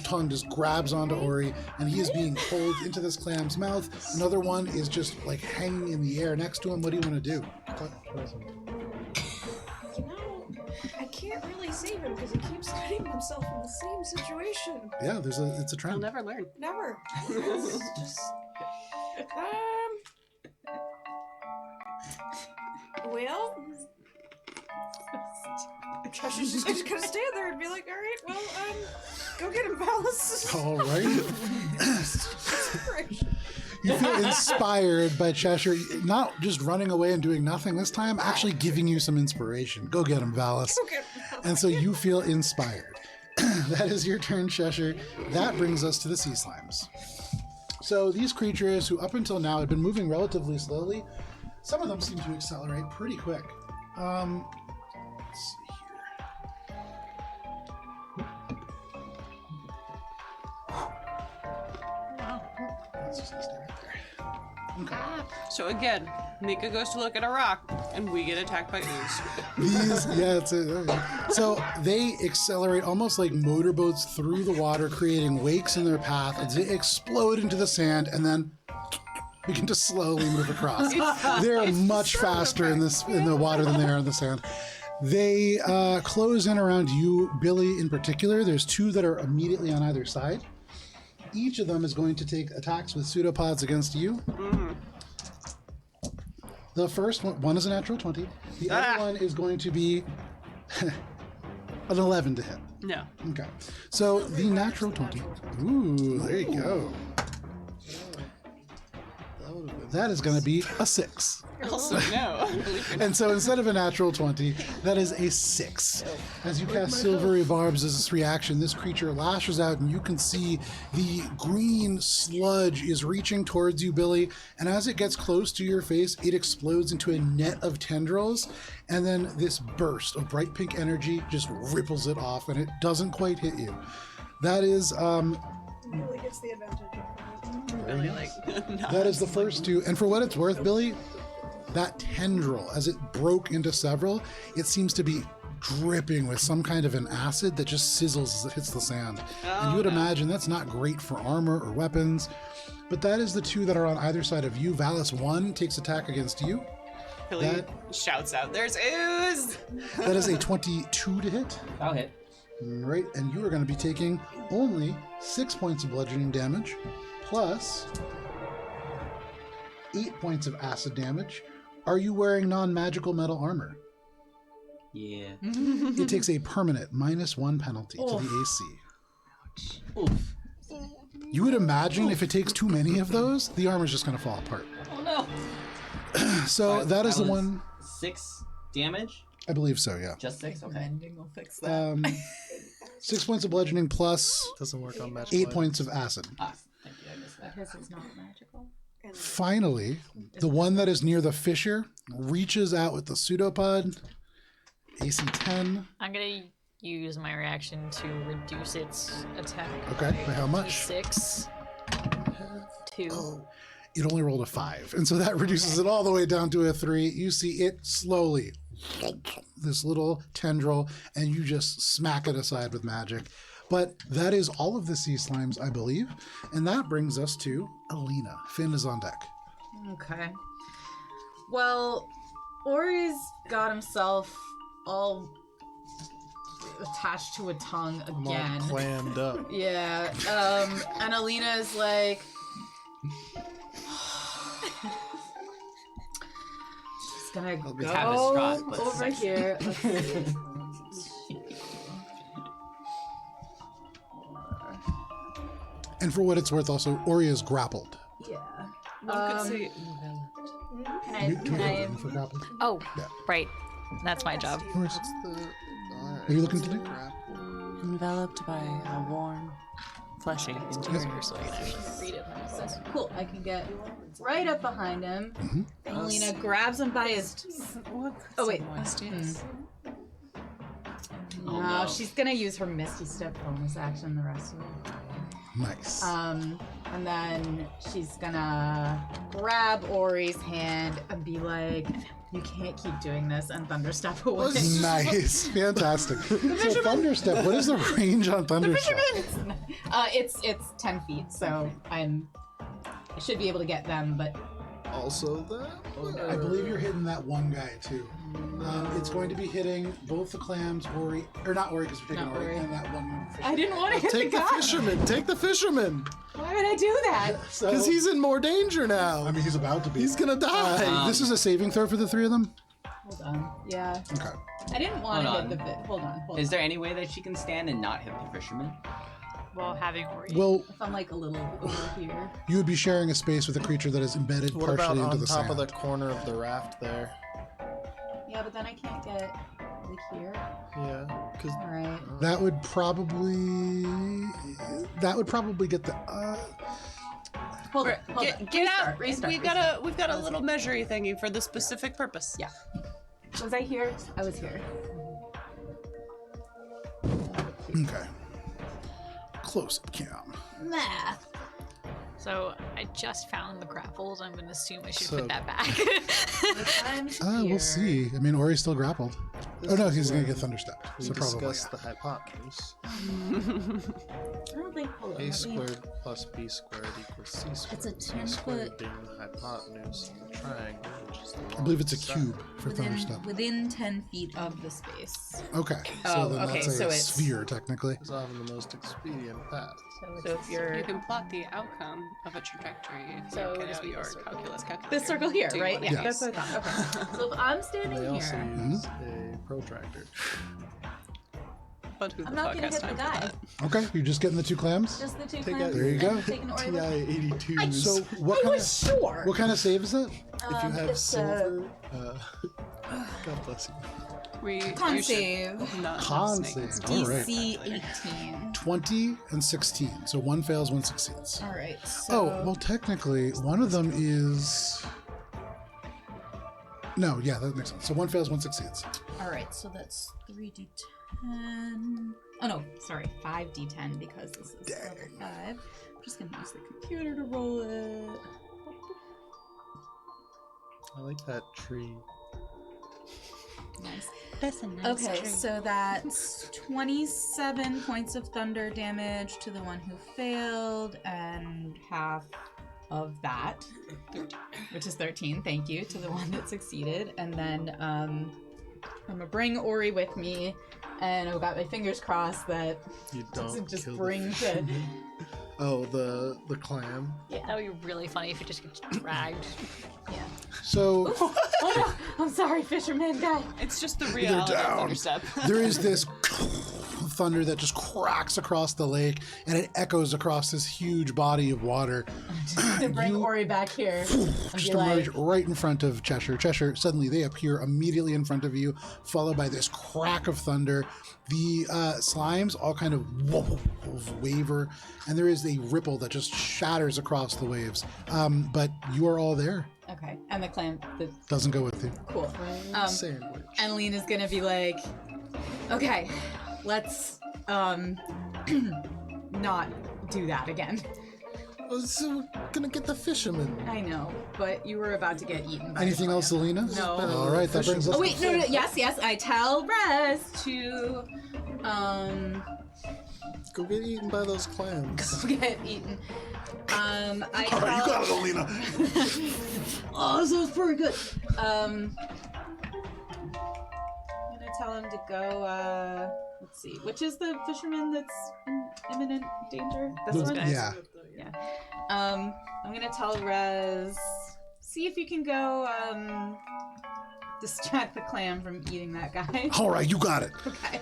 tongue just grabs onto Ori, and he is being pulled into this clam's mouth. Another one is just like hanging in the air next to him. What do you want to do? I can't really save him because he keeps getting himself in the same situation. Yeah, it's a I'll trend. never learn. Never. It's just. Well, Cheshire's just gonna stand there and be like, all right, well, go get him, Valis. All right. You feel inspired by Cheshire, not just running away and doing nothing this time, actually giving you some inspiration. Go get him, Valis. Go get him, Valis. And so you feel inspired. That is your turn, Cheshire. That brings us to the sea slimes. So these creatures who up until now had been moving relatively slowly, some of them seem to accelerate pretty quick. Let's see here. Let's just stay right there. Okay. So again, Mika goes to look at a rock, and we get attacked by ooze. So they accelerate almost like motorboats through the water, creating wakes in their path as they explode into the sand and then begin to slowly move across. They're much faster in the water than they are in the sand. They close in around you, Billy in particular. There's 2 that are immediately on either side. Each of them is going to take attacks with pseudopods against you. The first one is a natural 20. The other one is going to be an 11 to hit. No. Okay. So the natural 20. Ooh, there you go. That is going to be a 6. Also, no. And so instead of a natural 20, that is a 6. As you cast Silvery Barbs as this reaction, this creature lashes out, and you can see the green sludge is reaching towards you, Billy. And as it gets close to your face, it explodes into a net of tendrils. And then this burst of bright pink energy just ripples it off, and it doesn't quite hit you. That is, Really gets the advantage. Really, like, That is the first two. And for what it's worth, Billy, that tendril, as it broke into several, it seems to be dripping with some kind of an acid that just sizzles as it hits the sand. And you would imagine that's not great for armor or weapons. But that is the two that are on either side of you. Valis 1 takes attack against you. Billy shouts out, "There's ooze!" That is a 22 to hit. I'll hit. Right, and you are going to be taking only 6 points of bludgeoning damage, plus 8 points of acid damage. Are you wearing non-magical metal armor? Yeah. It takes a permanent -1 penalty to the AC. Oof. You would imagine if it takes too many of those, the armor's just going to fall apart. Oh no. So that is the was one. 6 damage? I believe so, yeah. Just 6? Okay. Mending will fix that. 6 points of bludgeoning plus Doesn't work on magic. 8 points of acid. Ah, thank you. I missed that. Because it's not magical. Finally, the one that is near the fissure reaches out with the pseudopod. AC 10. I'm gonna use my reaction to reduce its attack. Okay, by how much? 6. 2. It only rolled a 5, and so that reduces it all the way down to a 3. You see it slowly, this little tendril, and you just smack it aside with magic. But that is all of the sea slimes, I believe, and that brings us to Alina. Finn is on deck. Okay. Well, Ori's got himself all attached to a tongue I'm all again. clammed up. Yeah. And Alina's like, she's gonna We'll just have a straw, go but over sex. here. Let's see. And for what it's worth, also, Ori is grappled. Yeah. One could say Can I For grappled? Oh, Yeah. right. That's my job. Of course. Are you looking to do? Enveloped by a warm, fleshy interior. So I can actually read it myself. Cool. I can get right up behind him. And Alina grabs him by his. Oh wait. Oh, No, no. she's gonna use her Misty Step bonus action the rest of it. Nice. And then she's gonna grab Ori's hand and be like, "You can't keep doing this," and thunderstep away. Nice. Fantastic. So Thunderstep, what is the range on Thunderstep? It's 10 feet, so I should be able to get them, but Also that? I believe you're hitting that one guy too. It's going to be hitting both the clams, Ori, or not Ori because you're taking Not Ori, Ori. and that one fish. I didn't want to hit Take the the guy. fisherman! Take the fisherman! Why would I do that? So, Because he's in more danger now. I mean, he's about to be. He's gonna die. This is a saving throw for the three of them? Hold on. Yeah. Okay. I didn't want to Hold hit on. the fit. Hold on. Is there any way that she can stand and not hit the fisherman? While having Ori. Well, If I'm like a little over here. you would be sharing a space with a creature that is embedded What about partially into on the top sand. of the corner of the raft there? Yeah, but then I can't get like here. Yeah, because All right. That would probably get the. Hold it. Hold get, it. get out. Restart. We've got a little measuring thingy for this specific purpose. Yeah. Was I here? I was here. Okay. Close up cam. Math. So I just found the grapples. I'm going to assume I should So- put that back. We'll see. I mean, Ori's still grappled. Oh no, he's gonna get thunderstepped. we So probably. discussed the hypotenuse. I don't think. Hold on. A let me- squared plus B squared equals C squared. It's a 10 B squared foot- being the hypotenuse of the triangle, which is the I believe it's a longest cube for thunderstep. Within 10 feet of the space. Okay. Oh, So then okay, that's a so it's- sphere technically. It's often the most expedient path. So if you're You can plot the outcome of a trajectory if So you it'll get just out be your this circle. calculus calculator. this circle here, Do you right? wanna Yeah, use- that's what I thought. Okay. So if I'm standing They also here, use a protractor. But who the I'm not fuck gonna has hit the time for guy. that? Okay, you're just getting the two clams. Just the two Take clams. out There you go. Taking Ori with TI me. 82s. So what I kind was of sure. what kind of save is it? if you have it's silver, God bless you. Con You should save. not have Con snake save. instead. All right. DC 18. 20 and 16. So one fails, one succeeds. All right. So Oh, well, technically, one of them is. No, yeah, that makes sense. So 1 fails, 1 succeeds. All right, so that's 3d10. Oh no, sorry, 5d10 because this is level 5. I'm just gonna use the computer to roll it. I like that tree. Nice. That's a nice Okay, tree. so that's 27 points of thunder damage to the one who failed, and half of that, which is 13, thank you, to the one that succeeded. And then I'm gonna bring Ori with me, and I've got my fingers crossed that You doesn't don't just kill bring the to... Oh, the clam. Yeah, that would be really funny if it just gets dragged. Yeah. So Oh no, I'm sorry, fisherman guy. It's just the reality of down. Thunderstep. there is this thunder that just cracks across the lake, and it echoes across this huge body of water. To bring Ori back here and Just be like, emerge right in front of Cheshire. Cheshire, suddenly they appear immediately in front of you, followed by this crack of thunder. The slimes all kind of waver, and there is a ripple that just shatters across the waves. But you are all there. okay, and the clam, Doesn't go with you. cool. Sandwich. And Lena's gonna be like, okay, let's not do that again. Oh, so we're gonna get the fisherman. I know, but you were about to get eaten by Anything the else, clam. Selena? No. All right, that brings us. Oh wait, no, yes, I tell Rez to Go get eaten by those clams. get eaten. I All right, you got it, Alina. Oh, this was pretty good. I'm gonna tell him to go. Let's see, which is the fisherman that's in imminent danger? This one. Yeah. Yeah. I'm gonna tell Rez. See if you can go. Distract the clam from eating that guy. All right, you got it. Okay.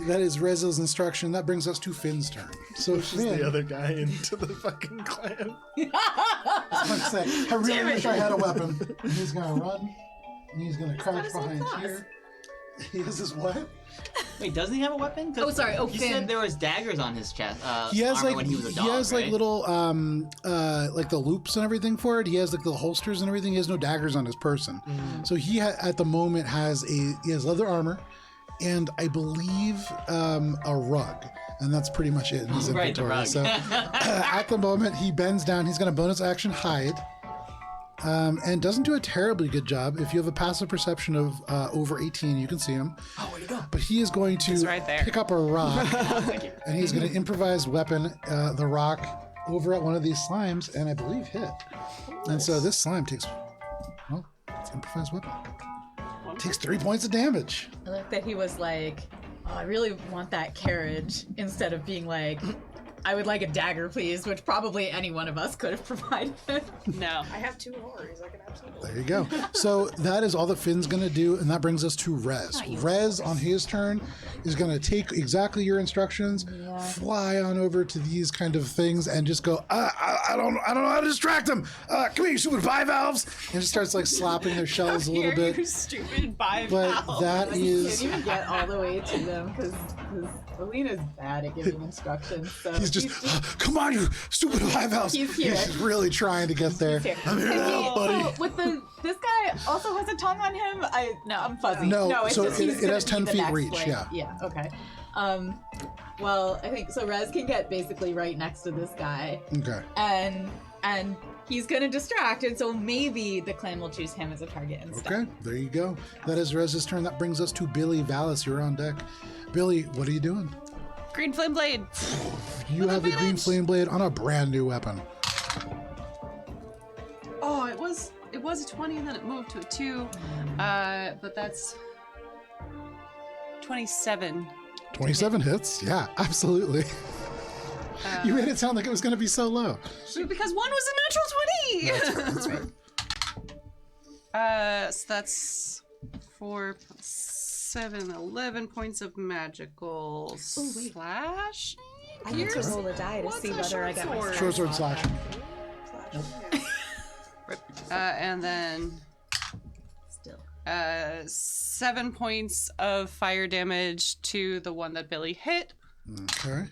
That is Rez's instruction. That brings us to Finn's turn. So Pushes Finn, the other guy into the fucking clam. I really wish I had a weapon. He's gonna run. And he's gonna crouch behind here. He has his what? Wait, doesn't he have a weapon? 'Cause Oh, sorry. Oh, you Finn. said there was daggers on his chest. He has armor like when he was a dog, like right? little like the loops and everything for it. He has like the holsters and everything. He has no daggers on his person. So he at the moment has leather armor, and I believe a rug, and that's pretty much it in his Right, the inventory. rug. So at the moment he bends down. He's gonna bonus action hide. And doesn't do a terribly good job. If you have a passive perception of over 18, you can see him. Oh, where'd he go? But he is going to right there. pick up a rock, and he's going to improvise weapon the rock over at one of these slimes, and I believe hit. And so this slime takes, well, it's improvised weapon. Takes 3 points of damage. I like that he was like, oh, I really want that carriage, instead of being like, I would like a dagger, please, which probably any one of us could have provided. No. I have 2 Oris. I can absolutely. There you go. So that is all that Finn's going to do, and that brings us to Rez. Rez, on his turn, is going to take exactly your instructions, fly on over to these kind of things, and just go, I don't know how to distract them. Come here, you stupid bivalves! And just starts like slapping their shells a little You bit. stupid bivalve. But that Can't is... even get all the way to them because Alina's bad at giving instructions. So He's just, come on, you stupid bivalves! He's here. He's really trying to get there. here. I'm here to help, buddy. So with this guy also has a tongue on him. I'm fuzzy. No, it's so just he's it gonna has be 10 the feet next, reach, like- yeah. Yeah. Okay. Well, I think so. Rez can get basically right next to this guy, Okay. and he's gonna distract, and so maybe the clan will choose him as a target instead. Okay, there you go. That is Rez's turn. That brings us to Billy Vallis. You're on deck. Billy, what are you doing? Green flame blade. You have the green flame blade on a brand new weapon. Oh, it was a 20 and then it moved to a 2. But that's 27. 27 hits? Yeah, absolutely. You made it sound like it was going to be so low. Because 1 was a natural 20. That's right. So that's 4 plus 7, 11 points of magical slash. I need to roll a die to see whether I get my Short sword slash. And then Still. 7 points of fire damage to the one that Billy hit, Okay.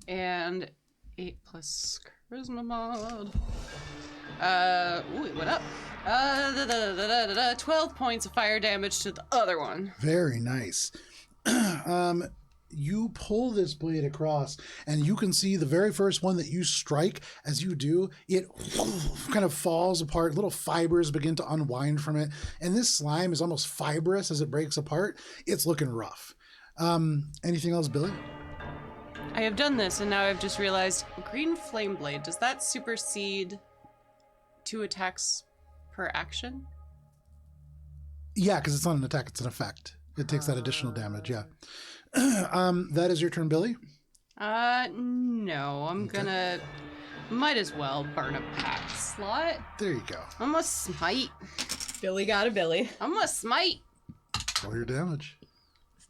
and 8 plus charisma mod. Ooh, it went up. 12 points of fire damage to the other one. Very nice. You pull this blade across, and you can see the very first one that you strike. As you do, it kind of falls apart. Little fibers begin to unwind from it, and this slime is almost fibrous as it breaks apart. It's looking rough. Anything else, Billy? I have done this, and now I've just realized green flame blade. Does that supersede 2 attacks per action? Yeah, because it's not an attack; it's an effect. It takes that additional damage. Yeah. That is your turn, Billy. No, I'm gonna. Might as well burn a pack slot. There you go. I'm gonna smite. Billy got a Billy. I'm gonna smite. Roll your damage.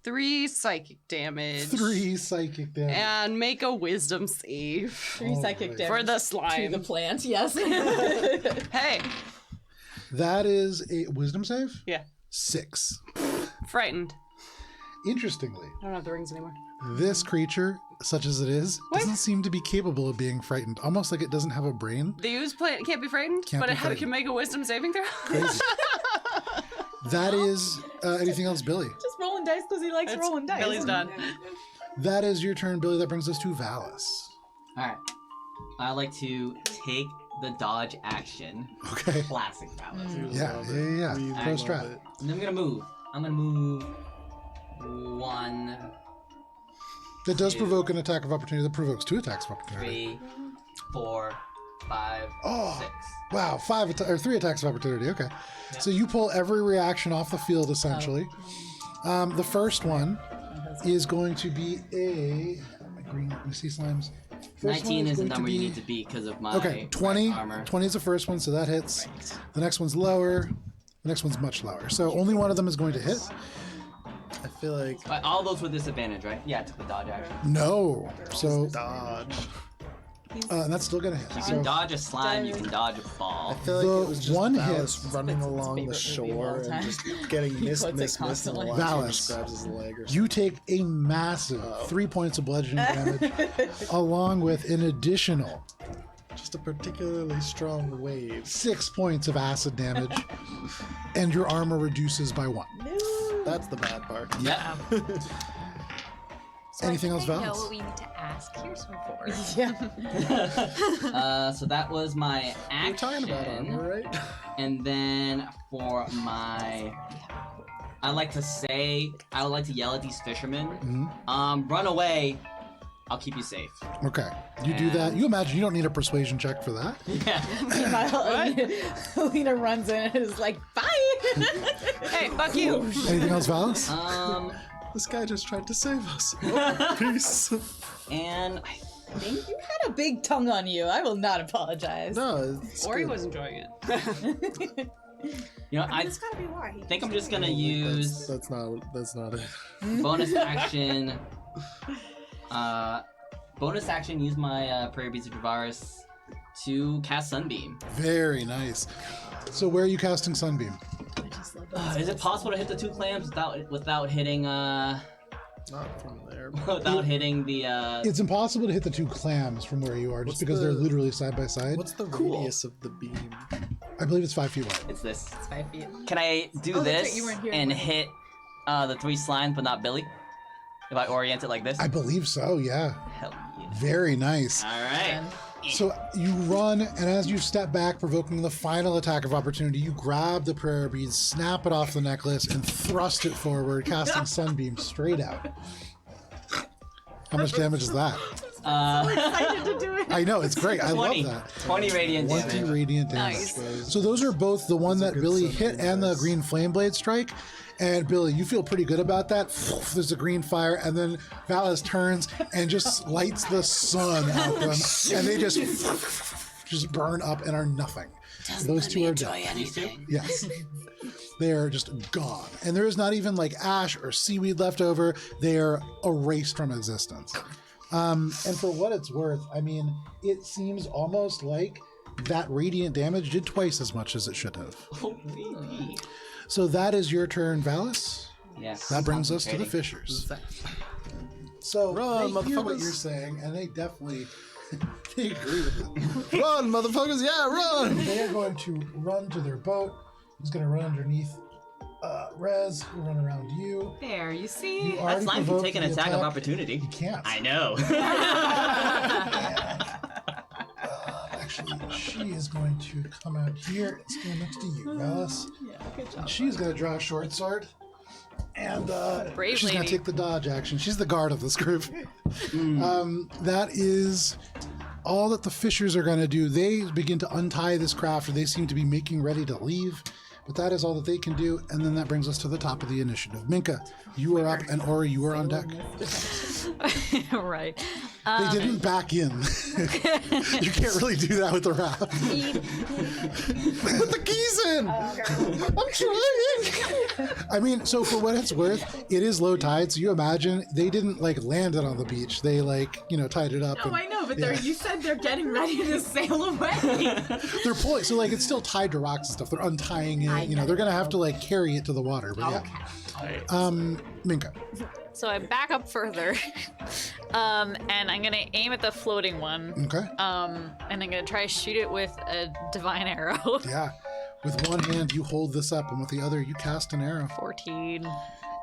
3 psychic damage. 3 psychic damage. And make a wisdom save. 3 psychic damage. For the slime. To the plant, yes. Hey. That is a wisdom save? Yeah. 6. Frightened. Interestingly, I don't have the rings anymore. this creature, such as it is, doesn't seem to be capable of being frightened. Almost like it doesn't have a brain. The ooze plant can't be frightened, Can't but be it frightened. can make a wisdom saving throw. Crazy. That is anything else, Billy? Just rolling dice because he likes rolling dice. Billy's done. That is your turn, Billy. That brings us to Valis. All right. I like to take the dodge action. Okay. Classic Valis. Yeah. Pro strat. And then I'm gonna move. I'm gonna move 1, That does 2, provoke an attack of opportunity. That provokes 2 attacks of opportunity. 3, 4, 5, Oh. 6. Wow, 3 attacks of opportunity. Okay. So you pull every reaction off the field, essentially. The first one is going to be a... My green sea slimes. First 19 one is the going to number you be- need to beat because of my Okay, 20. red armor. 20 is the first one, so that hits. The next one's lower. The next one's much lower. So only one of them is going to hit. I feel like All those with disadvantage, right? Yeah, I took the dodge action. No. So dodge. and that's still going to hit. You So can dodge a slime, you can dodge a I ball. feel like The it was just one Valis hit- running along the favorite movie of all shore and time. just getting missed, quotes it and the constantly. last one Valis. just grabs his leg or you take a massive 3 points of bludgeoning damage, along with an additional just a particularly strong wave. 6 points of acid damage, and your armor reduces by 1. That's the bad part. Yeah. So Anything I else, think I know Valis? what we need to ask. Here's one for. So that was my action. You're talking about armor, right? And then for my, I like to yell at these fishermen. Run away. I'll keep you safe. Okay. You do that. You imagine you don't need a persuasion check for that. Yeah. Alina runs in and is like, bye! Hey, fuck you! Anything else, Valis? This guy just tried to save us. Peace. And I think You had a big tongue on you. I will not apologize. No, it's Or he good. was enjoying it. I That's gotta be why. think I'm just gonna use That's not it. bonus action. Bonus action. Use my Prayer Beads of Dravaris to cast Sunbeam. Very nice. So where are you casting Sunbeam? Is it possible to hit the 2 clams without hitting Not from there. without hitting the It's impossible to hit the 2 clams from where you are, just What's because they're the- literally side by side. What's the Cool. radius of the beam? I believe it's 5 feet wide. It's this. It's 5 feet. Can I do Oh, that's right, this you weren't here and when- hit the 3 slimes but not Billy? If I orient it like this? I believe so, yeah. Hell yeah. Very nice. Alright. So you run, and as you step back, provoking the final attack of opportunity, you grab the prayer beads, snap it off the necklace, and thrust it forward, casting Sunbeam straight out. How much damage is that? Excited to do it. I know, it's great. I 20. love that. 20 radiant 20 damage. radiant damage. Nice. So those are both the one that good Billy Sunbeam hit and the dice. green flame blade strike. And Billy, you feel pretty good about that. There's a green fire, and then Valis turns and just lights the sun at them, and they just burn up and are nothing. Those two are dead. These two? Yes. They are just gone. And there is not even like ash or seaweed left over. They are erased from existence. And for what it's worth, I mean, it seems almost like that radiant damage did twice as much as it should have. Holy. So that is your turn, Valis. Yes. That brings us to the Concentrating. fishers. So Run, they hear what motherfuckers. you're saying, and they definitely They agree with it. Run, motherfuckers! Yeah, run! They are going to run to their boat. He's going to run underneath Rez, who run around you. There, you see? That slime can take an attack of opportunity. He can't. I know. Actually, she is going to come out here and stand next to you, Alice. Yeah, good job. She's going to draw a short sword. And Brave she's going lady. to take the dodge action. She's the guard of this group. That is all that the fishers are going to do. They begin to untie this craft, or they seem to be making ready to leave. But that is all that they can do. And then that brings us to the top of the initiative. Minka, you are up, and Ori, you are on deck. Right. They didn't back in. You can't really do that with the raft. Put the keys in. I'm trying. I mean, so for what it's worth, it is low tide. So you imagine they didn't like land it on the beach. They tied it up. No, I know, but you said they're getting ready to sail away. They're pulling. So it's still tied to rocks and stuff. They're untying it. They're gonna have to carry it to the water. But yeah. Minka. So I back up further, and I'm gonna aim at the floating one. Okay. And I'm gonna try to shoot it with a divine arrow. Yeah. With one hand, you hold this up, and with the other, you cast an arrow. 14.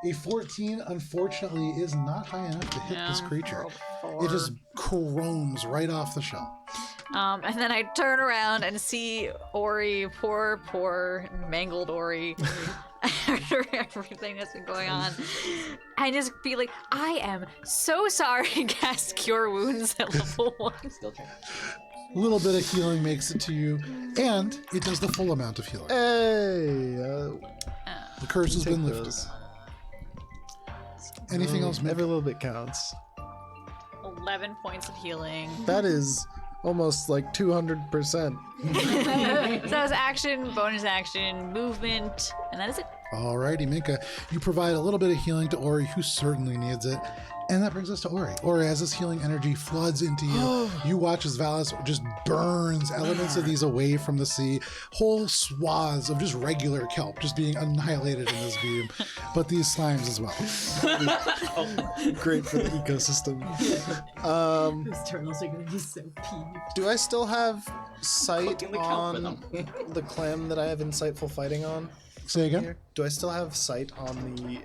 A 14, unfortunately, is not high enough to hit this creature. It just chromes right off the shell. And then I turn around and see Ori, poor mangled Ori, after everything that's been going on. I just be like, I am so sorry. Cast Cure Wounds at level 1. Still trying. A little bit of healing makes it to you, and it does the full amount of healing. Hey! The curse has been lifted. Anything else, Mick? Every little bit counts. 11 points of healing. That is almost 200%. So that was action, bonus action, movement, and that is it. Alrighty, Minka. You provide a little bit of healing to Ori, who certainly needs it. And that brings us to Ori. Ori, as this healing energy floods into you, you watch as Valis just burns elements of these away from the sea. Whole swaths of just regular kelp just being annihilated in this beam. But these slimes as well. Great for the ecosystem. Those turtles are going to be so peeved. Do I still have sight on the clam that I have insightful fighting on? Say again? Here? Do I still have sight on the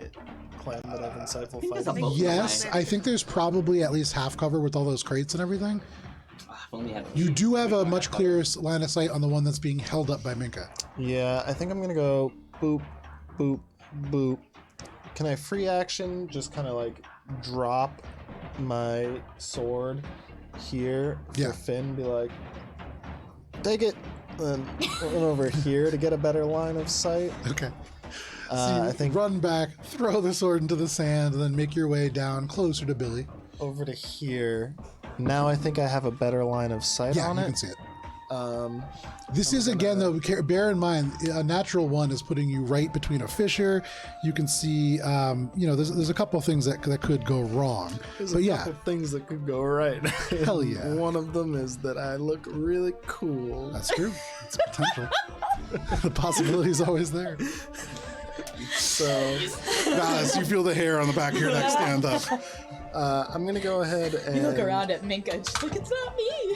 clam that I have insightful fighting on? Yes, I think there's probably at least half cover with all those crates and everything. You do have a much clearer line of sight on the one that's being held up by Minka. Yeah, I think I'm going to go boop, boop, boop. Can I free action just kind of drop my sword here for Finn? Be like, take it. And run over here to get a better line of sight. Okay. So you I think run back, throw the sword into the sand, and then make your way down closer to Billy. Over to here. Now I think I have a better line of sight on it. Yeah, you can see it. This is, again, though, bear in mind, a natural one is putting you right between a fisher. You can see, there's a couple of things that could go wrong. There's a couple things that could go right. Hell yeah. One of them is that I look really cool. That's true. It's potential. The possibility is always there. So, Valis, you feel the hair on the back of your neck stand up. I'm going to go ahead and... You look around at Minka, just like, it's not me.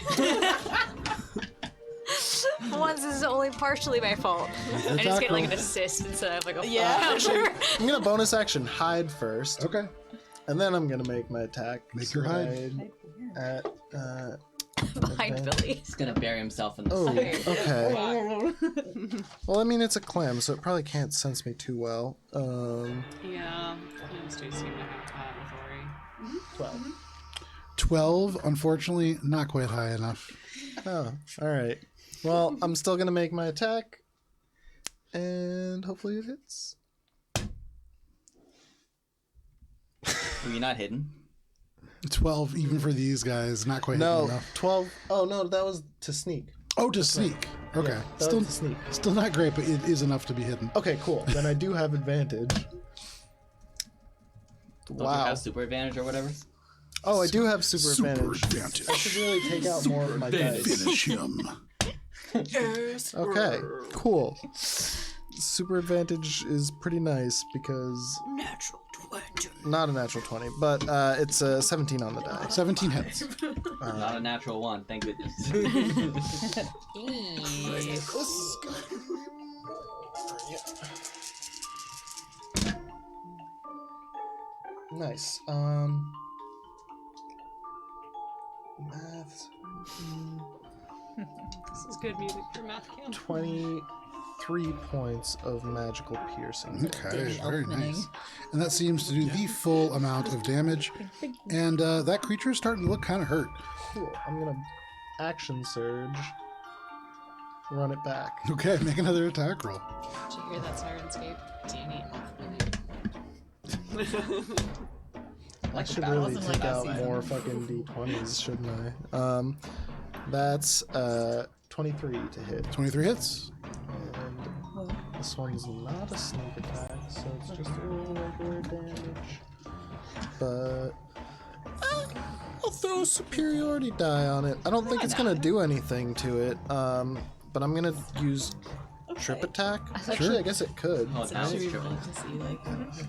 Once this is only partially my fault. I just get an assist instead of a Actually, I'm going to bonus action hide first. Okay. And then I'm going to make my attack. Make your hide. At, behind Billy. He's gonna bury himself in the sea. Okay. Well, I mean, it's a clam, so it probably can't sense me too well. Yeah, clams do seem to have that with Ori. 12. 12, unfortunately, not quite high enough. Oh, all right. Well, I'm still going to make my attack, and hopefully it hits. Were you not hidden? 12, even for these guys, not quite enough. No, 12. Oh, no, that was to sneak. Oh, to sneak. Okay. Yeah, still to sneak. Still not great, but it is enough to be hidden. Okay, cool. Then I do have advantage. Don't you have super advantage or whatever? Oh, I do have super advantage. advantage. I should really take out more of my dice. Finish him. Yes. Okay, cool. Super advantage is pretty nice because... Natural 20. Not a natural 20, but it's a 17 on the die. 17 hits. Not a natural one, thank goodness. Nice. Math. This is good music for math camp. 23 points of magical piercing. Okay, very nice. And that seems to do the full amount of damage. And that creature is starting to look kind of hurt. Cool. I'm gonna action surge. Run it back. Okay, make another attack roll. Did you hear that sirenscape? Danny. I should really take out more fucking d20s, shouldn't I? That's 23 to hit. 23 hits. And this one's not a sneak attack, so it's just a little regular damage. But I'll throw a superiority die on it. I don't think it's gonna do anything to it. But I'm gonna use trip attack. Actually, I guess it could. Oh, now it's triple.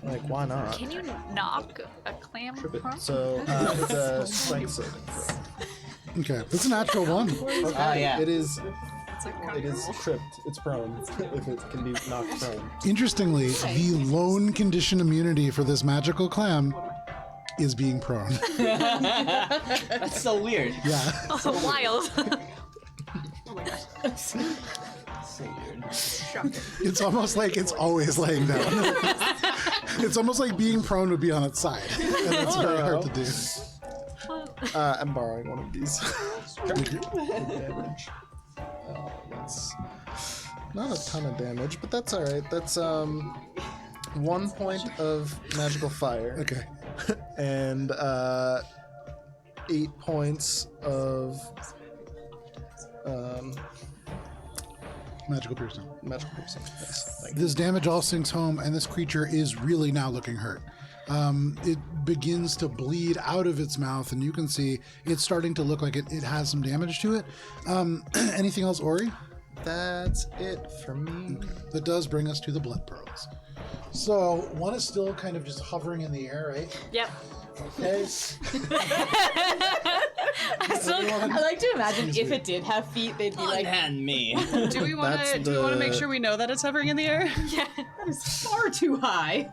Like, why not? Can you knock a clam prone? So it's a strength saving throw. Okay, it's a natural 1. Okay, yeah. it is tripped. It's prone. If it can be knocked prone. Interestingly, the lone condition immunity for this magical clam is being prone. That's so weird. Yeah. Oh, wild. So weird. It's almost like it's always laying down. It's almost like being prone would be on its side. And that's very hard to do. I'm borrowing one of these. Damage. That's not a ton of damage, but that's alright. That's 1 point of magical fire. Okay. And 8 points of Magical piercing. magical piercing. Yes. Thank you. This damage all sinks home, and this creature is really now looking hurt. It begins to bleed out of its mouth, and you can see it's starting to look like it has some damage to it. Anything else, Ori? That's it for me. Okay. That does bring us to the blood pearls. So one is still kind of just hovering in the air, right? Yep. Okay. I like to imagine if it did have feet, they'd be like, And me. Do we want That's to make the- sure we know that it's hovering in the air? Yeah. that is far too high.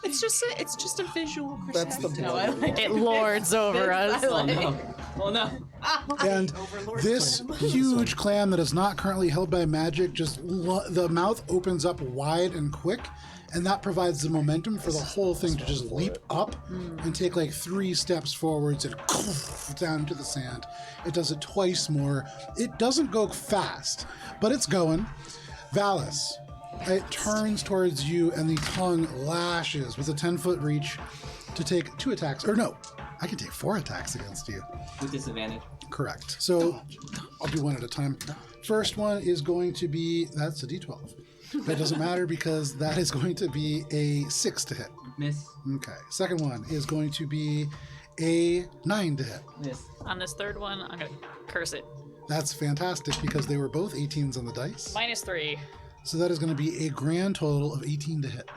It's just a visual That's the perspective. No, I like It lords over us. I Oh like no. Oh no. And this huge clam that is not currently held by magic, the mouth opens up wide and quick, and that provides the momentum for the whole thing to just leap up and take like 3 steps forwards and down to the sand. It does it twice more. It doesn't go fast, but it's going. Valis, it turns towards you, and the tongue lashes with a 10-foot reach to take 2 attacks. Or no, I can take 4 attacks against you. With disadvantage. Correct. So I'll do one at a time. First one is going to be, that's a d12. That doesn't matter because that is going to be a 6 to hit. Miss. Okay. Second one is going to be a 9 to hit. Miss. On this third one, I'm gonna curse it. That's fantastic because they were both 18s on the dice. -3. So that is going to be a grand total of 18 to hit.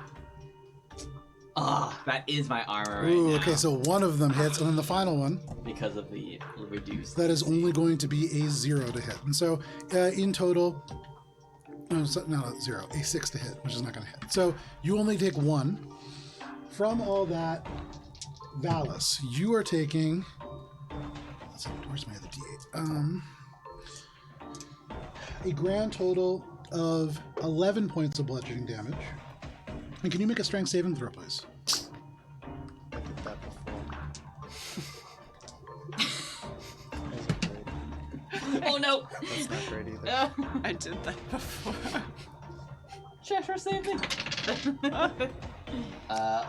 Ah, that is my armor right Ooh, now. okay, so one of them hits, and then the final one, Because of the reduced. that is only going to be a 0 to hit. And so in total, no, 0, a 6 to hit, which is not going to hit. So you only take 1. From all that, Valis, you are taking, let's see, where's my other d8? A grand total of 11 points of bludgeoning damage. And can you make a strength saving throw, please? I did that before. Oh no! That's not great either. I did that before. Treasure saving.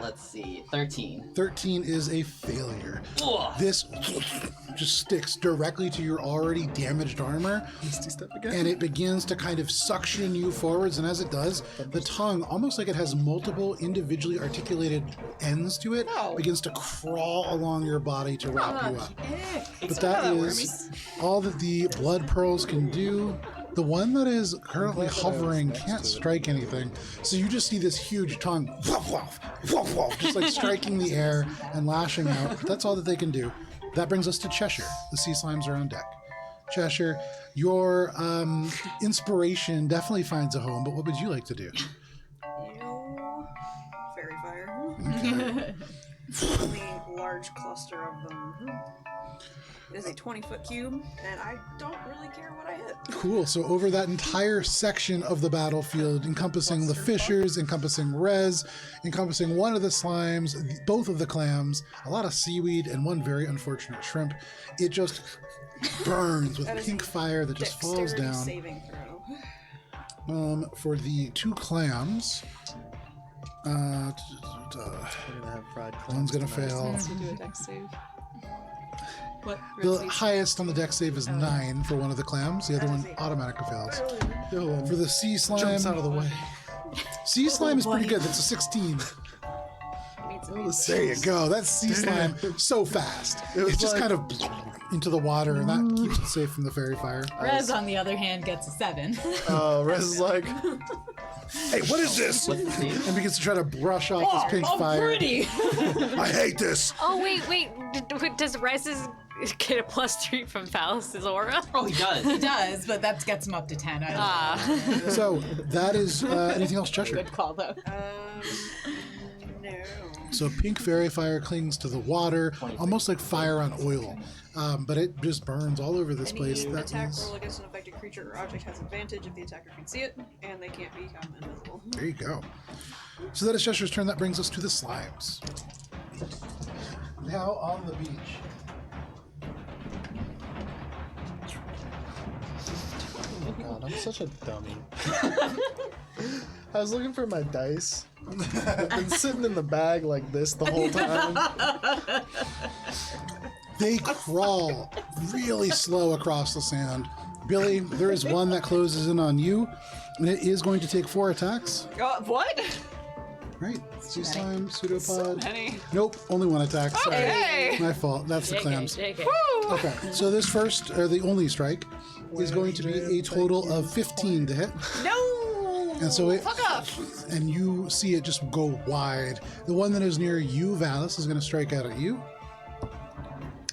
Let's see. 13. 13 is a failure. Ugh. This just sticks directly to your already damaged armor, and it begins to kind of suction you forwards, and as it does, the tongue, almost like it has multiple individually articulated ends to it, begins to crawl along your body to wrap you up. But that is all that the blood pearls can do. The one that is currently glad that I was hovering next can't to it. strike anything. So you just see this huge tongue, woof, woof, woof, woof, just like striking the air and lashing out. That's all that they can do. That brings us to Cheshire. The sea slimes are on deck. Cheshire, your inspiration definitely finds a home, but what would you like to do? Fairy fire. The large cluster of them. It is a 20-foot cube, and I don't really care what I hit. Cool. So over that entire section of the battlefield, encompassing the fissures, encompassing Rez, encompassing one of the slimes, both of the clams, a lot of seaweed, and one very unfortunate shrimp, it just burns with pink fire that just falls Dexterity down. saving throw. For the two clams, We're gonna have fried clams. one's gonna tonight. fail. Let's do a dex save. What? The highest on the deck save is 9 for one of the clams. The other one automatically fails. For the sea slime, Jumps out of the way. sea slime is pretty good. That's a 16. There you go. That's sea slime so fast. It's just kind of into the water, and that keeps it safe from the fairy fire. Rez, on the other hand, gets a 7. Rez is like, Hey, what is this? What's the save? And begins to try to brush off this pink fire. Pretty. I hate this. Oh wait. Does Rez's get a +3 from Phallus's aura? Oh, he does. He does, but that gets him up to 10. I don't know. So that is anything else, Cheshire? Good call, though. No. So pink fairy fire clings to the water, almost like fire on oil, but it just burns all over this place. Any That attack is, roll against an affected creature or object has advantage if the attacker can see it, and they can't become invisible. there you go. So that is Cheshire's turn. That brings us to the slimes. Now on the beach. oh god, I'm such a dummy. I was looking for my dice. I've been sitting in the bag like this the whole time. They crawl really slow across the sand. Billy, there is one that closes in on you, and it is going to take 4 attacks. What? Right? Sea slime, pseudopod. Many. Nope, only 1 attack. Sorry. Okay. My fault. That's the clams. JK. Okay, so this first, or the only strike, is going to be a total of 15 to hit. No. And so it, Fuck off. and you see it just go wide. The one that is near you, Valis, is going to strike out at you.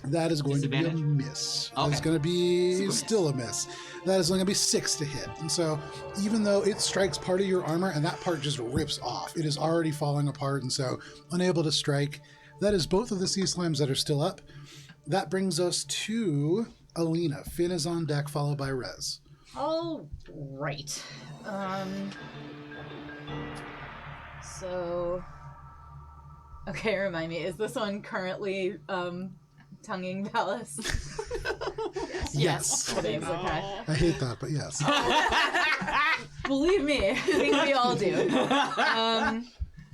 That is going to be a Disadvantage? miss. Okay. It's going to be Super still a miss. That is only going to be 6 to hit. And so even though it strikes part of your armor and that part just rips off, it is already falling apart and so unable to strike. That is both of the sea slimes that are still up. That brings us to Alina. Finn is on deck, followed by Rez. All right. So. Okay, remind me. Is this one currently tonguing Valis? Yes. It is, okay. I hate that, but yes. Believe me, I think we all do.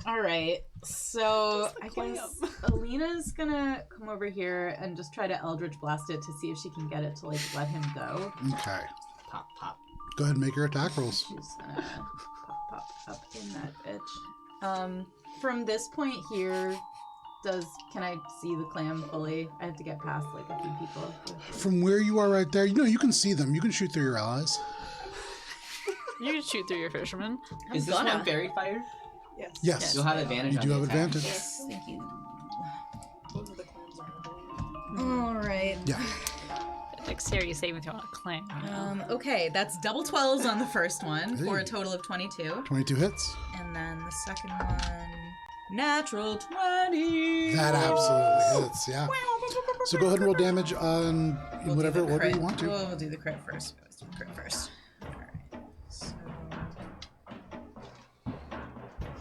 All right. So I guess Alina's gonna come over here and just try to Eldritch Blast it to see if she can get it to like let him go. Okay. Pop, pop. Go ahead and make your attack rolls. She's gonna pop up in that bitch. From this point here, can I see the clam fully? I have to get past like a few people. From where you are right there, you can see them. You can shoot through your allies. You can shoot through your fisherman. Is this one fairy fire? Yes. Yes. You'll have advantage You on do the have attack. advantage. Yes, thank you. Both of the clams are All right. Yeah. Dexterity saving throw on a clam. Okay, that's double 12s on the first one for Hey. a total of 22. 22 hits. And then the second one, natural 20. That absolutely hits, yeah. So go ahead and roll damage on We'll do whatever the order crit. you want to. We'll do the crit first. Let's do the crit first. All right. So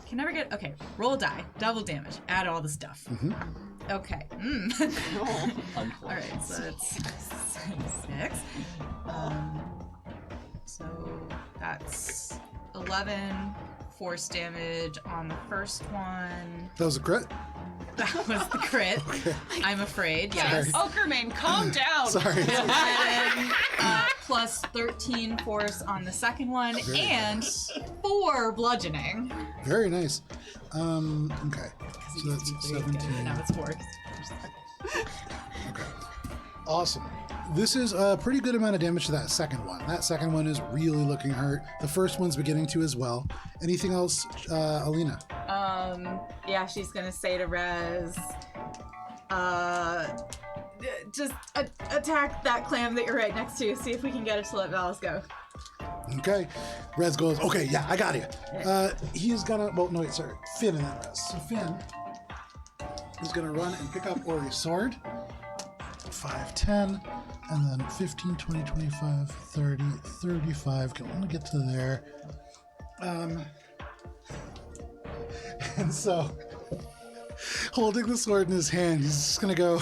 can never get. Okay, roll a die, double damage, add all the stuff. Okay. All right, so it's 6. So that's 11 force damage on the first one. That was a crit? That was the crit. Okay. I'm afraid. Yes. Okerman, calm down. Sorry. And then, plus 13 force on the second one, Very and nice. 4 bludgeoning. Very nice. Okay. So that's 17. Now it's 4. Okay. Awesome. This is a pretty good amount of damage to that second one. That second one is really looking hurt. The first one's beginning to as well. Anything else, Alina? Yeah, she's gonna say to Rez, just attack that clam that you're right next to. See if we can get it to let Valis go. Okay. Rez goes, okay, yeah, I got you. He's gonna, well, no, wait, sorry. Finn and then Rez. So Finn is gonna run and pick up Ori's sword. 5, 10, and then 15, 20, 25, 30, 35. Can only get to there. And so, holding the sword in his hand, he's just gonna go,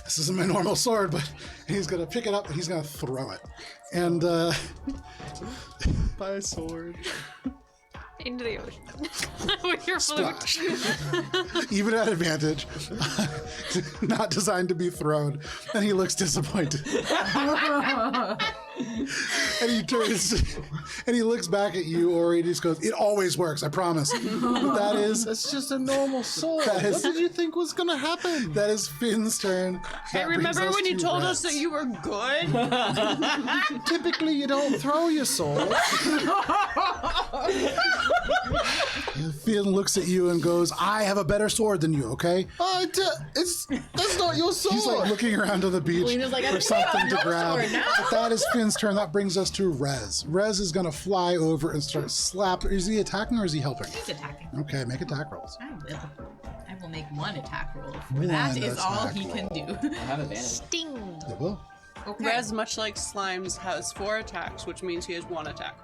this isn't my normal sword, but he's gonna pick it up and he's gonna throw it. And, My sword. Into the ocean. With your flute. splash. Even at advantage. Not designed to be thrown. And he looks disappointed. And he turns and he looks back at you, Ori, and he just goes, it always works, I promise. But that is... That's just a normal sword. What did you think was going to happen? That is Finn's turn. Hey, That remember brings when you to told Rez. us that you were good? Typically, you don't throw your sword. Finn looks at you and goes, I have a better sword than you, okay? That's not your sword. He's like looking around on the beach Lena's like, for something to grab. sword now. But that is Finn's turn. That brings us to Rez. Rez is going to fly over and start slapping. Is he attacking or is he helping? He's attacking. Okay, make attack rolls. I will. I will make one attack roll. One That is all attack he can do. I have advantage. Sting. They will. Okay. Rez, much like Slimes, has 4 attacks, which means he has 1 attack.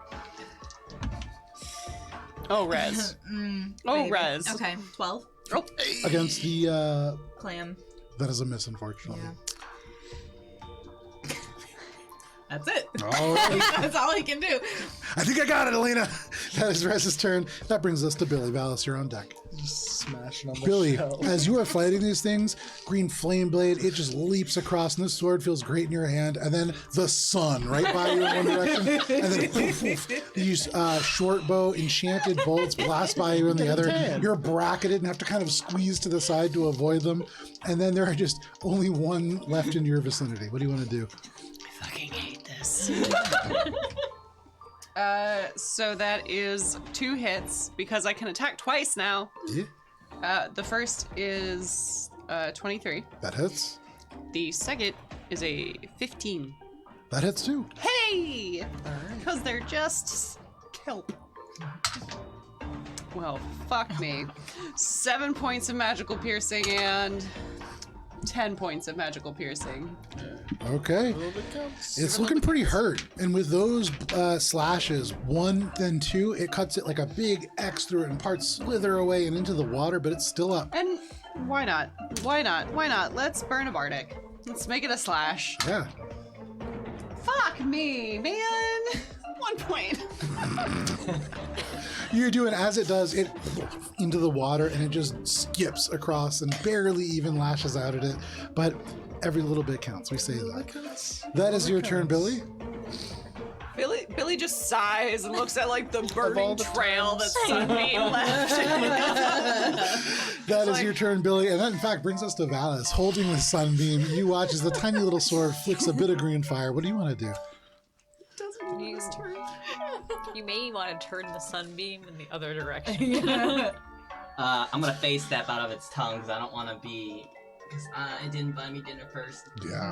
Oh, Rez. Oh, Baby. Rez. Okay, 12. Oh, Against the, Clam. that is a miss, unfortunately. Yeah. That's it. Alrighty. That's all he can do. I think I got it, Alina. That is Rez's turn. That brings us to Billy. Valis, you're on deck. Just smashing on the Billy, shell. as you are fighting these things, green flame blade, it just leaps across, and this sword feels great in your hand, and then the sun right by you in one direction, and then poof, poof, these short bow enchanted bolts blast by you in the other. You're bracketed and have to kind of squeeze to the side to avoid them, and then there are just only one left in your vicinity. What do you want to do? I fucking hate this. So that is 2 hits because I can attack twice now. Yeah. The first is 23. That hits. The second is a 15. That hits too. Hey! Because they're just kelp. Well, fuck me. 7 points of magical piercing and 10 points of magical piercing. Okay. It's looking pretty hurt. And with those slashes, 1 then 2, it cuts it like a big X through it and parts slither away and into the water, but it's still up. And why not? Why not? Why not? Let's burn a Bardic. Let's make it a slash. Yeah. Fuck me, man. 1 point. You're doing as it does, it into the water and it just skips across and barely even lashes out at it. But every little bit counts. We say that. That is your turn, Billy. Billy just sighs and looks at like the burning the trail that Sunbeam left. That is your turn, Billy. And that, in fact, brings us to Valis. Holding the sunbeam, you watch as the tiny little sword flicks a bit of green fire. What do you want to do? You may want to turn the sunbeam in the other direction. I'm gonna face step out of its tongue because I don't want to be. Because it didn't buy me dinner first. Yeah.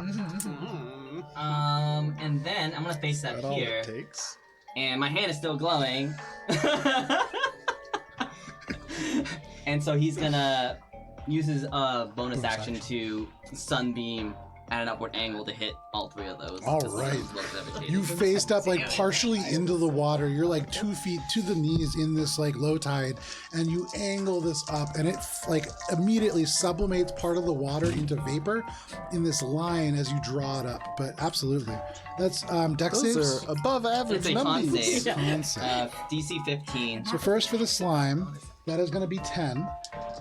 And then I'm gonna face step That's all here, it takes. and my hand is still glowing. And so he's gonna use his bonus action to sunbeam at an upward angle to hit all 3 of those. All Just so right. those looks levitated. You faced up like partially into the water. You're like 2 feet to the knees in this like low tide, and you angle this up, and it like immediately sublimates part of the water into vapor in this line as you draw it up. But absolutely, that's dex Those saves. are above average It's a con numbers. save. Con save. DC 15. So first for the slime, that is going to be 10.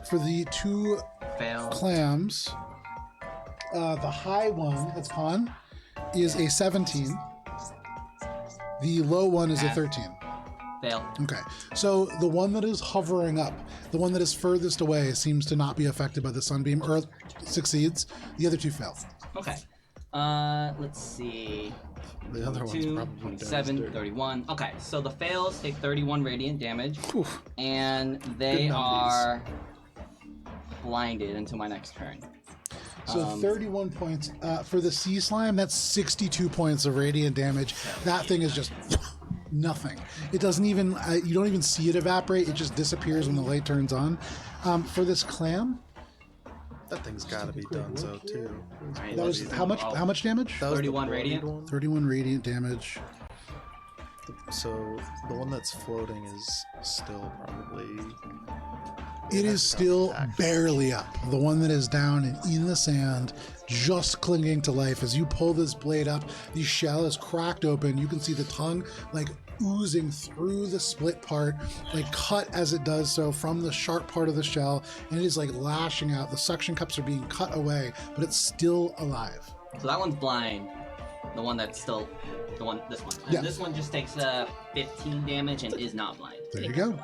For the 2 Fail. clams, the high one, that's con, is a 17. The low one is a 13. Fail. Okay, so the one that is hovering up, the one that is furthest away, seems to not be affected by the sunbeam, or succeeds. The other 2 fail. Okay. Let's see. The other one's 2, probably 27, downstairs. 31. Okay, so the fails take 31 radiant damage, Oof. and they Good numbers. are blinded until my next turn. So 31 points. For the sea slime, that's 62 points of radiant damage. That thing is just nothing. It doesn't even, you don't even see it evaporate. It just disappears when the light turns on. For this clam, That thing's got to be done so too. Right, that was let's- how much damage? That was the 31 bloodied radiant? one. 31 radiant damage. So the one that's floating is still probably. It is still barely up. The one that is down and in the sand, just clinging to life. As you pull this blade up, the shell is cracked open. You can see the tongue like oozing through the split part, like cut as it does so from the sharp part of the shell, and it is like lashing out. The suction cups are being cut away, but it's still alive. So that one's blind. The one that's still, this one. And Yeah. this one just takes 15 damage and is not blind. There you go.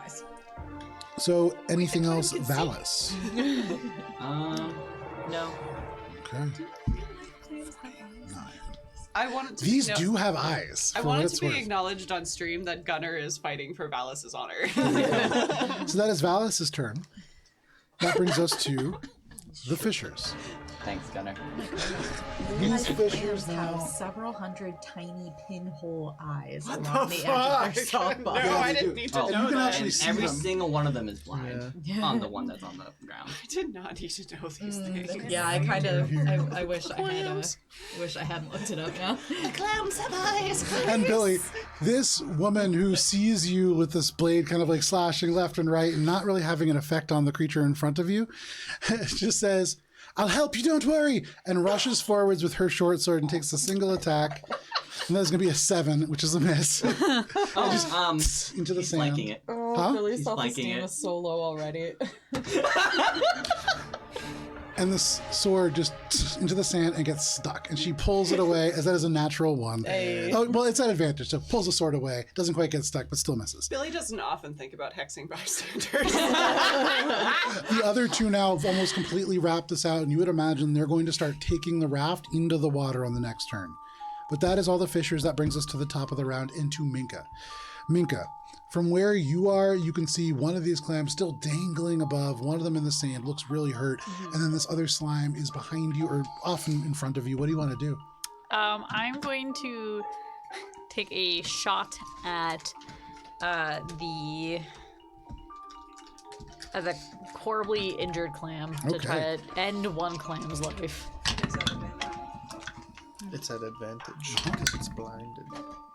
So anything else, Valis? No. Okay. I wanted to These know- do have eyes. I For what wanted it's to be worth. acknowledged on stream that Gunnar is fighting for Valis' honor. So that is Valis' turn. That brings us to the fishers. Thanks, Gunnar. These fishers have now. several hundred tiny pinhole eyes What along the the edge of their fuck? softball. No, Yeah, I they didn't do. need to Oh, know you can that. actually And see every them. single one of them is blind. Yeah. On the one that's on the ground. I did not need to know these things. Yeah, I kind of. I wish I had. Wish I hadn't looked it up now. Clams have eyes. And Billy, this woman who sees you with this blade kind of like slashing left and right and not really having an effect on the creature in front of you, just says, "I'll help you, don't worry," and rushes forwards with her short sword and takes a single attack. And that's going to be a 7, which is a miss. Into the he's sand. liking it. Oh, Huh? Billy's He's self-esteem liking it. is so low already. And the sword just into the sand and gets stuck. And she pulls it away, as that is a natural 1. Hey. Oh, well, it's at advantage. So pulls the sword away. Doesn't quite get stuck, but still misses. Billy doesn't often think about hexing bystanders. The other 2 now have almost completely wrapped this out, and you would imagine they're going to start taking the raft into the water on the next turn. But that is all the fishers. That brings us to the top of the round into Minka. Minka, from where you are, you can see one of these clams still dangling above, one of them in the sand, looks really hurt, and then this other slime is behind you or often in front of you. What do you want to do? I'm going to take a shot at the horribly injured clam to try Okay. to end one clam's life. It's at advantage because it's blinded.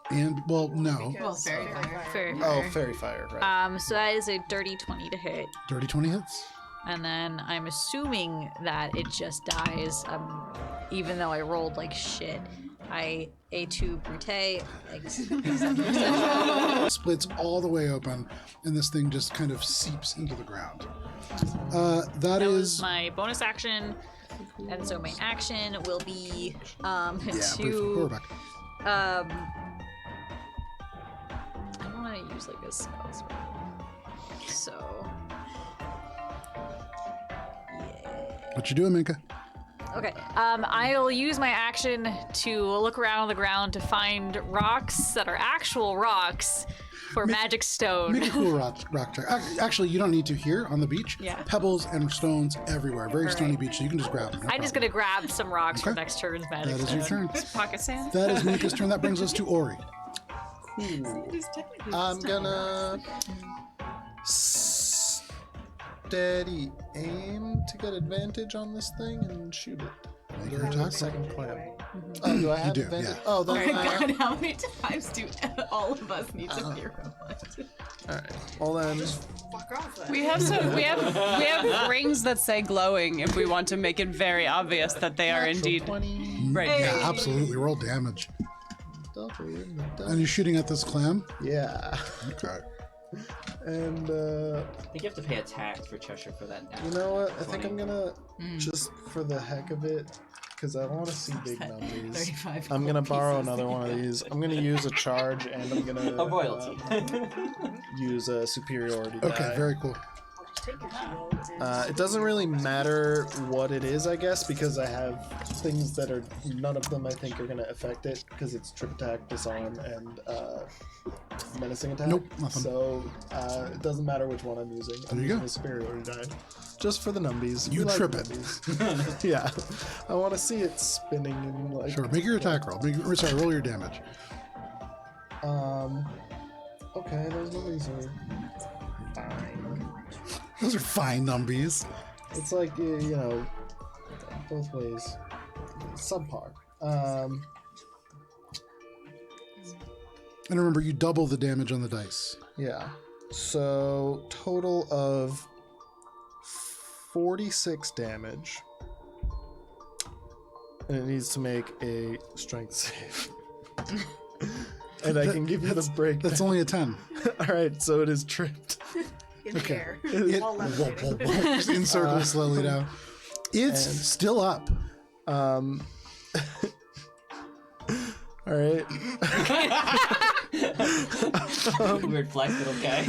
And, well, no. Well, fairy fire. Fair. Oh, fairy fire, right? So that is a dirty 20 to hit. Dirty 20 hits. And then I'm assuming that it just dies, even though I rolled like shit. I A2 Brute, Splits all the way open, and this thing just kind of seeps into the ground. That that is... was my bonus action, and so my action will be to back. I want to use like a spell. So What you doing, Minka? okay, I'll use my action to look around on the ground to find rocks that are actual rocks for magic stone. Make a cool rock check. Actually, you don't need to here on the beach. Yeah. Pebbles and stones everywhere. Very stony beach, so you can just grab them. no I'm just problem. gonna grab some rocks for Okay. next turn's magic That is stone. your turn. Pocket sand. That is Minka's turn. That brings us to Ori. I'm gonna steady aim to get advantage on this thing and shoot it. Make your The attack. second clam. Oh, do I have do, advantage? yeah. Oh, Oh then my god, how many times do all of us need to be Alright. Well then, Fuck off then. We have rings that say glowing if we want to make it very obvious that they are indeed 20 right. Yeah, absolutely. Roll damage. double in the double. And you're shooting at this clam? Yeah. Okay. And I think you have to pay a tax for Cheshire for that. you know what? I think I'm gonna just for the heck of it, because I want to see big numbers. 35 I'm gonna gold borrow pieces. another one of these. I'm gonna use a charge, and I'm gonna A royalty. use a superiority die. Okay, very cool. Take your 2 rolls. It doesn't really matter what it is, I guess, because I have things that are none of them I think are going to affect it because it's trip attack, disarm, and menacing attack. Nope, nothing. So it doesn't matter which one I'm using. I'm There you using go. a superiority die. Just for the numbies. You We trip it. numbies. Yeah. I want to see it spinning and like. Sure, make your attack roll. Roll your damage. Okay, those numbies are fine. Those are fine numbies. It's like, both ways. Subpar. And remember, you double the damage on the dice. Yeah. So, total of 46 damage. And it needs to make a strength save. And I can give you the break. That's only a 10. Alright, so it is tripped. In the air. It, All levitating. just in circles slowly down. It's And- still up. Alright. Weird flex, but okay.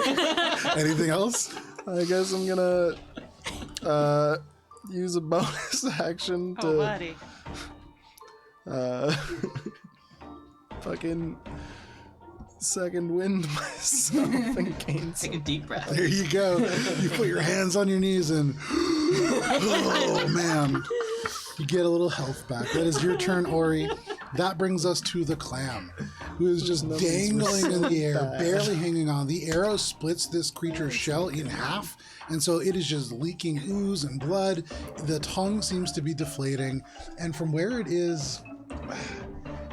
Anything else? I guess I'm gonna use a bonus action to Oh, buddy. fucking second wind myself and gain Take a some. deep breath. There you go. You put your hands on your knees and oh man, you get a little health back. That is your turn, Ori. That brings us to the clam, who is just dangling in the air, barely hanging on. The arrow splits this creature's shell in half, and so it is just leaking ooze and blood. The tongue seems to be deflating, and from where it is,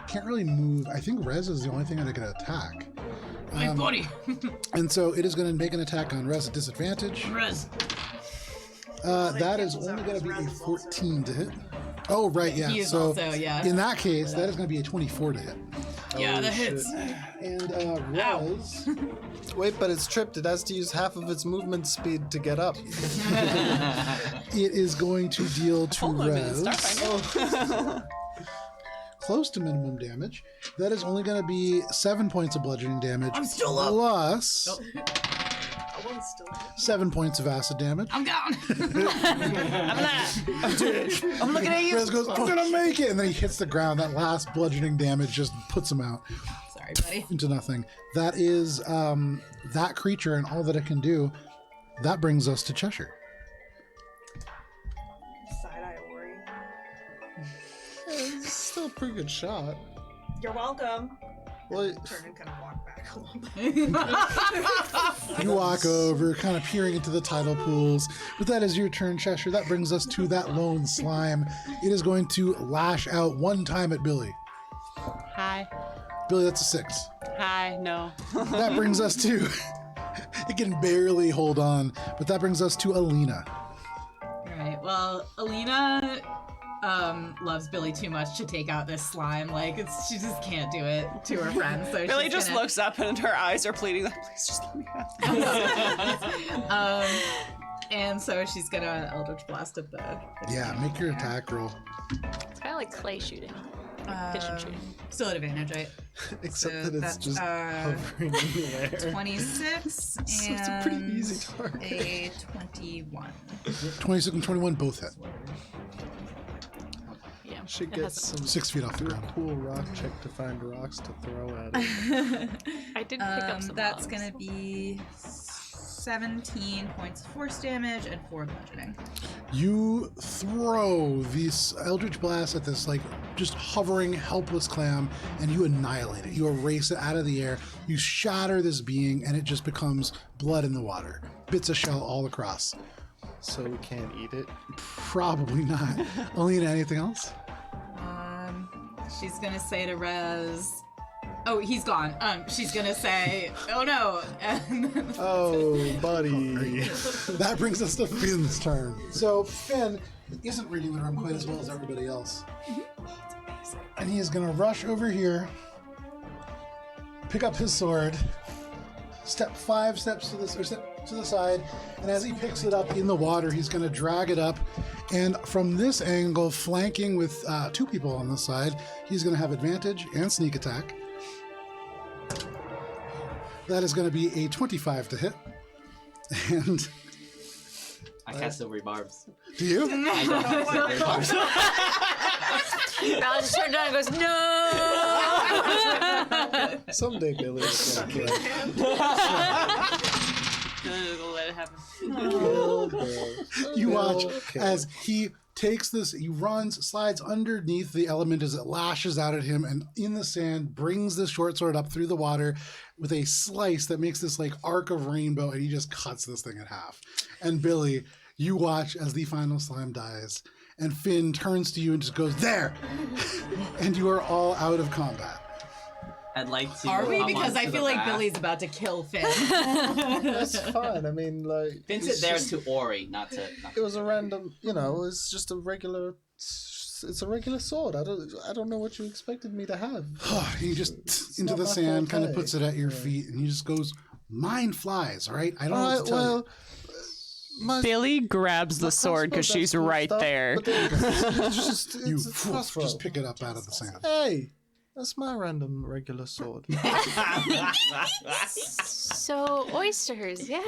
can't really move. I think Rez is the only thing that can attack. My body. And so it is going to make an attack on Rez at disadvantage. Rez. That is only going to be a 14 to hit. Oh, right, yeah. He is So also, yeah. in that case, that is going to be a 24 to hit. Yeah, that shit. hits. And Rez, Wait, but it's tripped. It has to use half of its movement speed to get up. it is going to deal to Hold on a minute, Rez Starfinder. close to minimum damage. That is only going to be 7 points of bludgeoning damage. I'm still up. Plus Oh. That one's still. 7 points of acid damage. I'm down. I'm looking at you. Rez goes, I'm going to make it. And then he hits the ground. That last bludgeoning damage just puts him out Sorry, buddy. into nothing. That is that creature and all that it can do. That brings us to Cheshire. Side-eye Ori. It's still a pretty good shot. You're welcome. Well, Turn and kind of walk back a little bit. You walk over, kind of peering into the tidal pools. But that is your turn, Cheshire. That brings us to that lone slime. It is going to lash out one time at Billy. Hi. Billy, that's a 6. Hi. No. That brings us to... It can barely hold on. But that brings us to Alina. Alright, well, Alina loves Billy too much to take out this slime. Like, she just can't do it to her friends. So Billy she's just gonna, looks up and her eyes are pleading. Like, please just let me have this. And so she's gonna Eldritch Blast at the Yeah, make your attack roll. It's kind of like clay shooting. Pigeon shooting. Still at advantage, right? except So that it's that's, just hovering in the air. 26 So it's a pretty easy target. a 21. 26 and 21 both hit. Yeah. Should it get has- some 6 feet off the do a ground. cool rock check to find rocks to throw at it. I did pick up some That's logs. gonna be 17 points of force damage and 4 bludgeoning. You throw this Eldritch Blast at this, like, just hovering, helpless clam, and you annihilate it. You erase it out of the air. You shatter this being, and it just becomes blood in the water. Bits of shell all across. So we can't eat it. Probably not. Alina, anything else? She's gonna say to Rez, oh, he's gone. She's gonna say, oh no. And Oh, buddy. That brings us to Finn's turn. So Finn isn't reading the room quite as well as everybody else. And he is going to rush over here, pick up his sword, step 5 steps to the side, and as he picks it up in the water, he's going to drag it up. And from this angle, flanking with 2 people on this side, he's going to have advantage and sneak attack. That is going to be a 25 to hit. And cast silvery barbs. Do you? I don't have silvery barbs. Val just turned around and goes, no! Someday Billy is gonna kill him. Let it happen. You watch as he takes this, he runs, slides underneath the element as it lashes out at him, and in the sand brings the short sword up through the water with a slice that makes this like arc of rainbow, and he just cuts this thing in half. And Billy, you watch as the final slime dies, and Finn turns to you and just goes, there! And you are all out of combat. I'd like to. Are we? hop Because I onto feel the like raft. Billy's about to kill Finn. That's fine. I mean, like. Finn's it's it there just- to Ori, not to. It was a random, it's just a regular. It's a regular sword. I don't know what you expected me to have. He just It's into not the my sand, kind of forte. puts it at your feet, and he just goes, "Mine flies, all right? I don't know what to tell you." Billy grabs the my sword because crossbow does she's cool right stuff, there. but then it's just You it's a crossbow. just pick it up out of the sand. Hey, that's my random regular sword. So, oysters, yeah?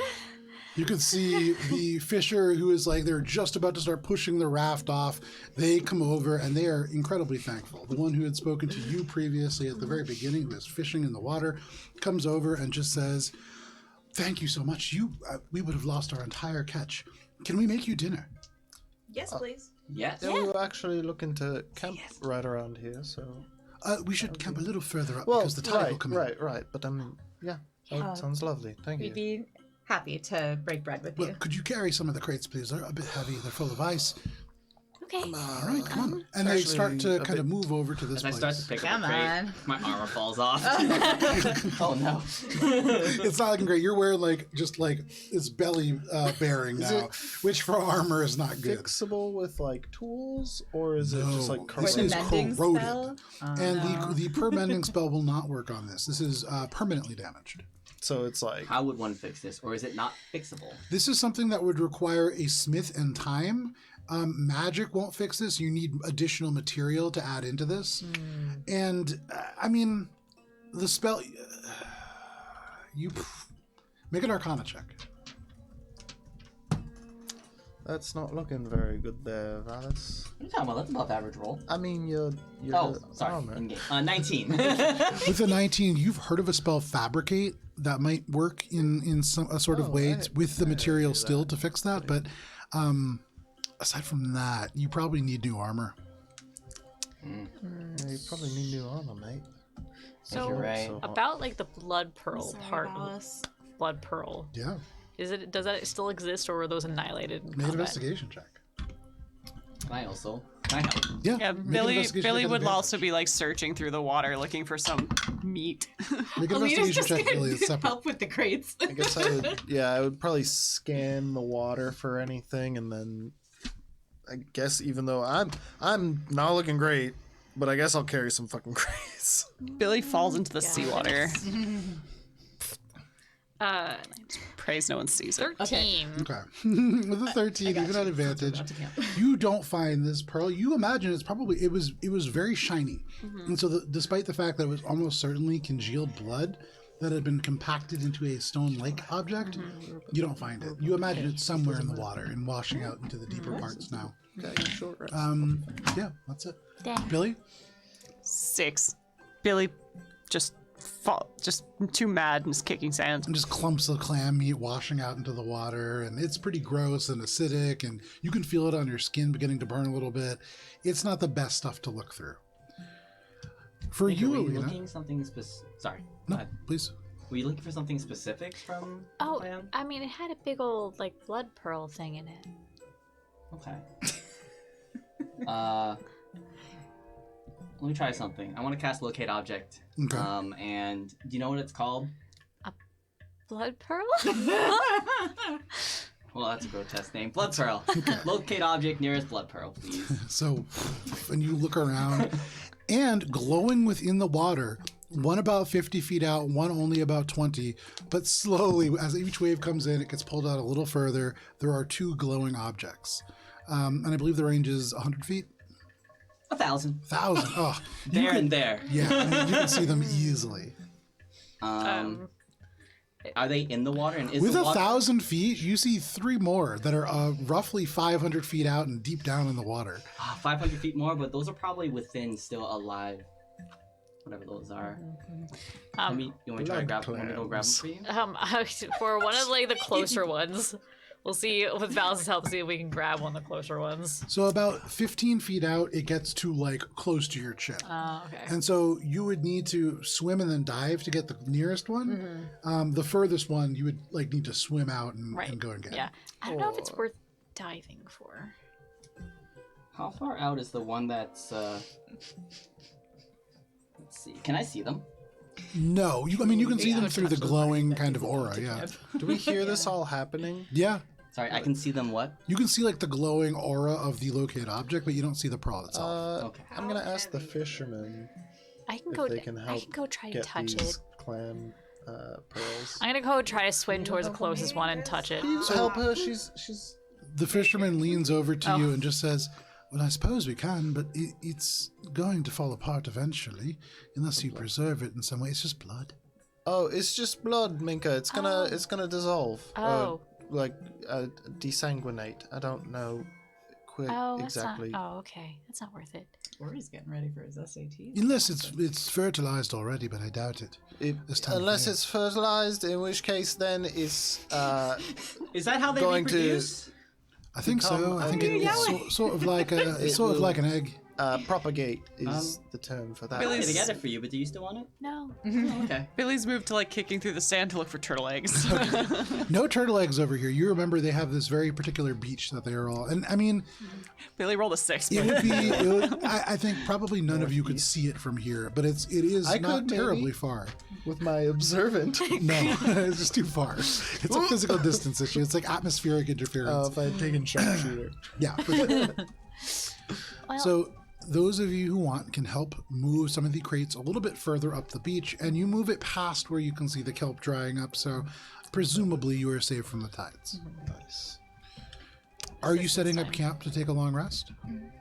You can see the fisher who is like, they're just about to start pushing the raft off. They come over and they are incredibly thankful. The one who had spoken to you previously at the very beginning, who was fishing in the water, comes over and just says, "Thank you so much. We would have lost our entire catch. Can we make you dinner?" Yes, please. Yes. Yeah, we were actually looking to camp right around here, so. We should camp a little further up Well, because the tide will come in. right. But I mean, yeah, that sounds lovely. Thank We'd you. be happy to break bread with Well, you. could you carry some of the crates, please? They're a bit heavy. They're full of ice. Okay. All right, come on. And they start to kind of move over to this As I place. start to pick Come up a crate, on. my armor falls off. Oh no. It's not looking great. You're wearing just this belly bearing Is now, it which for armor is not good. Fixable with like tools, or is it just like this the is mending corroded, spell? and the per mending spell will not work on this. This is permanently damaged. So it's like How would one fix this, or is it not fixable? This is something that would require a smith and time. Magic won't fix this. You need additional material to add into this, and I mean, the spell. You make an Arcana check. that's not looking very good there, Valis. What are you talking about? That's above average roll. I mean, you're Oh, sorry. armor. In-game. 19. With a 19, you've heard of a spell Fabricate that might work in a sort of way with the material still to fix that, but aside from that, you probably need new armor. Yeah, you probably need new armor, mate. So, you're right. about like the blood pearl Sorry, part, Alice. blood pearl. Yeah, Does that still exist, or were those annihilated in made an combat? investigation check. Can I help? Yeah, Yeah, make an Billy investigation Billy check at would advantage. also be like searching through the water looking for some meat. Make an Alina's investigation just check, Billy. gonna It's separate. help with the crates. I guess I would probably scan the water for anything, and then I guess even though I'm not looking great, but I guess I'll carry some fucking crates. Billy falls into the seawater. Uh, Prays no one sees it. 13. Okay. With a 13, even at advantage, you don't find this pearl. You imagine it was very shiny. And so despite the fact that it was almost certainly congealed blood that had been compacted into a stone-like object, you don't find it. You imagine it's somewhere in the water and washing out into the deeper parts now. Yeah, that's it. Dang. Billy? 6. Billy just too mad and is kicking sand. And just clumps of clam meat washing out into the water, and it's pretty gross and acidic, and you can feel it on your skin beginning to burn a little bit. It's not the best stuff to look through. For you, Were you Alina. looking something specific? Sorry. No, go ahead. please. Were you looking for something specific from Oh, Clam? I mean, it had a big old, like, blood pearl thing in it. Okay. Let me try something. I want to cast Locate Object. Okay. And do you know what it's called? Blood pearl? Well, that's a grotesque name. Blood Pearl. Locate Object nearest Blood Pearl, please. So, when you look around, and glowing within the water, one about 50 feet out, one only about 20, but slowly, as each wave comes in, it gets pulled out a little further. There are two glowing objects. And I believe the range is 100 feet? 1,000. 1,000. Oh, There and there. yeah, I mean, you can see them easily. Are they in the water? And is With the 1,000 feet, you see 3 more that are roughly 500 feet out and deep down in the water. 500 feet more, but those are probably within still alive. Whatever those are. You want me to try to grab? Want me to go grab them for you? For one of like the closer ones, we'll see with Valis' help. See if we can grab one of the closer ones. So about 15 feet out, it gets to like close to your chin. Oh, okay. And so you would need to swim and then dive to get the nearest one. The furthest one, you would like need to swim out and go and get. Yeah, I don't know if it's worth diving for. How far out is the one that's? Let's see. Can I see them? No, you can see them through the glowing kind of aura. Yeah. Do we hear this all happening? Yeah. Sorry, I can see them. What? You can see like the glowing aura of the located object, but you don't see the pearl itself. Okay. I'm gonna ask the fishermen I can if go. they can help I can go try to get touch these it. clam pearls. I'm gonna go try to swim towards the closest one and touch it. Please help her. She's. The fisherman leans over to you and just says, "Well, I suppose we can, but it's going to fall apart eventually, unless you preserve it in some way. It's just blood." Oh, it's just blood, Minka. It's gonna dissolve. Oh. Desanguinate. I don't know exactly. Oh, okay. That's not worth it. Or he's getting ready for his SATs. Unless it's fertilized already, but I doubt it. Unless it's fertilized, in which case then it's Is that how they going reproduce? I think so. I think it's sort of like like an egg. Propagate is the term for that. I'm going to get it for you, but do you still want it? No. Oh, okay. Billy's moved to like kicking through the sand to look for turtle eggs. No turtle eggs over here. You remember they have this very particular beach that they are all. And I mean, Billy rolled a 6. it would be. I think probably none of you could see it from here, but it is I not could, terribly maybe. far. With my observant. No, it's just too far. It's a physical distance issue. It's like atmospheric interference. If I had taken sharpshooter. Yeah. Well, So those of you who want can help move some of the crates a little bit further up the beach, and you move it past where you can see the kelp drying up. So presumably you are safe from the tides. Nice. Are you setting up camp to take a long rest?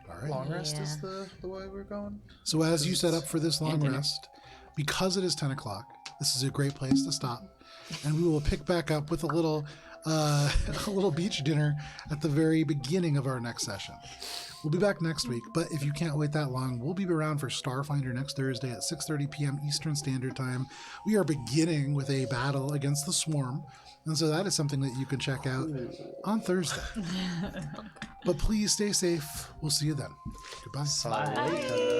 All right. Long rest is the way we're going. So as you set up for this long rest, because it is 10 o'clock, this is a great place to stop, and we will pick back up with a little beach dinner at the very beginning of our next session. We'll be back next week, but if you can't wait that long, we'll be around for Starfinder next Thursday at 6:30 p.m. Eastern Standard Time. We are beginning with a battle against the Swarm, and so that is something that you can check out on Thursday. But please stay safe. We'll see you then. Goodbye. Bye.